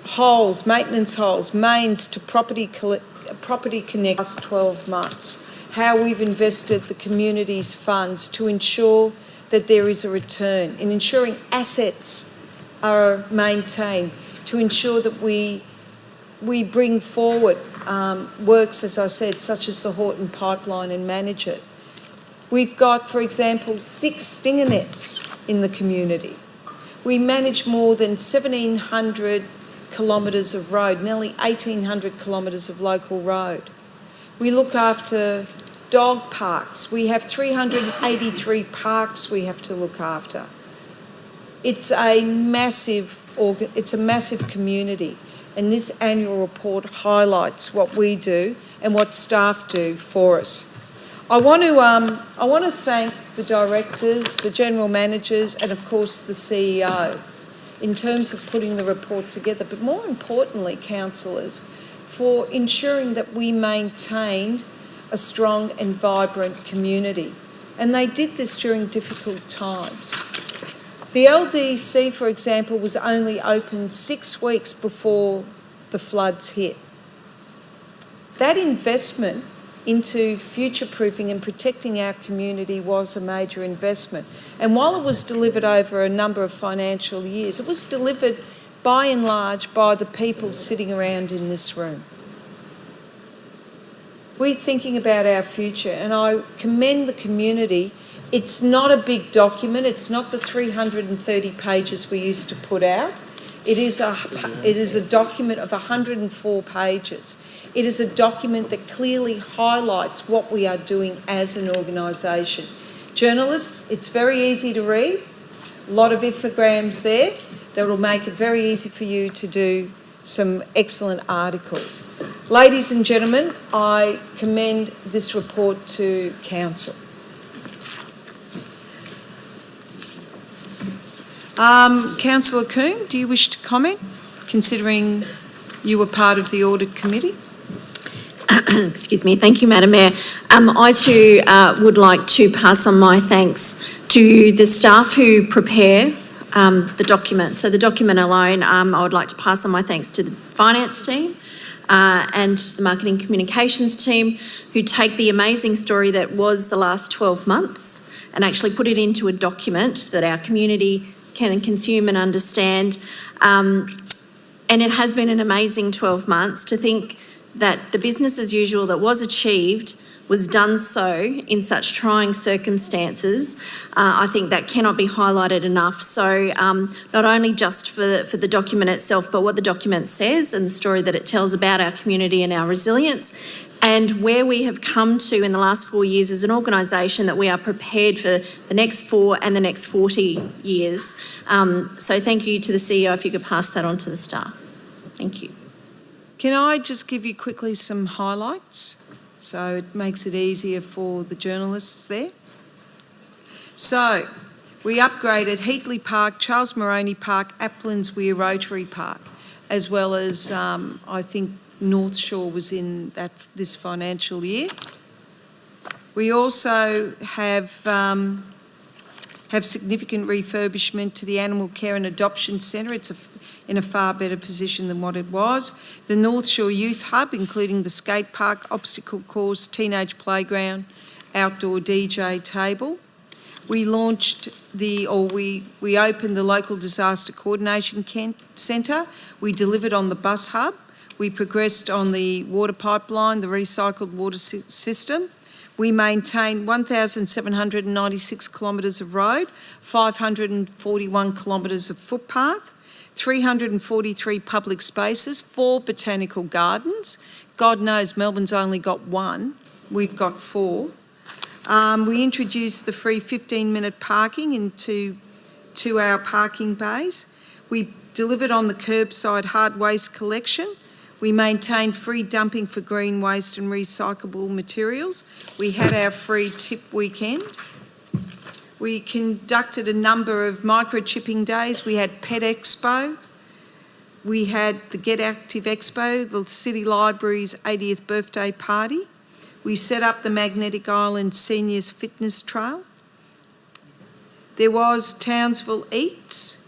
holes, maintenance holes, mains to property connect last 12 months. How we've invested the community's funds to ensure that there is a return, in ensuring assets are maintained, to ensure that we bring forward works, as I said, such as the Horton Pipeline, and manage it. We've got, for example, 6 stinger nets in the community. We manage more than 1,700 kilometres of road, nearly 1,800 kilometres of local road. We look after dog parks. We have 383 parks we have to look after. It's a massive community, and this annual report highlights what we do and what staff do for us. I want to thank the directors, the general managers, and of course the CEO in terms of putting the report together, but more importantly, councillors, for ensuring that we maintained a strong and vibrant community. And they did this during difficult times. The LDC, for example, was only open 6 weeks before the floods hit. That investment into future-proofing and protecting our community was a major investment. And while it was delivered over a number of financial years, it was delivered by and large by the people sitting around in this room. We're thinking about our future, and I commend the community. It's not a big document. It's not the 330 pages we used to put out. It is a document of 104 pages. It is a document that clearly highlights what we are doing as an organisation. Journalists, it's very easy to read. A lot of infograms there that will make it very easy for you to do some excellent articles. Ladies and gentlemen, I commend this report to Council. Councillor Coombe, do you wish to comment, considering you were part of the Audit Committee? Excuse me. Thank you, Madam Mayor. I too would like to pass on my thanks to the staff who prepare the document. So the document alone, I would like to pass on my thanks to the finance team and the marketing communications team, who take the amazing story that was the last 12 months and actually put it into a document that our community can consume and understand. And it has been an amazing 12 months to think that the business as usual that was achieved was done so in such trying circumstances. I think that cannot be highlighted enough. So not only just for the document itself, but what the document says and the story that it tells about our community and our resilience, and where we have come to in the last 4 years as an organisation that we are prepared for the next 4 and the next 40 years. So thank you to the CEO, if you could pass that on to the staff. Thank you. Can I just give you quickly some highlights? So it makes it easier for the journalists there. So we upgraded Heatley Park, Charles Moroney Park, Applan's Weir Rotary Park, as well as I think North Shore was in this financial year. We also have significant refurbishment to the Animal Care and Adoption Centre. It's in a far better position than what it was. The North Shore Youth Hub, including the skate park, obstacle course, teenage playground, outdoor DJ table. We launched we opened the Local Disaster Coordination Centre. We delivered on the bus hub. We progressed on the water pipeline, the recycled water system. We maintained 1,796 kilometres of road, 541 kilometres of footpath, 343 public spaces, 4 botanical gardens. God knows Melbourne's only got 1. We've got 4. We introduced the free 15-minute parking into 2-hour parking bays. We delivered on the curbside hard waste collection. We maintained free dumping for green waste and recyclable materials. We had our free tip weekend. We conducted a number of microchipping days. We had Pet Expo. We had the Get Active Expo, the City Library's 80th birthday party. We set up the Magnetic Island Seniors Fitness Trail. There was Townsville Eats.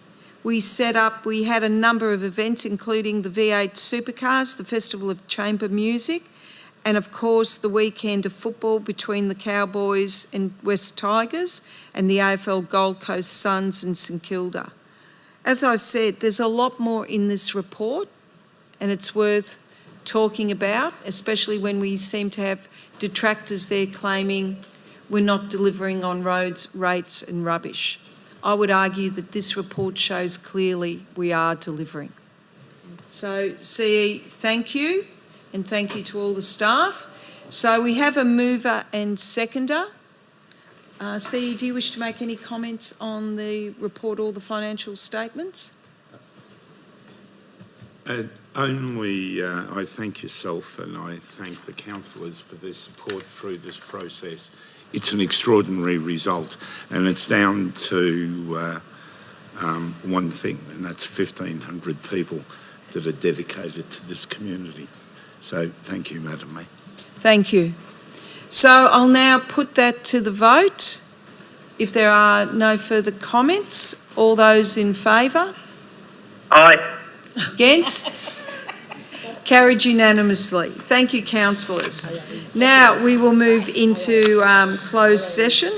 We had a number of events, including the V8 Supercars, the Festival of Chamber Music, and of course the weekend of football between the Cowboys and West Tigers and the AFL Gold Coast Suns and St Kilda. As I said, there's a lot more in this report and it's worth talking about, especially when we seem to have detractors there claiming we're not delivering on roads, rates and rubbish. I would argue that this report shows clearly we are delivering. So, CE, thank you, and thank you to all the staff. So we have a mover and seconder. CE, do you wish to make any comments on the report or the financial statements? I thank yourself and I thank the councillors for their support through this process. It's an extraordinary result, and it's down to one thing, and that's 1,500 people that are dedicated to this community. So thank you, Madam Mayor. Thank you. So I'll now put that to the vote. If there are no further comments, all those in favour? Aye. Against? Carried unanimously. Thank you, councillors. Now we will move into closed session.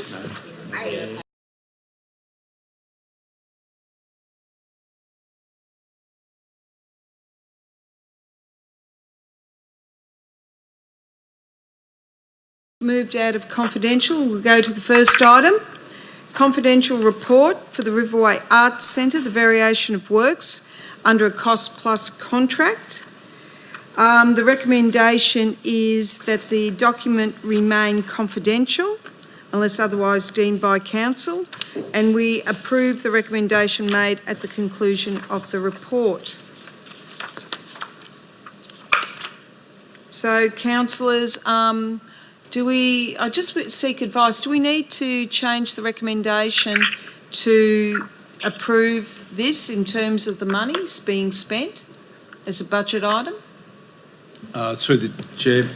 Moved out of confidential. We'll go to the first item. Confidential report for the Riverway Arts Centre, the variation of works under a cost-plus contract. The recommendation is that the document remain confidential unless otherwise deemed by council, and we approve the recommendation made at the conclusion of the report. So, councillors, I just seek advice. Do we need to change the recommendation to approve this in terms of the monies being spent as a budget item? Through the Chair,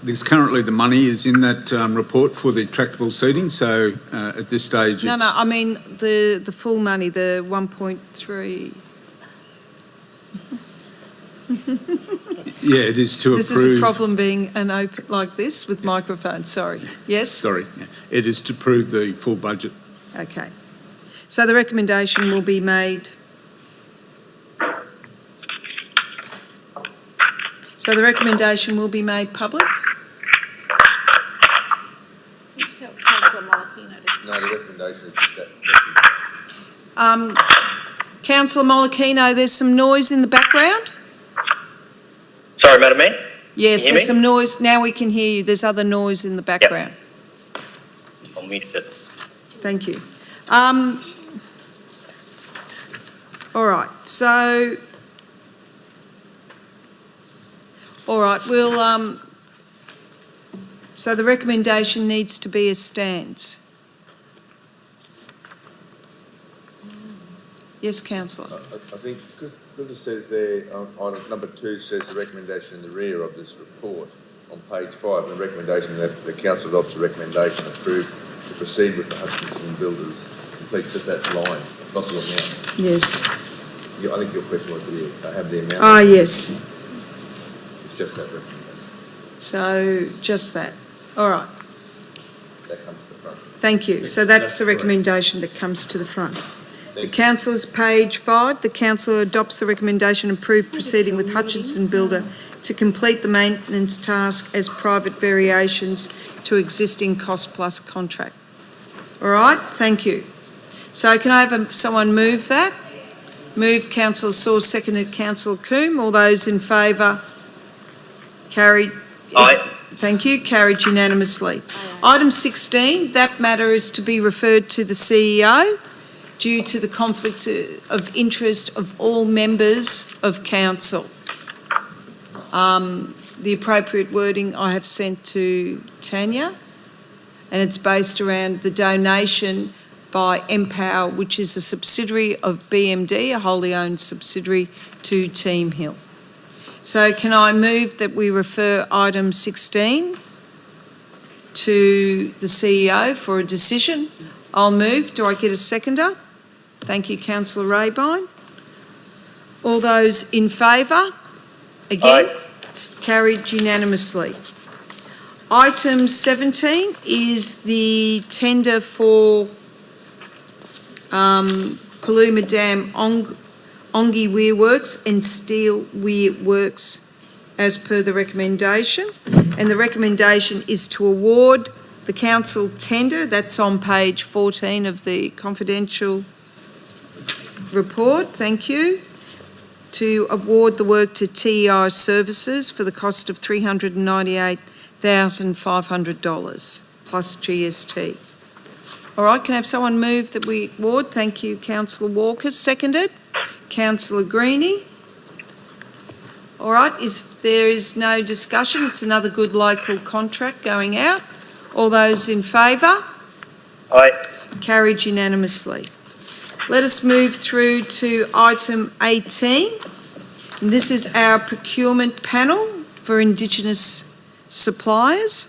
there's currently the money is in that report for the tractable seating, so at this stage No, I mean the full money, the 1.3. Yeah, it is to approve. This is a problem being an open like this with microphones, sorry. Yes? Sorry, yeah. It is to approve the full budget. Okay. So the recommendation will be made. So So the recommendation will be made public. No, the recommendation is just that. Councillor Molokino, there's some noise in the background. Sorry, Madam Mayor? Yes, Can you there's hear me? some noise. Now we can hear you. There's other noise in the background. I'll mute it. Thank you. All right, so... All right, we'll... So the recommendation needs to be as stands. Yes, councillor. I think because it says there, item number 2 says the recommendation in the rear of this report on page 5, and the recommendation that the council adopts the recommendation approved to proceed with the Hutchinson Builders complete, just that line, not the amount. Yes. I think your question was, do you have the amount? Ah, yes. It's just that recommendation. So, just that. All right. That comes to the front. Thank you. So that's the recommendation that comes to the front. The councillor's page 5. The councillor adopts the recommendation and approve proceeding with Hutchinson Builder to complete the maintenance task as private variations to existing cost plus contract. All right, thank you. So can I have someone move that? Move Councillor Saw, seconded Councillor Coombe. All those in favour? Carried. Aye. Thank you. Carried unanimously. Item 16, that matter is to be referred to the CEO due to the conflict of interest of all members of council. The appropriate wording I have sent to Tanya, and it's based around the donation by Empower, which is a subsidiary of BMD, a wholly owned subsidiary, to Team Hill. So can I move that we refer item 16 to the CEO for a decision? I'll move. Do I get a seconder? Thank you, Councillor Raybine. All those in favour? Again, it's carried unanimously. Item 17 is the tender for Paluma Dam Ongi Weir Works and Steel Weir Works as per the recommendation. And the recommendation is to award the council tender, that's on page 14 of the confidential report, thank you, to award the work to TEI Services for the cost of $398,500 plus GST. All right, can I have someone move that we award? Thank you, Councillor Walker. Seconded. Councillor Greenie. All right, there is no discussion. It's another good local contract going out. All those in favour? Aye. Carried unanimously. Let us move through to item 18. And this is our procurement panel for Indigenous suppliers.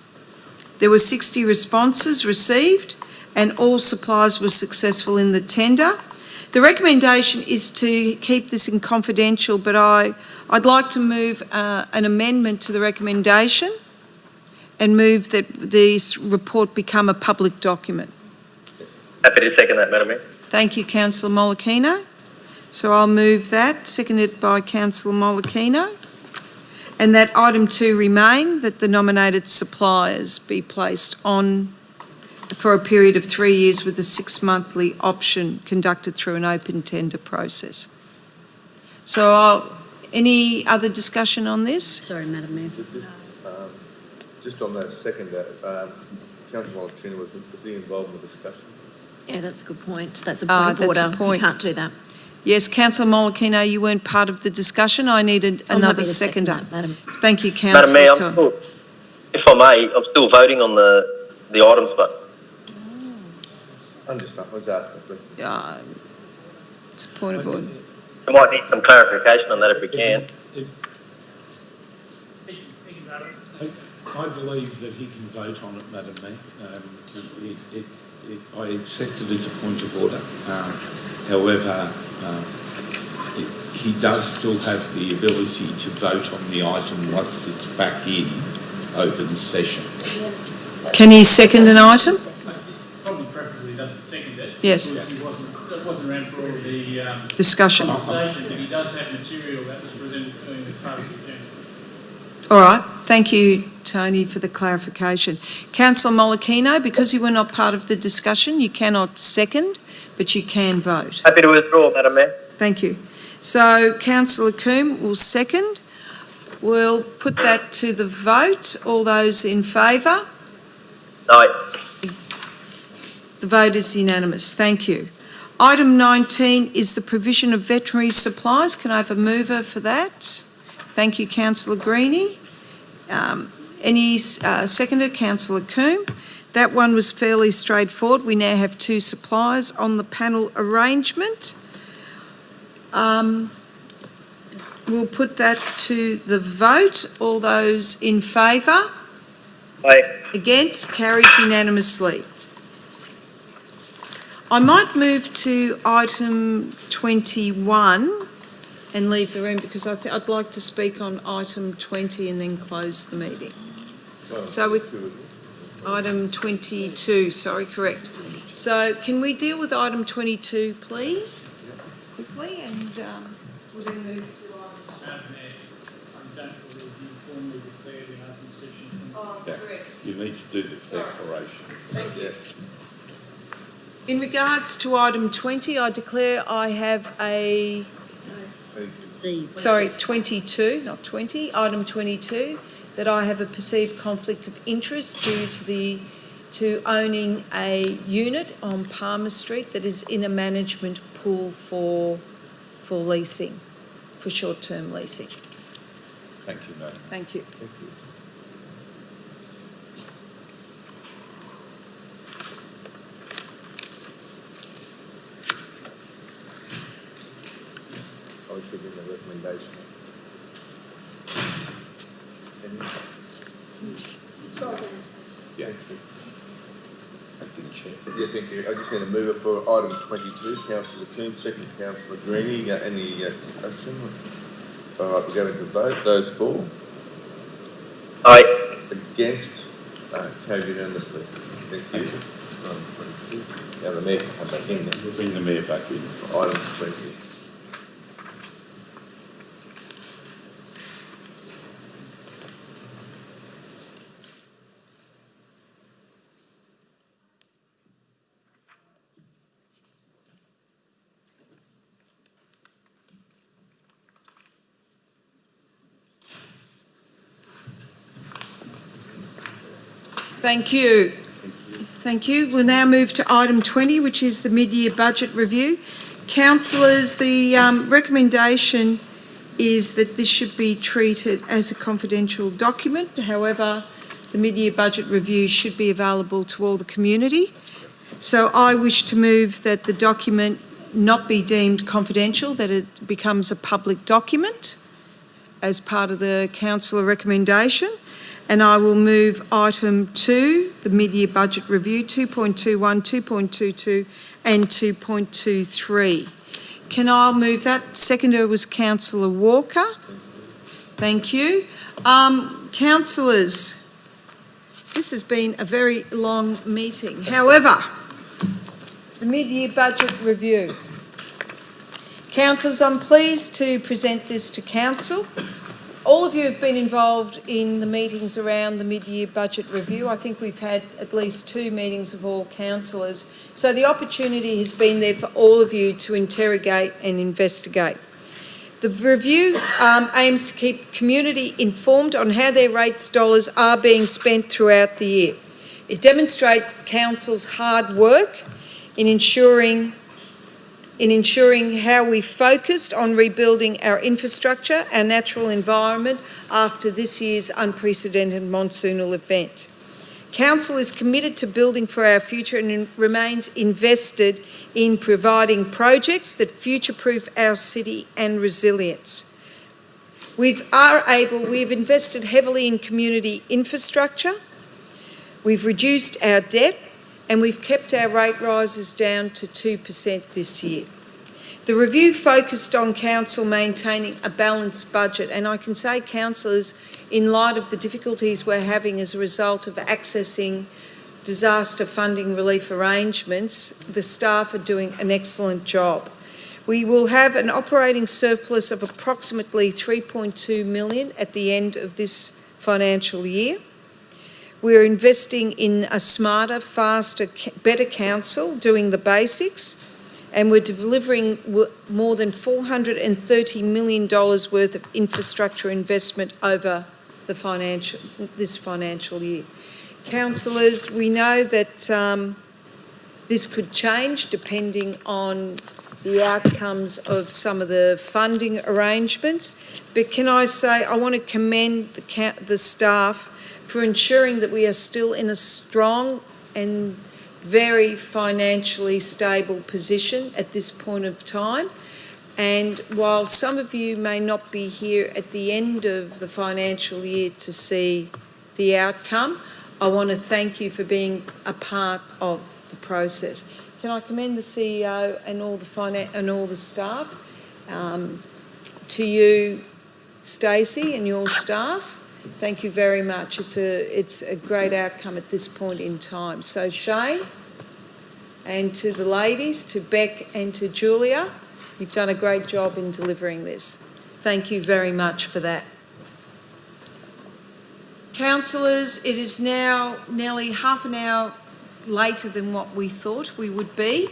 There were 60 responses received and all suppliers were successful in the tender. The recommendation is to keep this in confidential, but I'd like to move an amendment to the recommendation and move that this report become a public document. Happy to second that, Madam Mayor. Thank you, Councillor Molokino. So I'll move that, seconded by Councillor Molokino. And that item 2 remain, that the nominated suppliers be placed on for a period of 3 years with a 6-monthly option conducted through an open tender process. So any other discussion on this? Sorry, Madam Mayor. Just on that second, Councillor Molokino, was he involved in the discussion? Yeah, that's a good point. That's a point of order. That's a point. You can't do that. Yes, Councillor Molokino, you weren't part of the discussion. I needed I'm another happy to second seconder. that, Madam. Thank you, Madam Mayor, Councillor. if I may, I'm still voting on the items, but I was asking a question. It's a point of order. I might need some clarification on that if we can. I believe that he can vote on it, Madam Mayor. I accept it as a point of order. However, he does still have the ability to vote on the item once it's back in open session. Yes. Can he second an item? Probably preferably doesn't second it. Yes. Because it wasn't around for all the Discussion. conversation, but he does have material that was presented to him as part of the agenda. All right, thank you, Tony, for the clarification. Councillor Molokino, because you were not part of the discussion, you cannot second, but you can vote. Happy to withdraw, Madam Mayor. Thank you. So Councillor Coombe will second. We'll put that to the vote. All those in favour? No. The vote is unanimous. Thank you. Item 19 is the provision of veterinary supplies. Can I have a mover for that? Thank you, Councillor Greenie. Any seconder? Councillor Coombe. That one was fairly straightforward. We now have two suppliers on the panel arrangement. We'll put that to the vote. All those in favour? Aye. Against? Carried unanimously. I might move to item 21 and leave the room because I'd like to speak on item 20 and then close the meeting. So with item 22, sorry, correct. So can we deal with item 22, please, quickly, and we'll then move to item... I don't believe you formally declared an open session. Oh, correct. You need to do this declaration. Thank you. In regards to item 20, I declare I have a... Sorry, 22, not 20, item 22, that I have a perceived conflict of interest due to owning a unit on Palmer Street that is in a management pool for leasing, for short-term leasing. Thank you, Madam. Thank you. Thank you. I should give a recommendation. Yeah. Acting Chair. Yeah, thank you. I just need a mover for item 22. Councillor Coombe, second Councillor Greenie. Any discussion? All right, we'll go into vote. Those for? Aye. Against? Carried unanimously. Thank you. Item 22. Now the Mayor can come back in then. We'll bring the Mayor back in. Item 20. Thank you. Thank you. We'll now move to item 20, which is the mid-year budget review. Councillors, the recommendation is that this should be treated as a confidential document. However, the mid-year budget review should be available to all the community. So I wish to move that the document not be deemed confidential, that it becomes a public document as part of the councillor recommendation. And I will move item 2, the mid-year budget review, 2.21, 2.22 and 2.23. Can I move that? Seconder was Councillor Walker. Thank you. Councillors, this has been a very long meeting. However, the mid-year budget review. Councillors, I'm pleased to present this to Council. All of you have been involved in the meetings around the mid-year budget review. I think we've had at least 2 meetings of all councillors. So the opportunity has been there for all of you to interrogate and investigate. The review aims to keep community informed on how their rates dollars are being spent throughout the year. It demonstrates Council's hard work in ensuring how we focused on rebuilding our infrastructure, our natural environment after this year's unprecedented monsoonal event. Council is committed to building for our future and remains invested in providing projects that future-proof our city and resilience. We've invested heavily in community infrastructure, we've reduced our debt, and we've kept our rate rises down to 2% this year. The review focused on Council maintaining a balanced budget, and I can say, councillors, in light of the difficulties we're having as a result of accessing disaster funding relief arrangements, the staff are doing an excellent job. We will have an operating surplus of approximately 3.2 million at the end of this financial year. We're investing in a smarter, faster, better council, doing the basics, and we're delivering more than $430 million worth of infrastructure investment over this financial year. Councillors, we know that this could change depending on the outcomes of some of the funding arrangements, but can I say I want to commend the staff for ensuring that we are still in a strong and very financially stable position at this point of time. And while some of you may not be here at the end of the financial year to see the outcome, I want to thank you for being a part of the process. Can I commend the CEO and all the staff? To you, Stacey, and your staff, thank you very much. It's a great outcome at this point in time. So Shane, and to the ladies, to Beck and to Julia, you've done a great job in delivering this. Thank you very much for that. Councillors, it is now nearly half an hour later than what we thought we would be.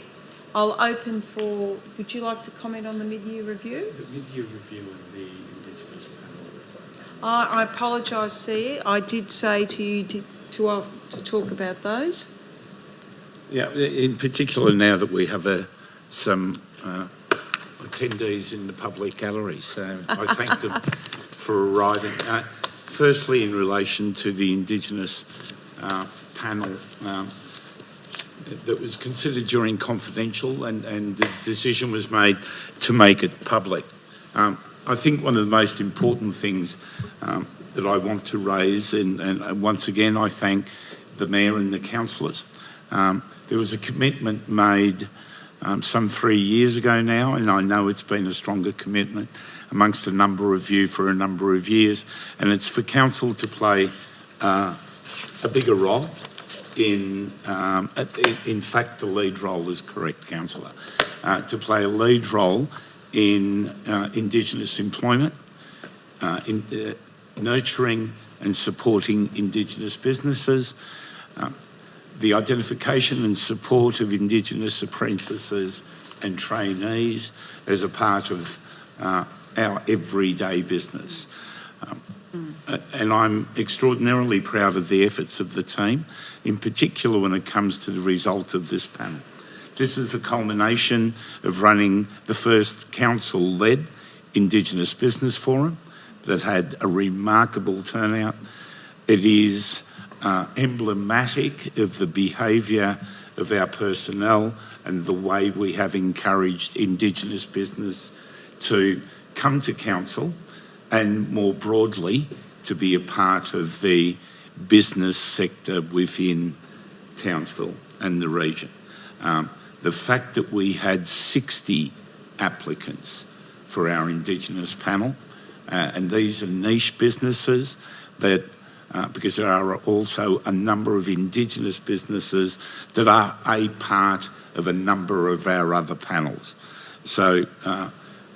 I'll open for, would you like to comment on the mid-year review? The mid-year review of the Indigenous panel. I apologise, CEO. I did say to you to talk about those. Yeah, in particular now that we have some attendees in the public gallery, so I thank them for arriving. Firstly, in relation to the Indigenous panel that was considered during confidential and the decision was made to make it public. I think one of the most important things that I want to raise, and once again I thank the Mayor and the councillors. There was a commitment made some 3 years ago now, and I know it's been a stronger commitment amongst a number of you for a number of years, and it's for council to play a bigger role in fact, the lead role is correct, councillor, to play a lead role in Indigenous employment, in nurturing and supporting Indigenous businesses, the identification and support of Indigenous apprentices and trainees as a part of our everyday business. And I'm extraordinarily proud of the efforts of the team, in particular when it comes to the result of this panel. This is the culmination of running the first council-led Indigenous Business Forum that had a remarkable turnout. It is emblematic of the behaviour of our personnel and the way we have encouraged Indigenous business to come to council and more broadly to be a part of the business sector within Townsville and the region. The fact that we had 60 applicants for our Indigenous panel, and these are niche businesses that because there are also a number of Indigenous businesses that are a part of a number of our other panels. So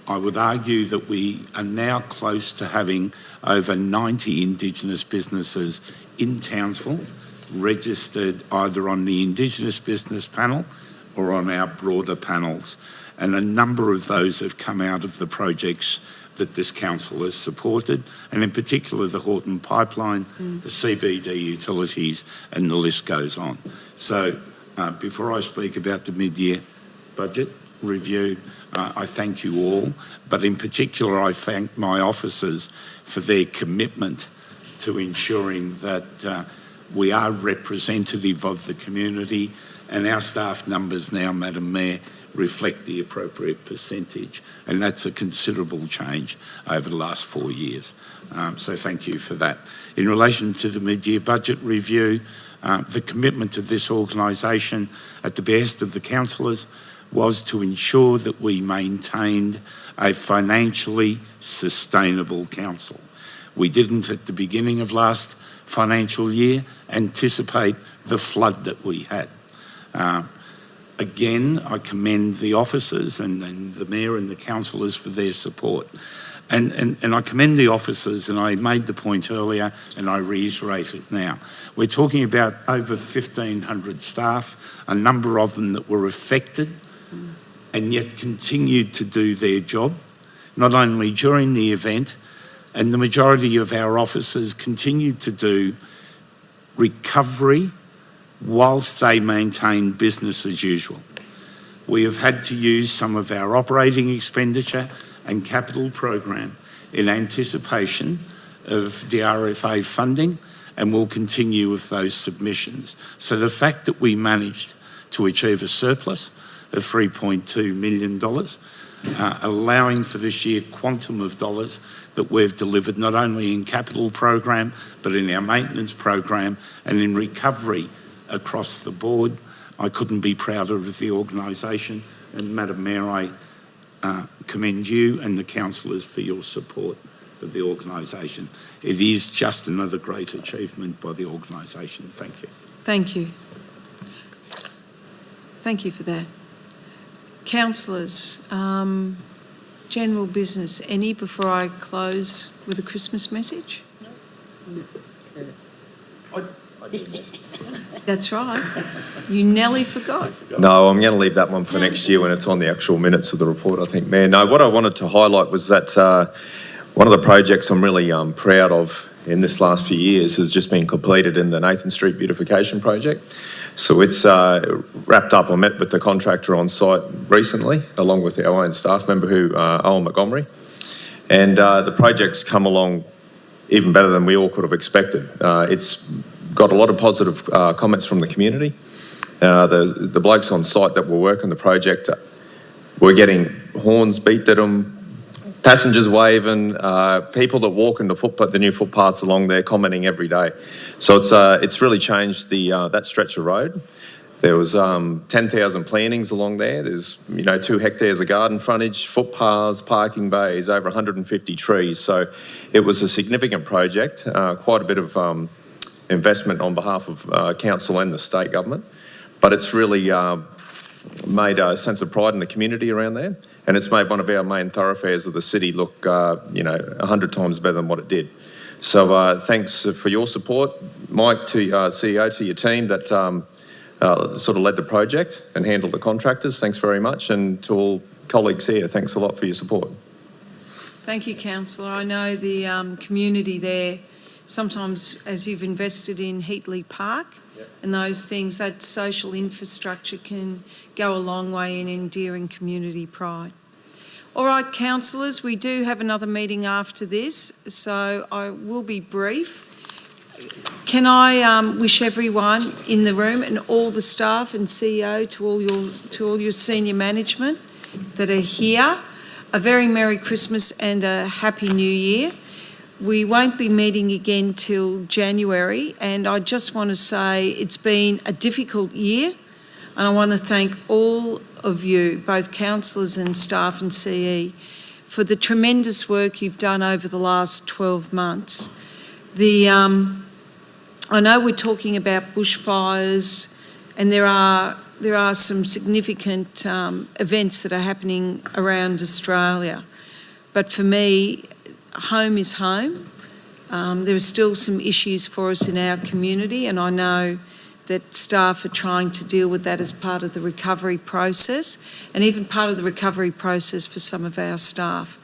I would argue that we are now close to having over 90 Indigenous businesses in Townsville registered either on the Indigenous business panel or on our broader panels. And a number of those have come out of the projects that this council has supported, and in particular the Horton Pipeline, the CBD utilities, and the list goes on. So before I speak about the mid-year budget review, I thank you all, but in particular I thank my officers for their commitment to ensuring that we are representative of the community, and our staff numbers now, Madam Mayor, reflect the appropriate percentage, and that's a considerable change over the last 4 years. So thank you for that. In relation to the mid-year budget review, the commitment of this organisation at the behest of the councillors was to ensure that we maintained a financially sustainable council. We didn't at the beginning of last financial year anticipate the flood that we had. Again, I commend the officers and the Mayor and the councillors for their support. And I commend the officers, and I made the point earlier and I reiterate it now. We're talking about over 1,500 staff, a number of them that were affected and yet continued to do their job, not only during the event, and the majority of our officers continued to do recovery whilst they maintain business as usual. We have had to use some of our operating expenditure and capital program in anticipation of the RFA funding, and will continue with those submissions. So the fact that we managed to achieve a surplus of $3.2 million, allowing for the sheer quantum of dollars that we've delivered, not only in capital program, but in our maintenance program and in recovery across the board, I couldn't be prouder of the organisation. And Madam Mayor, I commend you and the councillors for your support of the organisation. It is just another great achievement by the organisation. Thank you. Thank you. Thank you for that. Councillors, general business, any before I close with a Christmas message? That's right. You nearly forgot. No, I'm going to leave that one for next year when it's on the actual minutes of the report, I think, Mayor. No, what I wanted to highlight was that one of the projects I'm really proud of in this last few years has just been completed in the Nathan Street beautification project. So it's wrapped up. I met with the contractor on site recently, along with our own staff member, Owen Montgomery. And the project's come along even better than we all could have expected. It's got a lot of positive comments from the community. The blokes on site that were working the project were getting horns beeped at them, passengers waving, people that walk into the new footpaths along there commenting every day. So it's really changed that stretch of road. There was 10,000 plantings along there. There's 2 hectares of garden frontage, footpaths, parking bays, over 150 trees. So it was a significant project, quite a bit of investment on behalf of council and the state government, but it's really made a sense of pride in the community around there, and it's made one of our main thoroughfares of the city look 100 times better than what it did. So thanks for your support, Mike, to CEO, to your team that sort of led the project and handled the contractors. Thanks very much, and to all colleagues here, thanks a lot for your support. Thank you, Councillor. I know the community there, sometimes as you've invested in Heatley Park and those things, that social infrastructure can go a long way in endearing community pride. All right, councillors, we do have another meeting after this, so I will be brief. Can I wish everyone in the room and all the staff and CEO, to all your senior management that are here, a very Merry Christmas and a Happy New Year. We won't be meeting again till January, and I just want to say it's been a difficult year, and I want to thank all of you, both councillors and staff and CE, for the tremendous work you've done over the last 12 months. I know we're talking about bushfires, and there are some significant events that are happening around Australia, but for me, home is home. There are still some issues for us in our community, and I know that staff are trying to deal with that as part of the recovery process, and even part of the recovery process for some of our staff.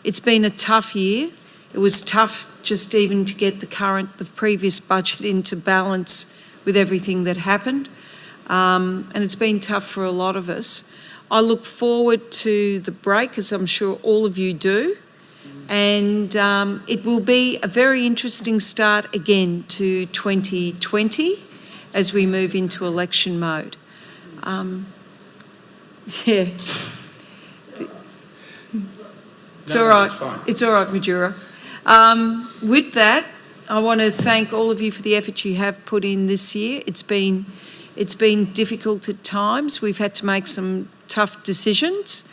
It's been a tough year. It was tough just even to get the previous budget into balance with everything that happened, and it's been tough for a lot of us. I look forward to the break, as I'm sure all of you do. And it will be a very interesting start again to 2020 as we move into election mode. Yeah. It's all right. It's all right, Majura. With that, I want to thank all of you for the effort you have put in this year. It's been difficult at times. We've had to make some tough decisions,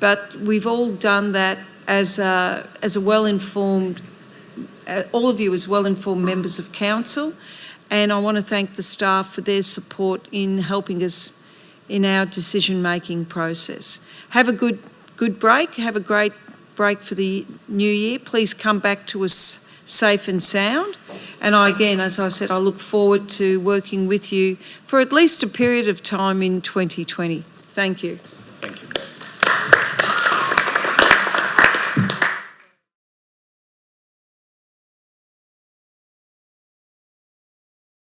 but we've all done that as a well-informed, all of you as well-informed members of council, and I want to thank the staff for their support in helping us in our decision-making process. Have a good break. Have a great break for the new year. Please come back to us safe and sound. And again, as I said, I look forward to working with you for at least a period of time in 2020. Thank you.